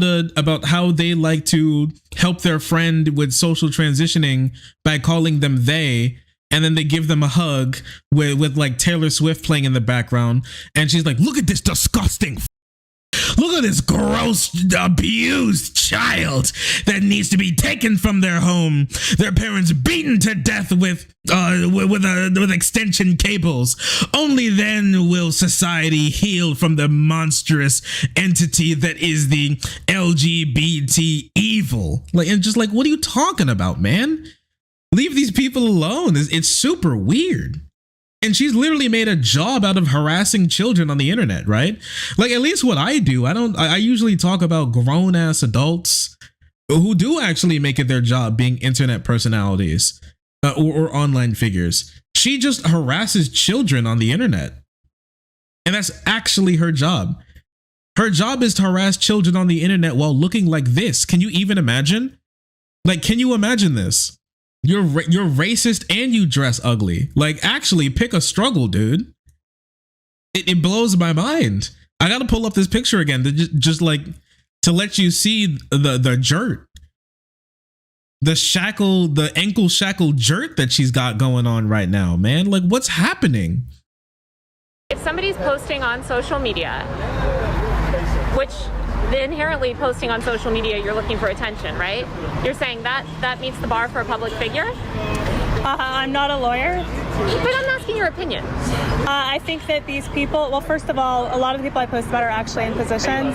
they like to help their friend with social transitioning by calling them they, and then they give them a hug with like Taylor Swift playing in the background, and she's like, look at this disgusting look at this gross, abused child that needs to be taken from their home. Their parents beaten to death with extension cables. Only then will society heal from the monstrous entity that is the LGBT evil. Like, and just like, what are you talking about, man? Leave these people alone. It's super weird. And she's literally made a job out of harassing children on the internet, right? Like, at least what I do, I usually talk about grown ass adults who do actually make it their job being internet personalities or online figures. She just harasses children on the internet. And that's actually her job. Her job is to harass children on the internet while looking like this. Can you even imagine? Like, can you imagine this? You're racist and you dress ugly. Like, actually pick a struggle, dude. It blows my mind. I gotta pull up this picture again to just like to let you see the jert, the ankle shackle jert that she's got going on right now, man. Like, what's happening? if somebody's posting on social media, which inherently posting on social media, you're looking for attention, right? You're saying that meets the bar for a public figure? I'm not a lawyer. But I'm asking your opinion. I think that these people, well, first of all, a lot of the people I post about are actually in positions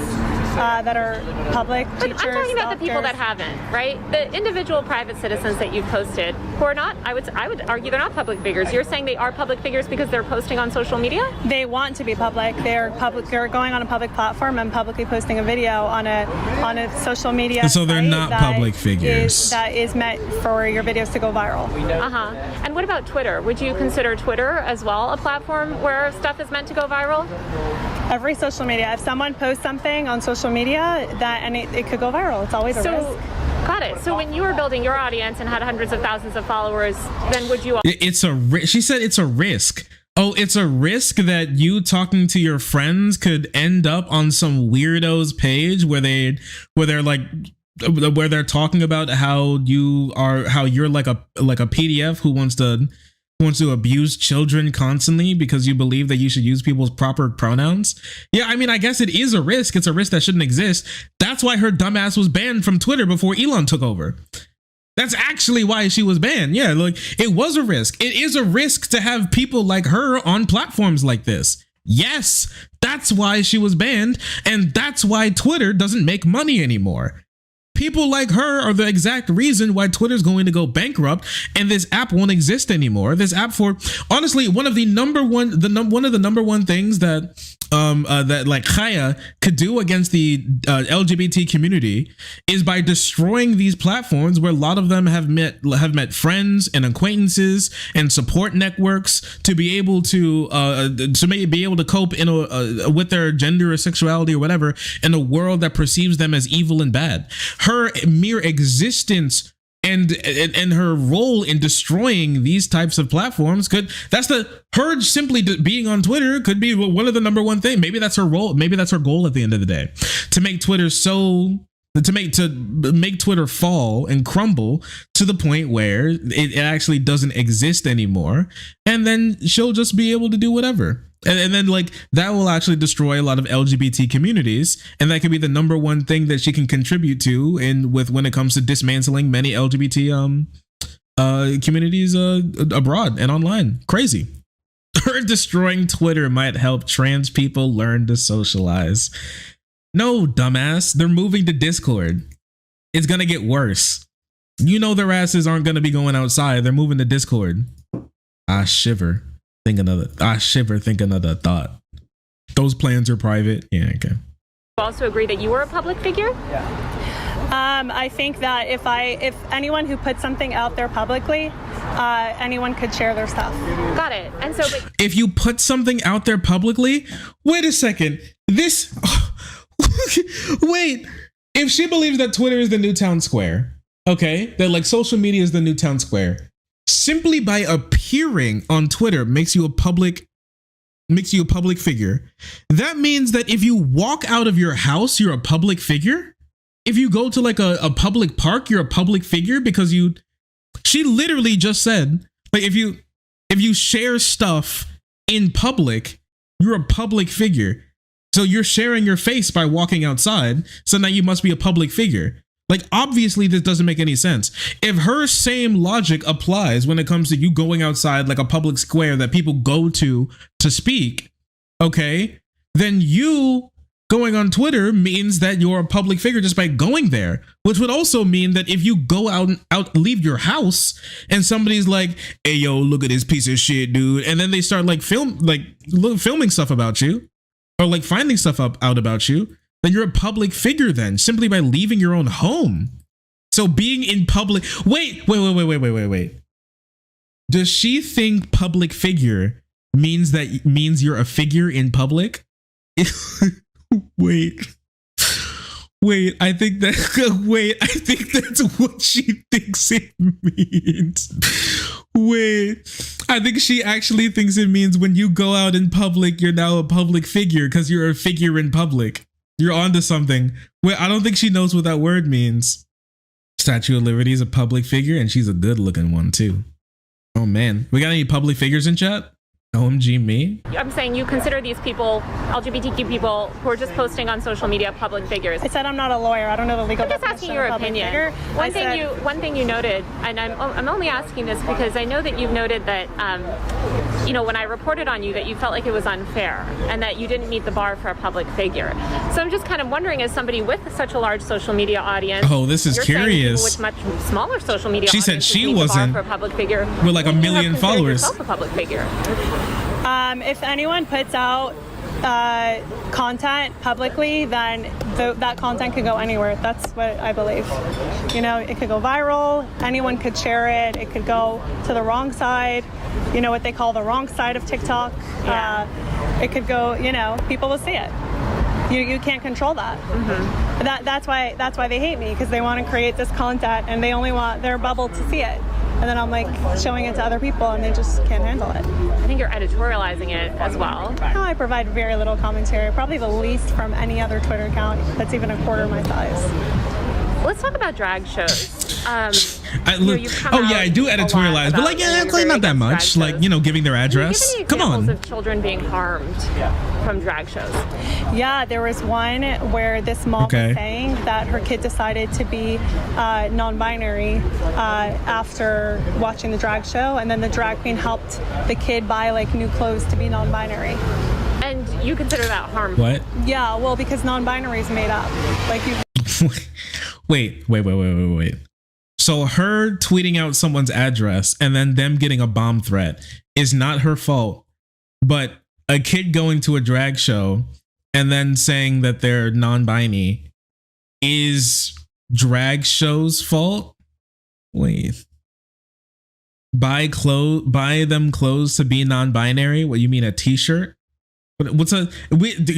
that are public, But teachers, I'm talking about the people that doctors. haven't, right? The individual private citizens that you've posted who are not, I would argue they're not public figures. You're saying they are public figures because they're posting on social media? They want to be public. They're public. They're going on a public platform and publicly posting a video on a social media. So they're site not that public figures. that is meant for your videos to go viral. Uh-huh. And what about Twitter? Would you consider Twitter as well a platform where stuff is meant to go viral? Every social media. If someone posts something on social media, it could go viral. It's always a risk. Got it. So when you were building your audience and had hundreds of thousands of followers, then would you? She said it's a risk. Oh, it's a risk that you talking to your friends could end up on some weirdo's page where they're talking about how you're like a PDF who wants to who wants to abuse children constantly because you believe that you should use people's proper pronouns. Yeah, I mean, I guess it is a risk. It's a risk that shouldn't exist. That's why her dumbass was banned from Twitter before Elon took over. That's actually why she was banned. Yeah, like it was a risk. It is a risk to have people like her on platforms like this. Yes, that's why she was banned. And that's why Twitter doesn't make money anymore. People like her are the exact reason why Twitter's going to go bankrupt and this app won't exist anymore. This app, for honestly, one of the number one things that that like Chaya could do against the LGBT community is by destroying these platforms where a lot of them have met friends and acquaintances and support networks to be able to be able to cope in with their gender or sexuality or whatever in a world that perceives them as evil and bad. Her mere existence and her role in destroying these types of platforms her simply being on Twitter could be one of the number one thing. Maybe that's her role. Maybe that's her goal at the end of the day, to make Twitter make Twitter fall and crumble to the point where it actually doesn't exist anymore. And then she'll just be able to do whatever. And then like that will actually destroy a lot of LGBT communities, and that could be the number one thing that she can contribute to when it comes to dismantling many LGBT communities abroad and online. Crazy. Her destroying Twitter might help trans people learn to socialize. No, dumbass, they're moving to Discord. It's gonna get worse. You know their asses aren't gonna be going outside. They're moving to Discord. I shiver. Think another thought. Those plans are private. Yeah, okay. You also agree that you were a public figure? I think that if anyone who puts something out there publicly, anyone could share their stuff. Got it. And so, but if you put something out there publicly, wait a second. Wait. If she believes that Twitter is the new town square, okay, that like social media is the new town square, simply by appearing on Twitter makes you a public figure. That means that if you walk out of your house, you're a public figure. If you go to like a public park, you're a public figure because she literally just said, like, if you share stuff in public, you're a public figure. So you're sharing your face by walking outside. So now you must be a public figure. Like, obviously, this doesn't make any sense. If her same logic applies when it comes to you going outside like a public square that people go to speak, okay, then you going on Twitter means that you're a public figure just by going there, which would also mean that if you go leave your house and somebody's like, hey, yo, look at this piece of shit, dude. And then they start like filming stuff about you or like finding stuff out about you, then you're a public figure then, simply by leaving your own home. So being in public, wait. Does she think public figure means you're a figure in public? Wait, I think that's what she thinks it means. Wait, I think she actually thinks it means when you go out in public, you're now a public figure because you're a figure in public. You're onto something. Wait, I don't think she knows what that word means. Statue of Liberty is a public figure, and she's a good looking one too. Oh man, we got any public figures in chat? OMG me? I'm saying you consider these people, LGBTQ people, who are just posting on social media, public figures. I said I'm not a lawyer. I don't know the legal I'm just asking your opinion. One thing you noted, and I'm only asking this because I know that you've noted that, when I reported on you, that you felt like it was unfair and that you didn't meet the bar for a public figure. So I'm just kind of wondering, as somebody with such a large social media audience, oh, this is curious. With much smaller social media, she said she wasn't for a public figure with like 1 million followers. Yourself a public figure. If anyone puts out content publicly, then that content could go anywhere. That's what I believe. It could go viral. Anyone could share it. It could go to the wrong side. What they call the wrong side of TikTok. Yeah. It could go. People will see it. You can't control that. Mm-hmm. That's why they hate me, because they want to create this content and they only want their bubble to see it. And then I'm like showing it to other people and they just can't handle it. I think you're editorializing it as well. No, I provide very little commentary, probably the least from any other Twitter account that's even a quarter my size. Let's talk about drag shows. you've come out I do a lot editorialize, but about, like, yeah, you're it's very not that against much. drag Like, shows. you know, giving their Can you give address. any Come examples on. of children being harmed from drag shows? Yeah, there was one where this mom Okay. was saying that her kid decided to be non-binary after watching the drag show, and then the drag queen helped the kid buy like new clothes to be non-binary. And you consider that harmful? What? Yeah, well, because non-binary is made up. Like you. Wait. So her tweeting out someone's address and then them getting a bomb threat is not her fault, but a kid going to a drag show and then saying that they're non-binary is drag show's fault? Wait. Buy them clothes to be non-binary? What, you mean a t-shirt?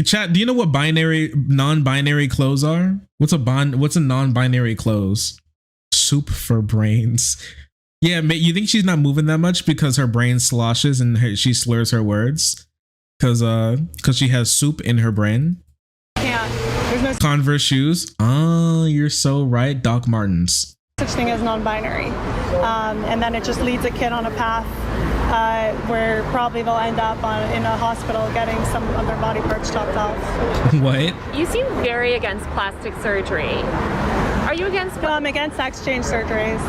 Chat, do you know what non-binary clothes are? What's a non-binary clothes? Soup for brains. Yeah, you think she's not moving that much because her brain sloshes and she slurs her words? Because she has soup in her brain? Can't. There's no Converse shoes. Oh, you're so right. Doc Martens. such thing as non-binary. And then it just leads a kid on a path where probably they'll end up in a hospital getting some of their body parts chopped off. What? You seem very against plastic surgery. Are you against? I'm against sex change surgeries.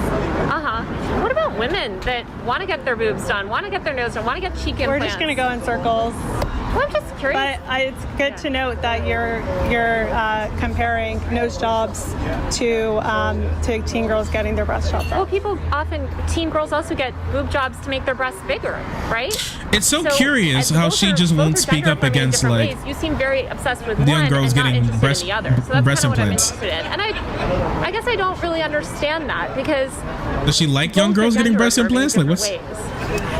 What about women that want to get their boobs done, want to get their nose done, want to get cheek implants? We're just going to go in circles. Well, I'm just curious. But it's good to note that you're comparing nose jobs to teen girls getting their breasts chopped Well, off. teen girls also get boob jobs to make their breasts bigger, right? It's so curious and how both she are- just both won't are speak gender up affirming in against, different like, ways. You seem very obsessed with the young one girls and not getting interested breast- in the other. So that's breast kind of what I'm implants. interested in. And I guess I don't really understand that because Does she like young both are girls getting gender breast affirming in implants? Like, different what's? ways.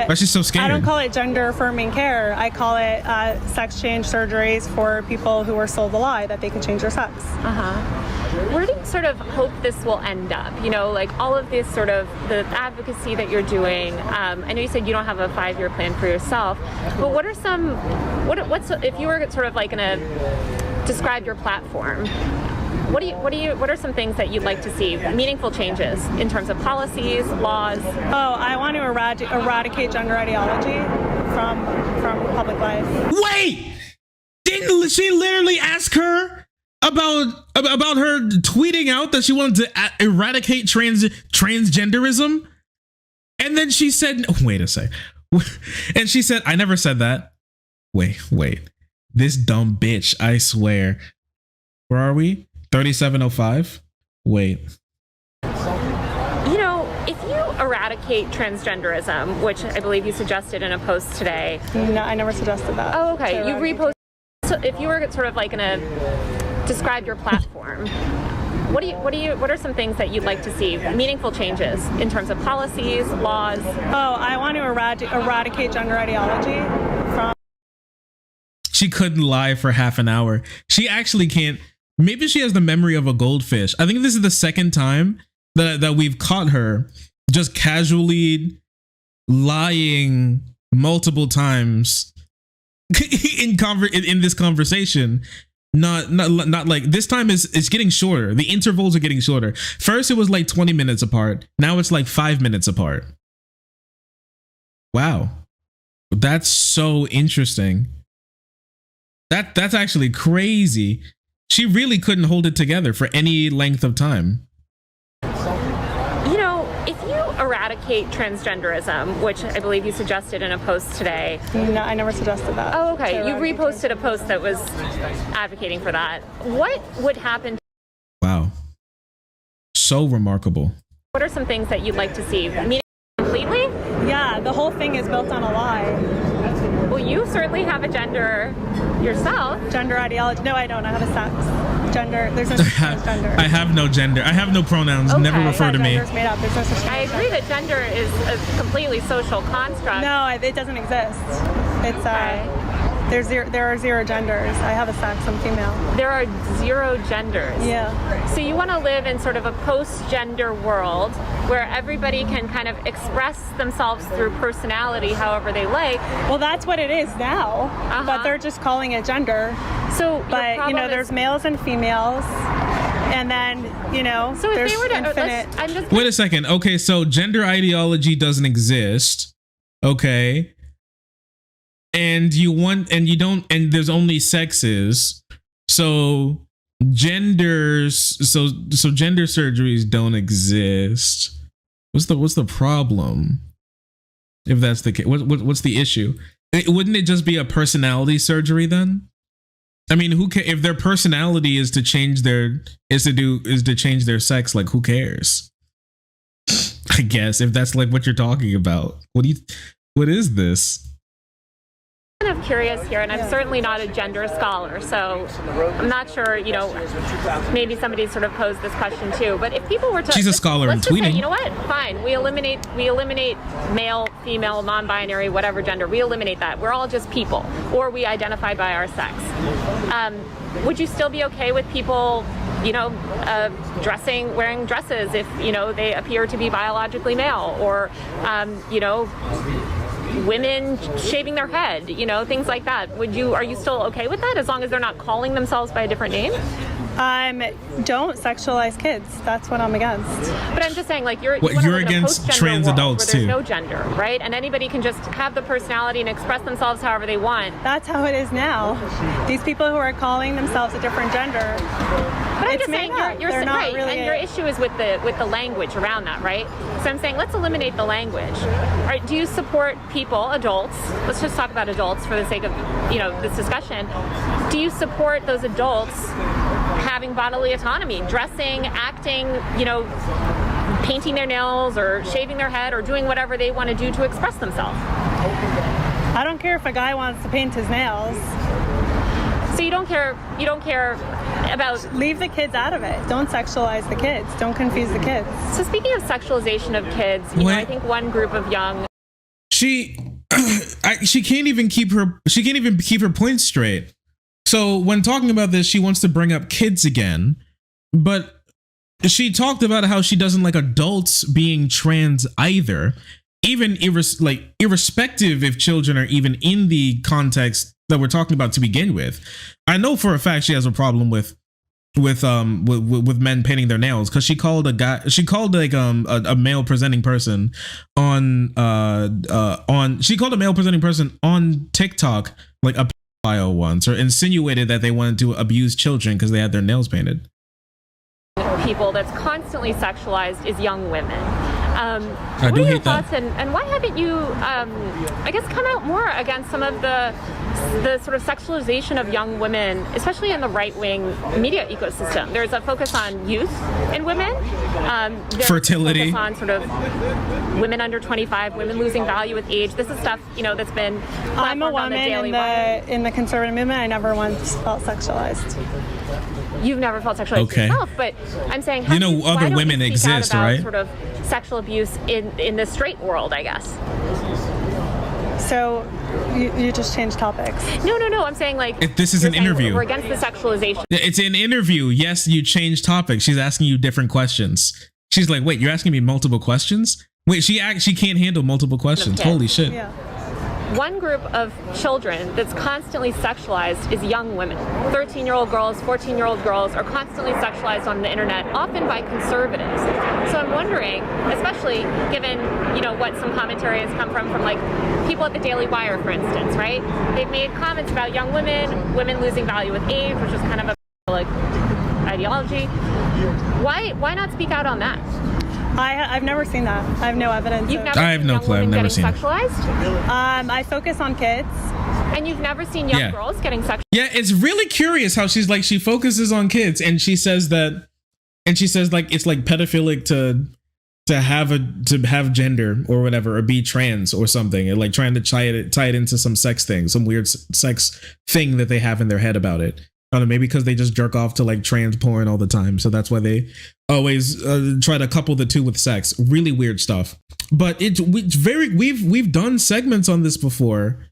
Why she's so scared? I don't call it gender affirming care. I call it sex change surgeries for people who are sold a lie that they can change their sex. Where do you sort of hope this will end up? You know, like all of this sort of the advocacy that you're doing. I know you said you don't have a 5-year plan for yourself, but what are some? What's if you were sort of like gonna describe your platform? What are some things that you'd like to see meaningful changes in terms of policies, laws? Oh, I want to eradicate gender ideology from public life. Wait! Didn't she literally ask her about her tweeting out that she wanted to eradicate transgenderism? And then she said, wait a sec. And she said, I never said that. Wait. This dumb bitch, I swear. Where are we? 3705? Wait. You know, if you eradicate transgenderism, which I believe you suggested in a post today. No, I never suggested that. Oh, okay. You repost. So if you were sort of like gonna describe your platform, what are some things that you'd like to see meaningful changes in terms of policies, laws? Oh, I want to eradicate gender ideology from. She couldn't lie for half an hour. She actually can't. Maybe she has the memory of a goldfish. I think this is the second time that we've caught her just casually lying multiple times in this conversation. Not like this time it's getting shorter. The intervals are getting shorter. First it was like 20 minutes apart. Now it's like 5 minutes apart. Wow. That's so interesting. That's actually crazy. She really couldn't hold it together for any length of time. You know, if you eradicate transgenderism, which I believe you suggested in a post today. No, I never suggested that. Oh, okay. You reposted a post that was advocating for that. What would happen? Wow. So remarkable. What are some things that you'd like to see completely? Yeah, the whole thing is built on a lie. Well, you certainly have a gender yourself. Gender ideology. No, I don't. I have a sex. Gender. There's no such thing as gender. I have no gender. I have no pronouns. Okay. Never refer to me. Gender's made up. There's no such thing I as agree gender. that gender is a completely social construct. No, it doesn't exist. It's there are 0 genders. I have a sex. I'm female. There are 0 genders. Yeah. So you want to live in sort of a post-gender world where everybody can kind of express themselves through personality however they like. Well, that's what it is now. But they're just calling it gender. So, But you know, there's males and females. And then, you know, So if there's they were to, infinite. I'm just Wait a second. Okay, so gender ideology doesn't exist. Okay. And you want, and you don't, and there's only sexes. So genders, so gender surgeries don't exist. What's the problem? If that's the case, what's the issue? Wouldn't it just be a personality surgery then? I mean, who can, if their personality is to change their change their sex, like who cares? I guess if that's like what you're talking about. What is this? kind of curious here, and I'm certainly not a gender scholar, so I'm not sure, you know, maybe somebody sort of posed this question too, but if people were to... She's a scholar in let's just tweeting. say, you know what, fine, we eliminate male, female, non-binary, whatever gender, we eliminate that. We're all just people, or we identify by our sex. Would you still be okay with people, you know, wearing dresses if, you know, they appear to be biologically male, or, you know, women shaving their head, you know, things like that? Are you still okay with that as long as they're not calling themselves by a different name? Don't sexualize kids. That's what I'm against. But I'm just saying, like, you're against trans adults where there's too. no gender, right? And anybody can just have the personality and express themselves however they want. That's how it is now. These people who are calling themselves a different gender. But I'm just saying, you're not right, really and your issue is with the language around that, right? So I'm saying, let's eliminate the language. All right, do you support people, adults? Let's just talk about adults for the sake of, you know, this discussion. Do you support those adults having bodily autonomy, dressing, acting, you know, painting their nails or shaving their head or doing whatever they want to do to express themselves? I don't care if a guy wants to paint his nails. So you don't care about... Leave the kids out of it. Don't sexualize the kids. Don't confuse the kids. So speaking of sexualization of kids, you know, I think one group of young... She can't even keep her points straight. So when talking about this, she wants to bring up kids again, but she talked about how she doesn't like adults being trans either, even irrespective if children are even in the context that we're talking about to begin with. I know for a fact she has a problem with men painting their nails, because she called a male presenting person on TikTok like a pedophile once, or insinuated that they wanted to abuse children because they had their nails painted. People that's constantly sexualized is young women. I do hate that. And why haven't you, I guess, come out more against some of the sort of sexualization of young women, especially in the right-wing media ecosystem? There's a focus on youth in women. There's fertility. A focus on sort of women under 25, women losing value with age. This is stuff, you know, that's been I'm a woman in the conservative movement. I never once felt sexualized. You've never felt sexualized yourself, but I'm saying, you know, other women exist, right? Sort of sexual abuse in the straight world, I guess. So you just changed topics. No. I'm saying, like, this is an interview. We're against the sexualization. It's an interview. Yes, you changed topics. She's asking you different questions. She's like, wait, you're asking me multiple questions? Wait, she can't handle multiple questions. Holy shit. Yeah. One group of children that's constantly sexualized is young women. 13-year-old girls, 14-year-old girls are constantly sexualized on the internet, often by conservatives. So I'm wondering, especially given, you know, what some commentary has come from like people at the Daily Wire, for instance, right? They've made comments about young women losing value with age, which is kind of a like ideology. Why not speak out on that? I've never seen that. I have no evidence. I have no clue. I've never seen sexualized? I focus on kids. And you've never seen young girls getting sexualized? Yeah, it's really curious how she's like, she focuses on kids, and she says like it's like pedophilic to have gender or whatever, or be trans or something, and like trying to tie it into some sex thing, some weird sex thing that they have in their head about it. I don't know, maybe because they just jerk off to like trans porn all the time, so that's why they always try to couple the two with sex. Really weird stuff. But we've done segments on this before,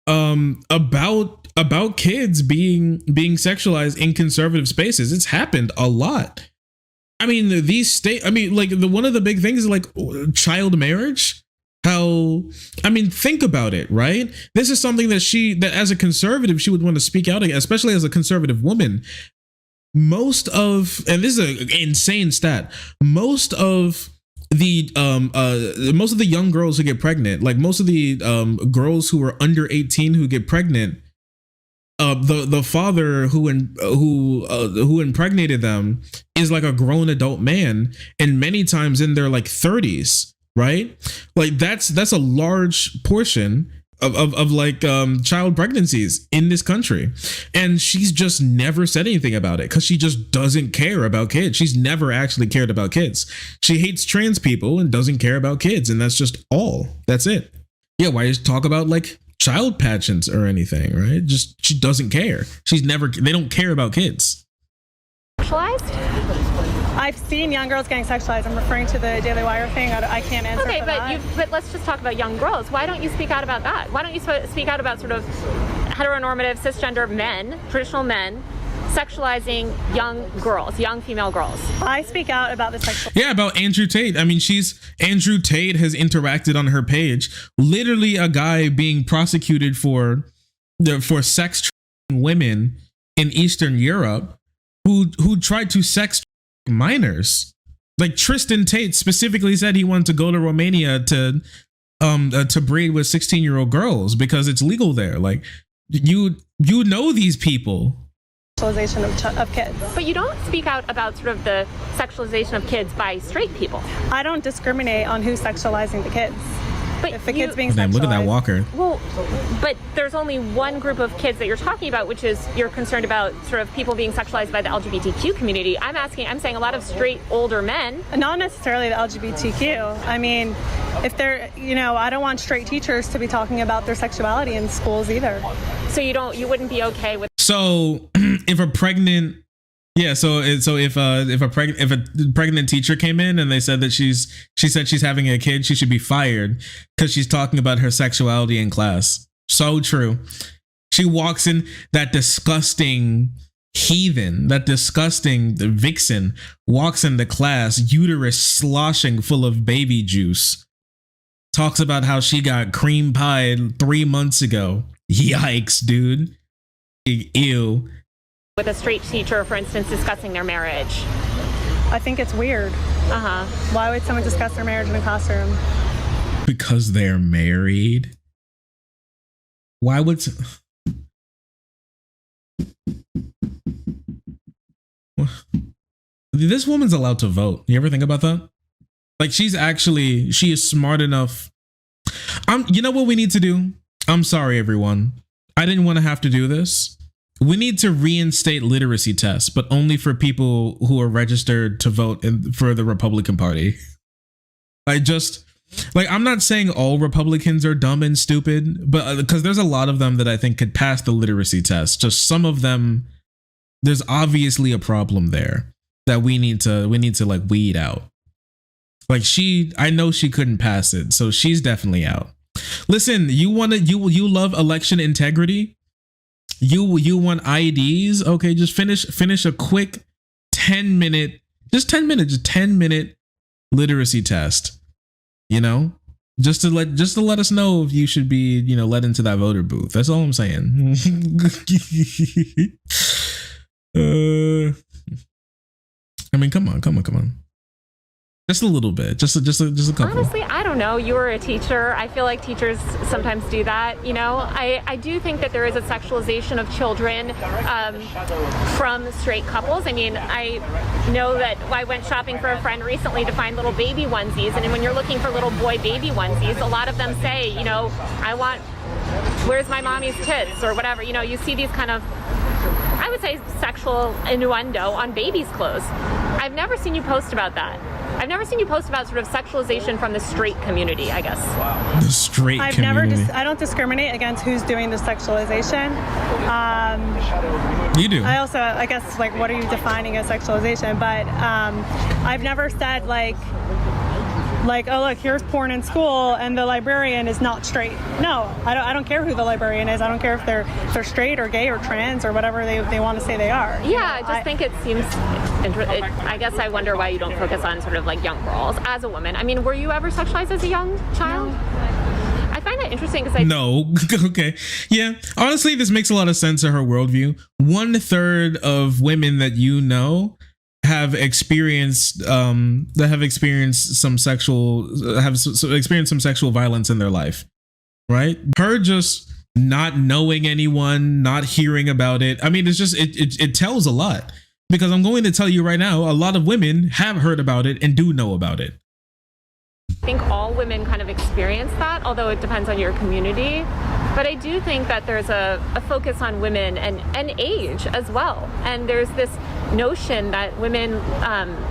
about kids being sexualized in conservative spaces. It's happened a lot. I mean, one of the big things is like child marriage. Think about it, right? This is something that as a conservative, she would want to speak out against, especially as a conservative woman. most of, and this is an insane stat, most of the young girls who get pregnant, like most of the girls who are under 18 who get pregnant, the father who impregnated them is like a grown adult man, and many times in their like 30s, right? Like that's a large portion of like child pregnancies in this country, and she's just never said anything about it because she just doesn't care about kids. She's never actually cared about kids. She hates trans people and doesn't care about kids, and that's just all. That's it. Yeah, why just talk about like child pageants or anything, right? Just she doesn't care. They don't care about kids. Sexualized? I've seen young girls getting sexualized. I'm referring to the Daily Wire thing. I can't answer Okay, for that. but let's just talk about young girls. Why don't you speak out about that? Why don't you speak out about sort of heteronormative cisgender men, traditional men, sexualizing young girls, young female girls? I speak out about the sexual. Yeah, about Andrew Tate. I mean, Andrew Tate has interacted on her page. Literally, a guy being prosecuted for sex women in Eastern Europe who tried to sex minors. Like Tristan Tate specifically said he wanted to go to Romania to breed with 16-year-old girls because it's legal there. Like you know these people. Sexualization of kids. But you don't speak out about sort of the sexualization of kids by straight people. I don't discriminate on who's sexualizing the kids. But If the kid's being Damn, sexualized. look at that walker. Well, but there's only one group of kids that you're talking about, which is you're concerned about sort of people being sexualized by the LGBTQ community. I'm saying a lot of straight older men. Not necessarily the LGBTQ. I mean, if they're, I don't want straight teachers to be talking about their sexuality in schools either. So you wouldn't be okay with. So if a pregnant, if a pregnant teacher came in and they said that she said she's having a kid, she should be fired because she's talking about her sexuality in class. So true. She walks in, that disgusting heathen, that disgusting vixen walks into class, uterus sloshing full of baby juice. Talks about how she got cream pied 3 months ago. Yikes, dude. Ew. With a straight teacher, for instance, discussing their marriage. I think it's weird. Uh-huh. Why would someone discuss their marriage in a classroom? Because they're married. Why would... This woman's allowed to vote. You ever think about that? Like she is smart enough. You know what we need to do? I'm sorry, everyone. I didn't want to have to do this. We need to reinstate literacy tests, but only for people who are registered to vote for the Republican Party. I'm not saying all Republicans are dumb and stupid, but because there's a lot of them that I think could pass the literacy test. Just some of them, there's obviously a problem there that we need to like weed out. Like I know she couldn't pass it, so she's definitely out. Listen, you love election integrity. You want IDs? Okay, just finish a quick 10 minute literacy test. Just to let us know if you should be, let into that voter booth. That's all I'm saying. I mean, come on. Just a little bit, just a couple. Honestly, I don't know. You were a teacher. I feel like teachers sometimes do that. I do think that there is a sexualization of children from straight couples. I mean, I know that I went shopping for a friend recently to find little baby onesies, and when you're looking for little boy baby onesies, a lot of them say, I want, where's my mommy's tits or whatever. You see these kind of, I would say, sexual innuendo on babies' clothes. I've never seen you post about that. I've never seen you post about sort of sexualization from the straight community, I guess. The straight community. I don't discriminate against who's doing the sexualization. You do. I also, I guess, what are you defining as sexualization? But I've never said oh look, here's porn in school and the librarian is not straight. No, I don't care who the librarian is. I don't care if they're straight or gay or trans or whatever they want to say they are. Yeah, I just think it seems. I guess I wonder why you don't focus on sort of like young girls as a woman. I mean, were you ever sexualized as a young child? No. I find it interesting because No. Okay. Yeah. Honestly, this makes a lot of sense in her worldview. 1/3 of women that you know have experienced experienced some sexual violence in their life, right? Her just not knowing anyone, not hearing about it. I mean, it's just it tells a lot, because I'm going to tell you right now, a lot of women have heard about it and do know about it. I think all women kind of experience that, although it depends on your community. But I do think that there's a focus on women and age as well. And there's this notion that women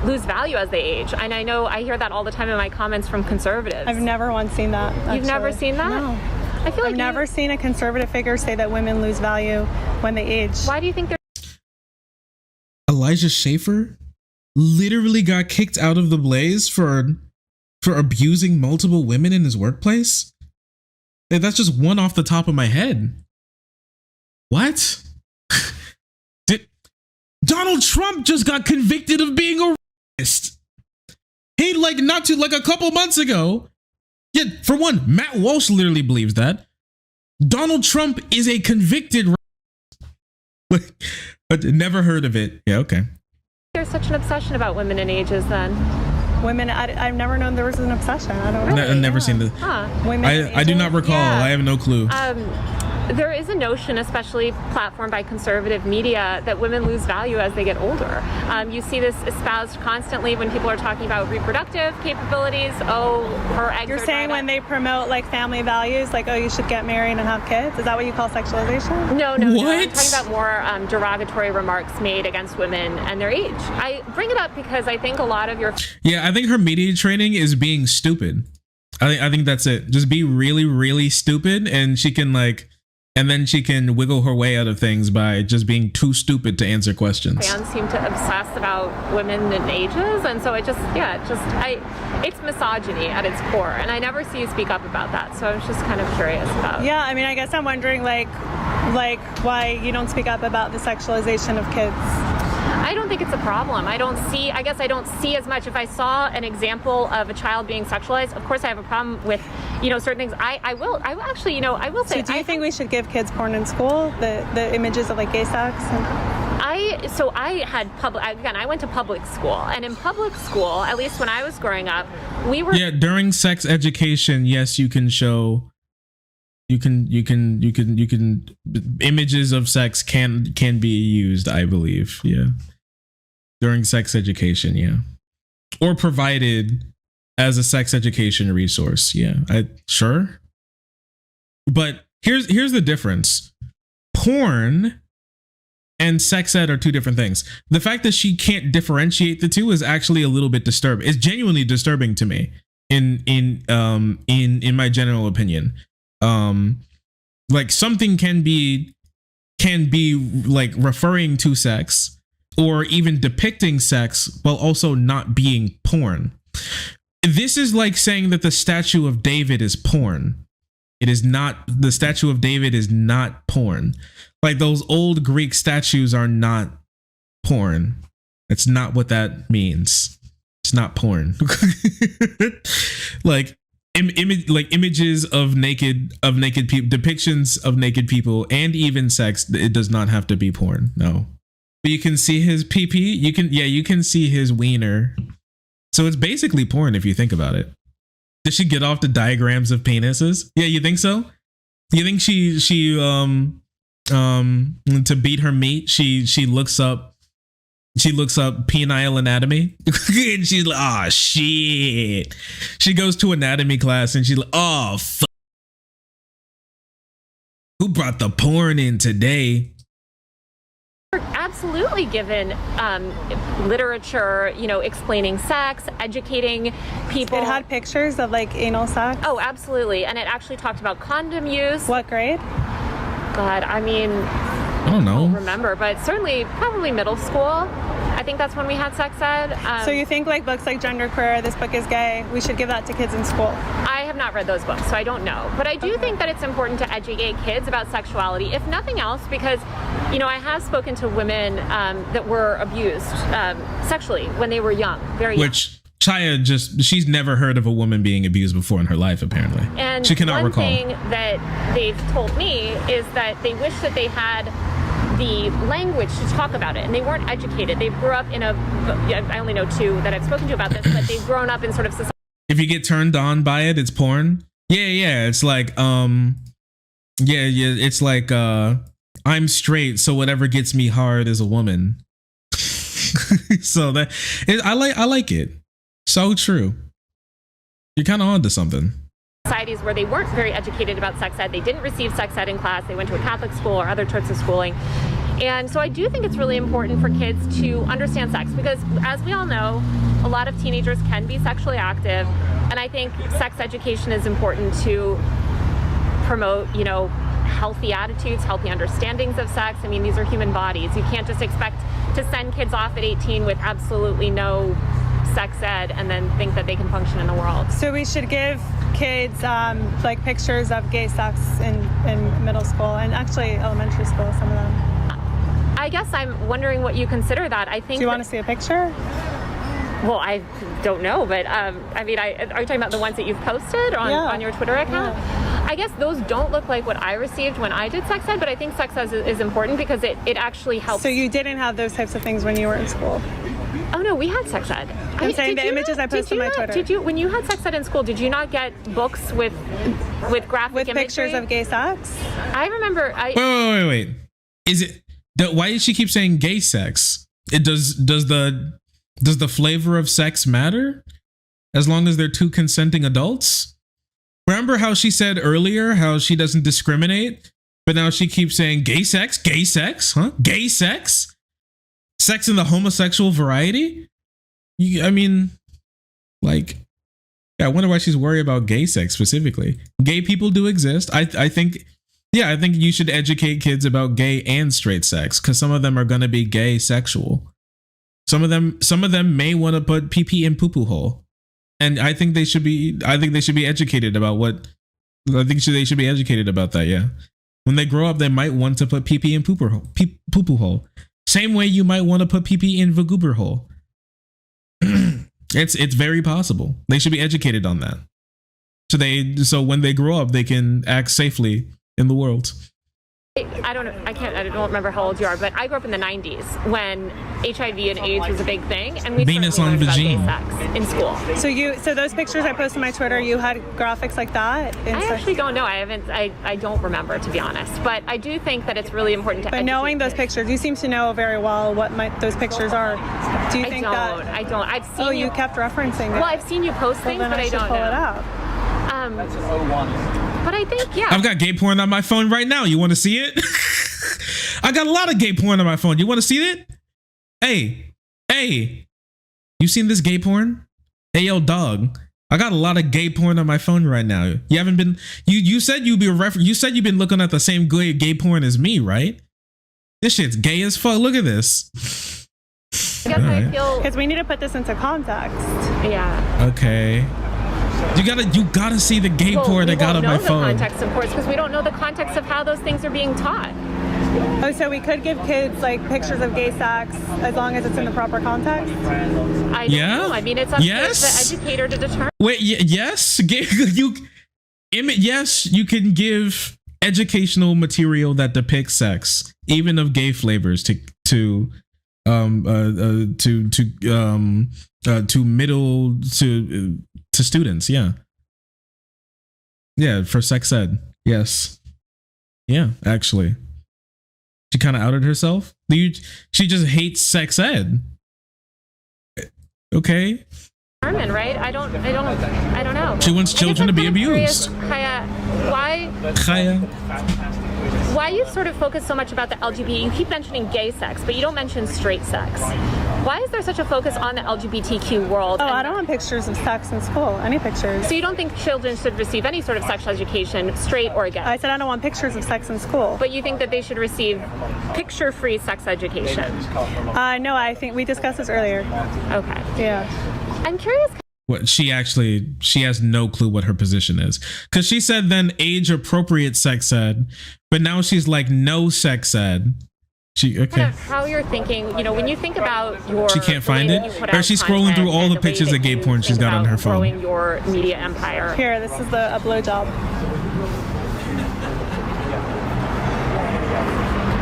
lose value as they age. And I know I hear that all the time in my comments from conservatives. I've never once seen that. Actually. You've never seen that? No. I feel like I've never seen a conservative figure say that women lose value when they age. Why do you think they're... Elijah Schaffer literally got kicked out of the Blaze for abusing multiple women in his workplace? That's just one off the top of my head. What? Donald Trump just got convicted of being a racist. He like a couple months ago. Yeah, for one, Matt Walsh literally believes that. Donald Trump is a convicted racist. But never heard of it. Yeah, okay. There's such an obsession about women and ages then. Women, I've never known there was an obsession. I don't know. I've never seen this. Huh. Women I do not recall. Yeah. I have no clue. There is a notion, especially platformed by conservative media, that women lose value as they get older. You see this espoused constantly when people are talking about reproductive capabilities. Oh, her eggs You're are saying dried when up. they promote like family values, like, oh, you should get married and have kids? Is that what you call sexualization? No. I'm What? talking about more derogatory remarks made against women and their age. I bring it up because I think a lot of your... Yeah, I think her media training is being stupid. I think that's it. Just be really, really stupid, and she can and then she can wiggle her way out of things by just being too stupid to answer questions. Fans seem to obsess about women and ages, and so it's misogyny at its core, and I never see you speak up about that, so I was just kind of curious about... Yeah, I mean, I guess I'm wondering like why you don't speak up about the sexualization of kids. I don't think it's a problem. I don't see as much. If I saw an example of a child being sexualized, of course I have a problem with, certain things. I will actually, I will say. So do you think we should give kids porn in school? The images of like gay sex? I went to public school, and in public school, at least when I was growing up, we were... Yeah, during sex education, yes, you can show... You can images of sex can be used, I believe. Yeah. During sex education, yeah. Or provided as a sex education resource. Yeah. Sure. But here's the difference. Porn and sex ed are two different things. The fact that she can't differentiate the two is actually a little bit disturbing. It's genuinely disturbing to me in my general opinion. Like something can be like referring to sex or even depicting sex while also not being porn. This is like saying that the statue of David is porn. It is not. The statue of David is not porn. Like those old Greek statues are not porn. That's not what that means. It's not porn. Like images of naked people, depictions of naked people, and even sex. It does not have to be porn. No, but you can see his pee. You can see his wiener. So it's basically porn if you think about it. Did she get off the diagrams of penises? Yeah, you think so? You think she to beat her meat, she looks up penile anatomy and she's like, oh shit. She goes to anatomy class and she's like, oh fuck. Who brought the porn in today? We're absolutely given literature, explaining sex, educating people. It had pictures of like anal sex. Oh, absolutely. And it actually talked about condom use. What grade? God, I mean, I don't know. I don't remember, but certainly probably middle school. I think that's when we had sex ed. So you think like books like Gender Queer, This Book is Gay, we should give that to kids in school? I have not read those books, so I don't know. But I do think that it's important to educate kids about sexuality, if nothing else, because, I have spoken to women that were abused sexually when they were young, very young. Chaya she's never heard of a woman being abused before in her life, apparently. And she cannot one recall. thing that they've told me is that they wish that they had the language to talk about it, and they weren't educated. They grew up in I only know 2 that I've spoken to about this, but they've grown up in sort of society. If you get turned on by it, it's porn. Yeah. It's like, it's like, I'm straight, so whatever gets me hard is a woman. So I like it. So true. You're kind of onto something. Societies where they weren't very educated about sex ed. They didn't receive sex ed in class. They went to a Catholic school or other sorts of schooling. And so I do think it's really important for kids to understand sex, because as we all know, a lot of teenagers can be sexually active. And I think sex education is important to promote, healthy attitudes, healthy understandings of sex. I mean, these are human bodies. You can't just expect to send kids off at 18 with absolutely no sex ed and then think that they can function in the world. So we should give kids like pictures of gay sex in middle school and actually elementary school, some of them. I guess I'm wondering what you consider that. I think. Do you want to see a picture? Well, I don't know, but are you talking about the ones that you've posted on your Twitter account? Yeah. I guess those don't look like what I received when I did sex ed, but I think sex ed is important because it actually helps. So you didn't have those types of things when you were in school? Oh no, we had sex ed. I'm saying the images I posted on my Twitter. Did you, when you had sex ed in school, did you not get books with graphic imagery? Pictures of gay sex? I remember. Wait. Is it? Why did she keep saying gay sex? Does the flavor of sex matter? As long as they're 2 consenting adults? Remember how she said earlier how she doesn't discriminate, but now she keeps saying gay sex, huh? Gay sex? Sex in the homosexual variety? I wonder why she's worried about gay sex specifically. Gay people do exist. I think you should educate kids about gay and straight sex, because some of them are going to be gay sexual. Some of them may want to put pee in poo-poo hole. And I think they should be educated about they should be educated about that, yeah. When they grow up, they might want to put pee in poo-poo hole. Same way you might want to put pee in vagoober hole. It's very possible. They should be educated on that. So when they grow up, they can act safely in the world. I don't remember how old you are, but I grew up in the 90s when HIV and AIDS was a big thing, and we Venus learned on about gay vagine. sex in school. So those pictures I posted on my Twitter, you had graphics like that? I actually don't know. I don't remember, to be honest. But I do think that it's really important to. But knowing those pictures, you seem to know very well what those pictures are. Do you think that? I don't. I've seen. Oh, you kept referencing it. Well, I've seen you post things, but I don't pull know. It up. But I think, yeah. I've got gay porn on my phone right now. You want to see it? I got a lot of gay porn on my phone. You want to see it? Hey, you seen this gay porn? Hey, yo, dog. I got a lot of gay porn on my phone right now. You haven't been. You said you've been looking at the same gay porn as me, right? This shit's gay as fuck. Look at this. I guess I feel because we need to put this into context. Yeah. Okay. You gotta see the gay porn I got on my phone. We don't know the context, of course, because we don't know the context of how those things are being taught. Oh, so we could give kids like pictures of gay sex as long as it's in the proper context? I don't know. I mean, it's up to the educator to determine. Wait, yes, you can give educational material that depicts sex, even of gay flavors, to students. Yeah, for sex ed. Yes. Yeah, actually. She kind of outed herself. She just hates sex ed. Okay. Right? I don't know. She wants children to be abused. Chaya, why you sort of focus so much about the LGBT? You keep mentioning gay sex, but you don't mention straight sex. Why is there such a focus on the LGBTQ world? Oh, I don't want pictures of sex in school. Any pictures. So you don't think children should receive any sort of sexual education, straight or gay? I said I don't want pictures of sex in school. But you think that they should receive picture-free sex education? No, I think we discussed this earlier. Okay. Yeah. I'm curious. What she has no clue what her position is, because she said then age appropriate sex ed, but now she's like no sex ed. She okay. kind of how you're thinking, you know, when you think about your She can't find the way it? that you put Or out she's scrolling content through all and the pictures way of gay that you porn she's think got on about her phone. growing your media empire. Here, this is a blowjob.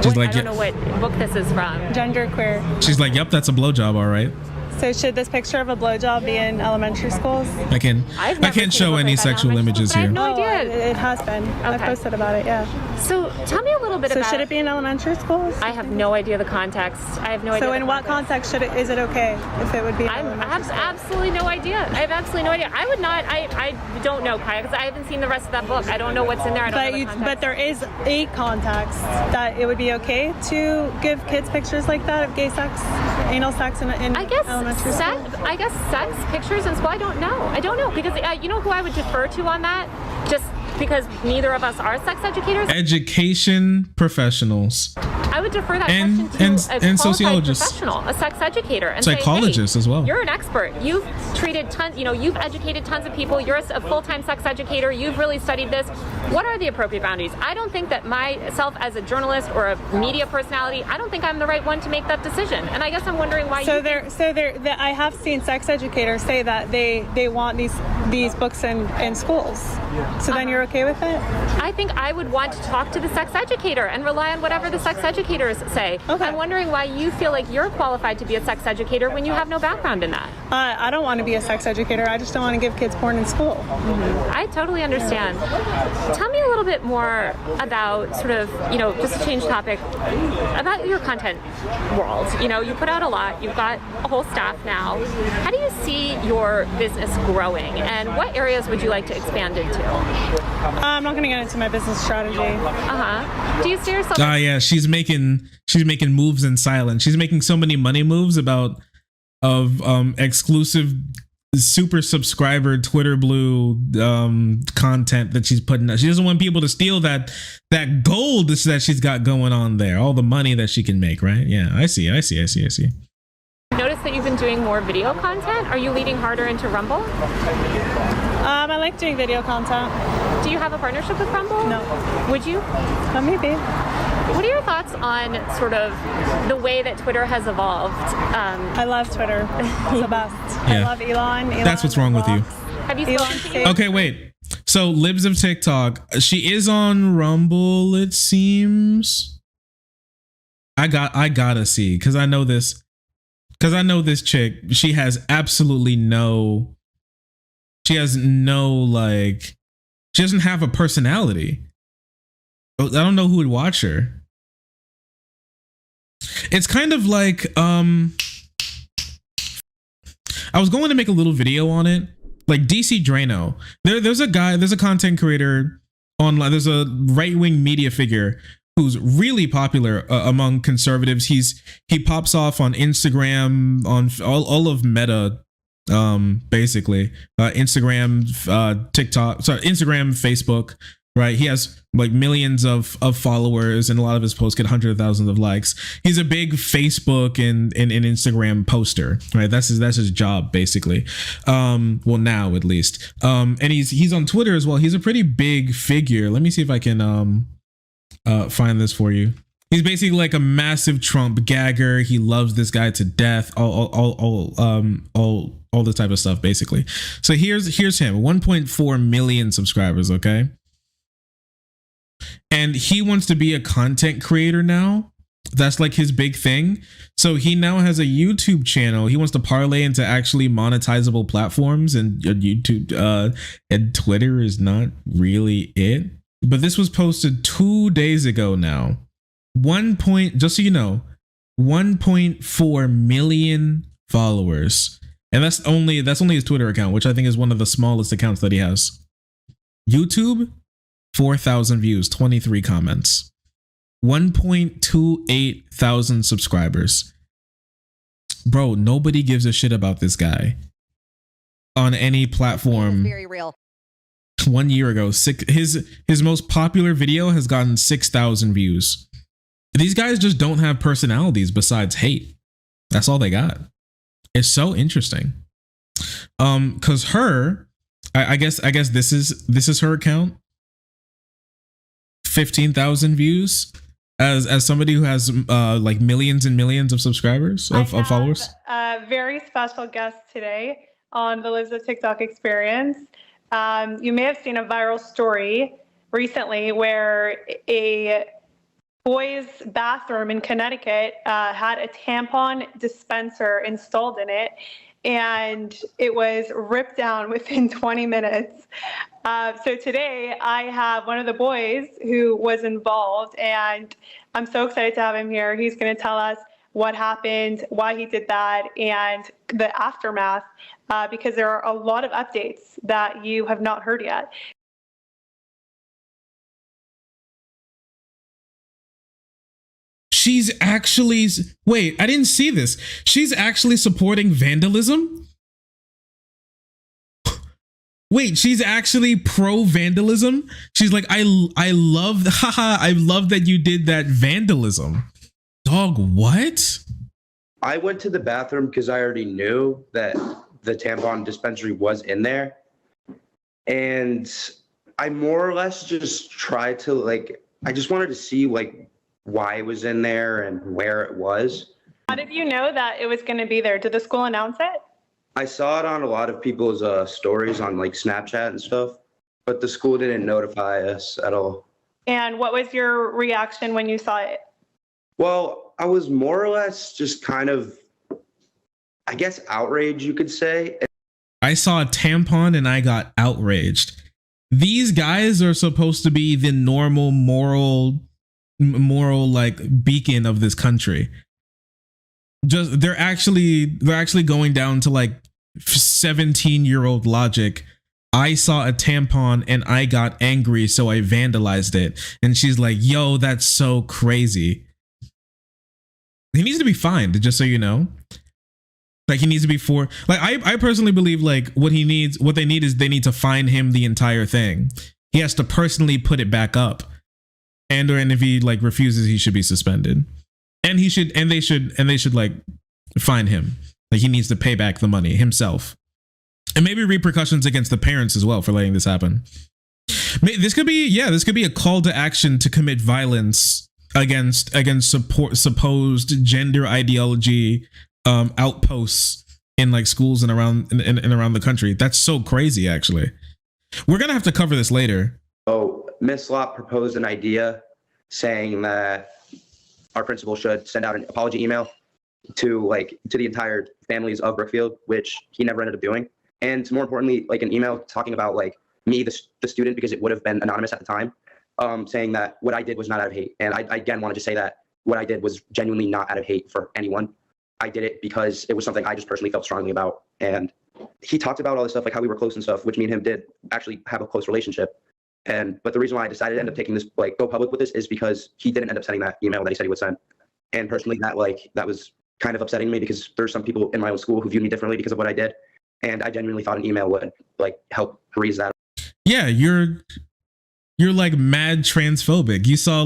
She's I like, don't know what book this is from. Genderqueer. she's like, yep, that's a blowjob, all right. So should this picture of a blowjob be in elementary schools? I I've never can't seen a show book any like that in sexual elementary images school, here. but I have no idea. It has been. I Okay. posted about it, yeah. So tell me a little bit So about. should it be in elementary schools? I have no idea the context. I have no idea. So the in what context is it okay if it would be in I elementary have schools? absolutely no idea. I have absolutely no idea. I would not. I don't know, Kaya, because I haven't seen the rest of that book. I don't know what's in there. I don't know the context. But there is a context that it would be okay to give kids pictures like that of gay sex, anal sex in I guess elementary sex. school. I guess sex pictures in school. I don't know because you know who I would defer to on that, just because neither of us are sex educators. Education professionals. I would defer that And- question to and a qualified sociologists. professional, a sex educator, and Psychologists say, hey, as well. You're an expert. You've treated tons. You know, you've educated tons of people. You're a full-time sex educator. You've really studied this. What are the appropriate boundaries? I don't think that myself as a journalist or a media personality, I don't think I'm the right one to make that decision. And I guess I'm wondering why. I have seen sex educators say that they want these books in schools. So then you're okay with it? I think I would want to talk to the sex educator and rely on whatever the sex educators say. Okay. I'm wondering why you feel like you're qualified to be a sex educator when you have no background in that. I don't want to be a sex educator. I just don't want to give kids porn in school. I totally understand. Tell me a little bit more about sort of, you know, just to change topic, about your content world. You know, you put out a lot. You've got a whole staff now. How do you see your business growing, and what areas would you like to expand into? I'm not going to get into my business strategy. Do you see yourself? Yeah, she's making moves in silence. She's making so many money moves of exclusive super subscriber Twitter Blue content that she's putting out. She doesn't want people to steal that gold that she's got going on there, all the money that she can make, right? Yeah, I see. Notice that you've been doing more video content. Are you leading harder into Rumble? I like doing video content. Do you have a partnership with Rumble? No. Would you? Maybe. What are your thoughts on sort of the way that Twitter has evolved? I love Twitter. It's the best. Yeah. I love Elon. That's what's wrong with you. Have you Elon spoken to Okay, wait. So Libs of TikTok, she is on Rumble, it seems. I gotta see, because I know this chick. She has absolutely she doesn't have a personality. I don't know who would watch her. It's kind of like I was going to make a little video on it, like DC Drano. There's a content creator online. There's a right-wing media figure who's really popular among conservatives. He pops off on Instagram, on all of Meta, basically Instagram, TikTok, sorry, Instagram, Facebook. Right, he has like millions of followers, and a lot of his posts get hundreds of thousands of likes. He's a big Facebook and Instagram poster. Right, that's his job basically. Well, now at least. And he's on Twitter as well. He's a pretty big figure. Let me see if I can find this for you. He's basically like a massive Trump gagger. He loves this guy to death. All this type of stuff basically. So here's him. 1.4 million subscribers. Okay. And he wants to be a content creator now. That's like his big thing. So he now has a YouTube channel. He wants to parlay into actually monetizable platforms, and YouTube and Twitter is not really it. But this was posted 2 days ago now. Just so you know, 1.4 million followers. And that's only his Twitter account, which I think is one of the smallest accounts that he has. YouTube, 4,000 views, 23 comments, 1.28 thousand subscribers. Bro, nobody gives a shit about this guy on any platform. Very real. 1 year ago, his most popular video has gotten 6,000 views. These guys just don't have personalities besides hate. That's all they got. It's so interesting. Cause I guess this is her account. 15,000 views. as somebody who has like millions and millions of subscribers of followers? A very special guest today on the Lives of TikTok experience. You may have seen a viral story recently where a boys' bathroom in Connecticut had a tampon dispenser installed in it, and it was ripped down within 20 minutes. So today I have one of the boys who was involved, and I'm so excited to have him here. He's going to tell us what happened, why he did that, and the aftermath, because there are a lot of updates that you have not heard yet. She's actually, wait, I didn't see this. She's actually supporting vandalism? Wait, she's actually pro vandalism? She's like, I love, haha, I love that you did that vandalism. Dog, what? I went to the bathroom because I already knew that the tampon dispensary was in there. And I more or less just tried to I just wanted to see why it was in there and where it was. How did you know that it was going to be there? Did the school announce it? I saw it on a lot of people's stories on Snapchat and stuff, but the school didn't notify us at all. And what was your reaction when you saw it? Well, I was more or less just kind of, I guess, outraged, you could say. I saw a tampon and I got outraged. These guys are supposed to be the normal moral beacon of this country. Just they're actually going down to 17-year-old logic. I saw a tampon and I got angry, so I vandalized it. And she's like, yo, that's so crazy. He needs to be fined, just so you know. He needs to be I personally believe what they need is they need to fine him the entire thing. He has to personally put it back up. And if he refuses, he should be suspended. And they should fine him. He needs to pay back the money himself. And maybe repercussions against the parents as well for letting this happen. This could be a call to action to commit violence against supposed gender ideology outposts in schools and around the country. That's so crazy, actually. We're gonna have to cover this later. So Miss Lott proposed an idea saying that our principal should send out an apology email to the entire families of Brookfield, which he never ended up doing. And more importantly, an email talking about me, the student, because it would have been anonymous at the time, saying that what I did was not out of hate. And I again wanted to say that what I did was genuinely not out of hate for anyone. I did it because it was something I just personally felt strongly about. And he talked about all this stuff, how we were close and stuff, which me and him did actually have a close relationship. But the reason why I decided to end up taking this, go public with this, is because he didn't end up sending that email that he said he would send. And personally, that was kind of upsetting me, because there's some people in my own school who viewed me differently because of what I did. And I genuinely thought an email would help raise that. Yeah, you're mad transphobic. You saw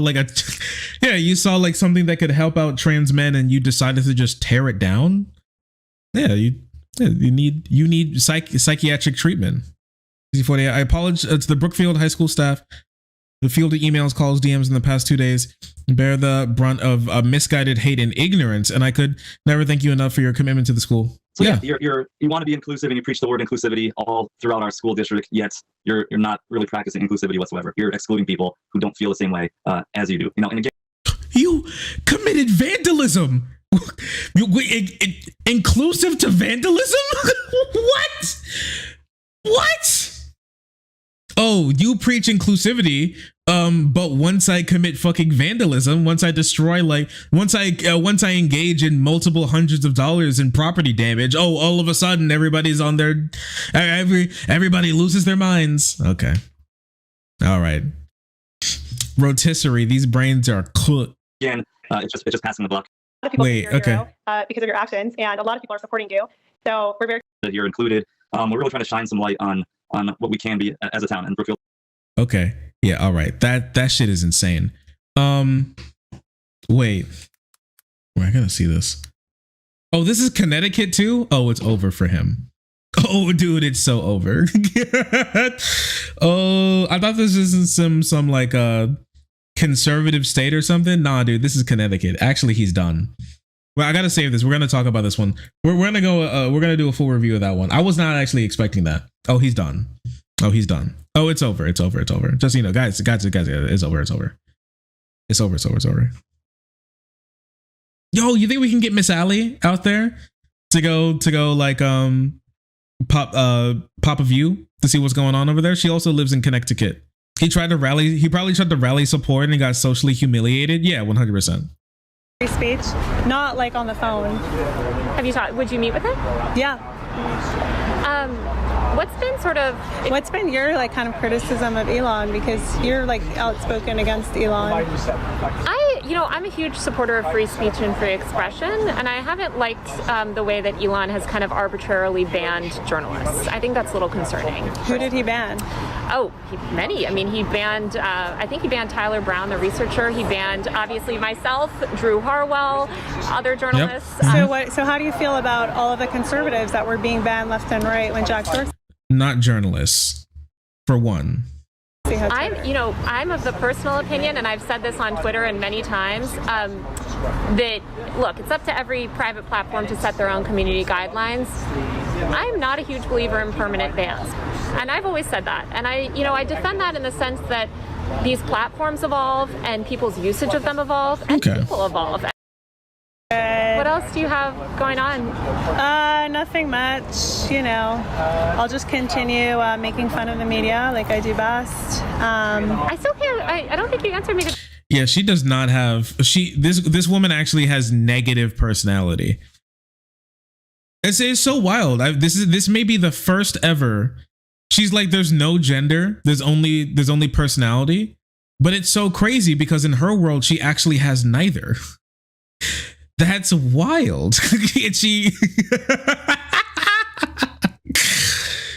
you saw something that could help out trans men, and you decided to just tear it down. Yeah, you need psychiatric treatment. I apologize to the Brookfield High School staff. The fielded emails, calls, DMs in the past 2 days bear the brunt of misguided hate and ignorance, and I could never thank you enough for your commitment to the school. So yeah, you want to be inclusive, and you preach the word inclusivity all throughout our school district, yet you're not really practicing inclusivity whatsoever. You're excluding people who don't feel the same way as you do. And again, you committed vandalism. Inclusive to vandalism? What? Oh, you preach inclusivity, but once I commit fucking vandalism, once I destroy, once I engage in multiple hundreds of dollars in property damage, oh, all of a sudden everybody's on their, everybody loses their minds. Okay. All right. Rotisserie, these brains are cooked. Again, it's just passing the buck. A lot of people Wait, think you're a okay. hero, because of your actions, and a lot of people are supporting you. So we're very That you're included. We're really trying to shine some light on what we can be as a town in Brookfield. Okay. Yeah, all right. That shit is insane. Wait. I gotta see this. Oh, this is Connecticut too? Oh, it's over for him. Oh, dude, it's so over. Oh, I thought this was some conservative state or something. Nah, dude, this is Connecticut. Actually, he's done. Well, I gotta save this. We're gonna talk about this one. We're gonna go. We're gonna do a full review of that one. I was not actually expecting that. Oh, he's done. Oh, he's done. Oh, it's over. It's over. It's over. Just, you know, guys, it's over. It's over. It's over. It's over. Yo, you think we can get Miss Allie out there to go like pop a view to see what's going on over there? She also lives in Connecticut. He probably tried to rally support and he got socially humiliated. Yeah, 100%. Free speech, not like on the phone. Have you talked? Would you meet with him? Yeah. What's been your like kind of criticism of Elon, because you're like outspoken against Elon? I'm a huge supporter of free speech and free expression, and I haven't liked the way that Elon has kind of arbitrarily banned journalists. I think that's a little concerning. Who did he ban? Oh, many. I mean, he banned, I think he banned Tyler Brown, the researcher. He banned, obviously, myself, Drew Harwell, other journalists. Yep. So how do you feel about all of the conservatives that were being banned left and right when Jack Dorsey? Not journalists, for one. I'm of the personal opinion, and I've said this on Twitter and many times, that, look, it's up to every private platform to set their own community guidelines. I'm not a huge believer in permanent bans, and I've always said that. And I defend that in the sense that these platforms evolve and people's usage of them evolve and people evolve. What else do you have going on? Nothing much. I'll just continue making fun of the media like I do best. I still can't. I don't think you answered me. Yeah, she does not have. This woman actually has negative personality. It's so wild. This may be the first ever. She's like, there's no gender. There's only personality. But it's so crazy because in her world, she actually has neither. That's wild.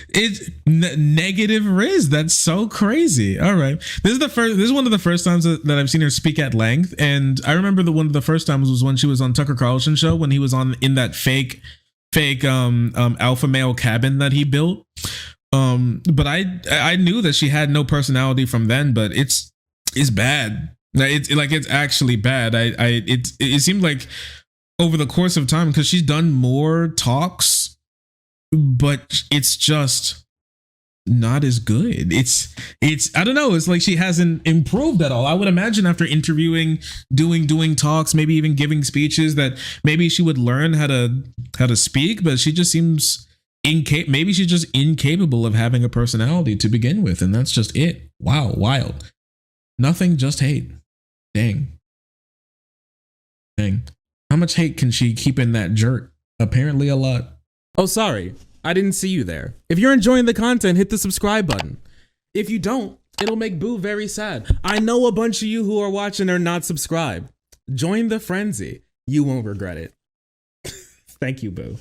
It's negative Riz. That's so crazy. All right, this is one of the first times that I've seen her speak at length, and I remember one of the first times was when she was on Tucker Carlson's show when he was in that fake alpha male cabin that he built. But I knew that she had no personality from then, but it's bad. It's actually bad. It seemed like over the course of time, because she's done more talks, but it's just not as good. It's I don't know. It's like she hasn't improved at all. I would imagine after interviewing, doing talks, maybe even giving speeches, that maybe she would learn how to speak. But she just seems maybe she's just incapable of having a personality to begin with, and that's just it. Wow, wild. Nothing, just hate. Dang. How much hate can she keep in that jerk? Apparently a lot. Oh, sorry. I didn't see you there. If you're enjoying the content, hit the subscribe button. If you don't, it'll make Boo very sad. I know a bunch of you who are watching are not subscribed. Join the frenzy. You won't regret it. Thank you, Boo.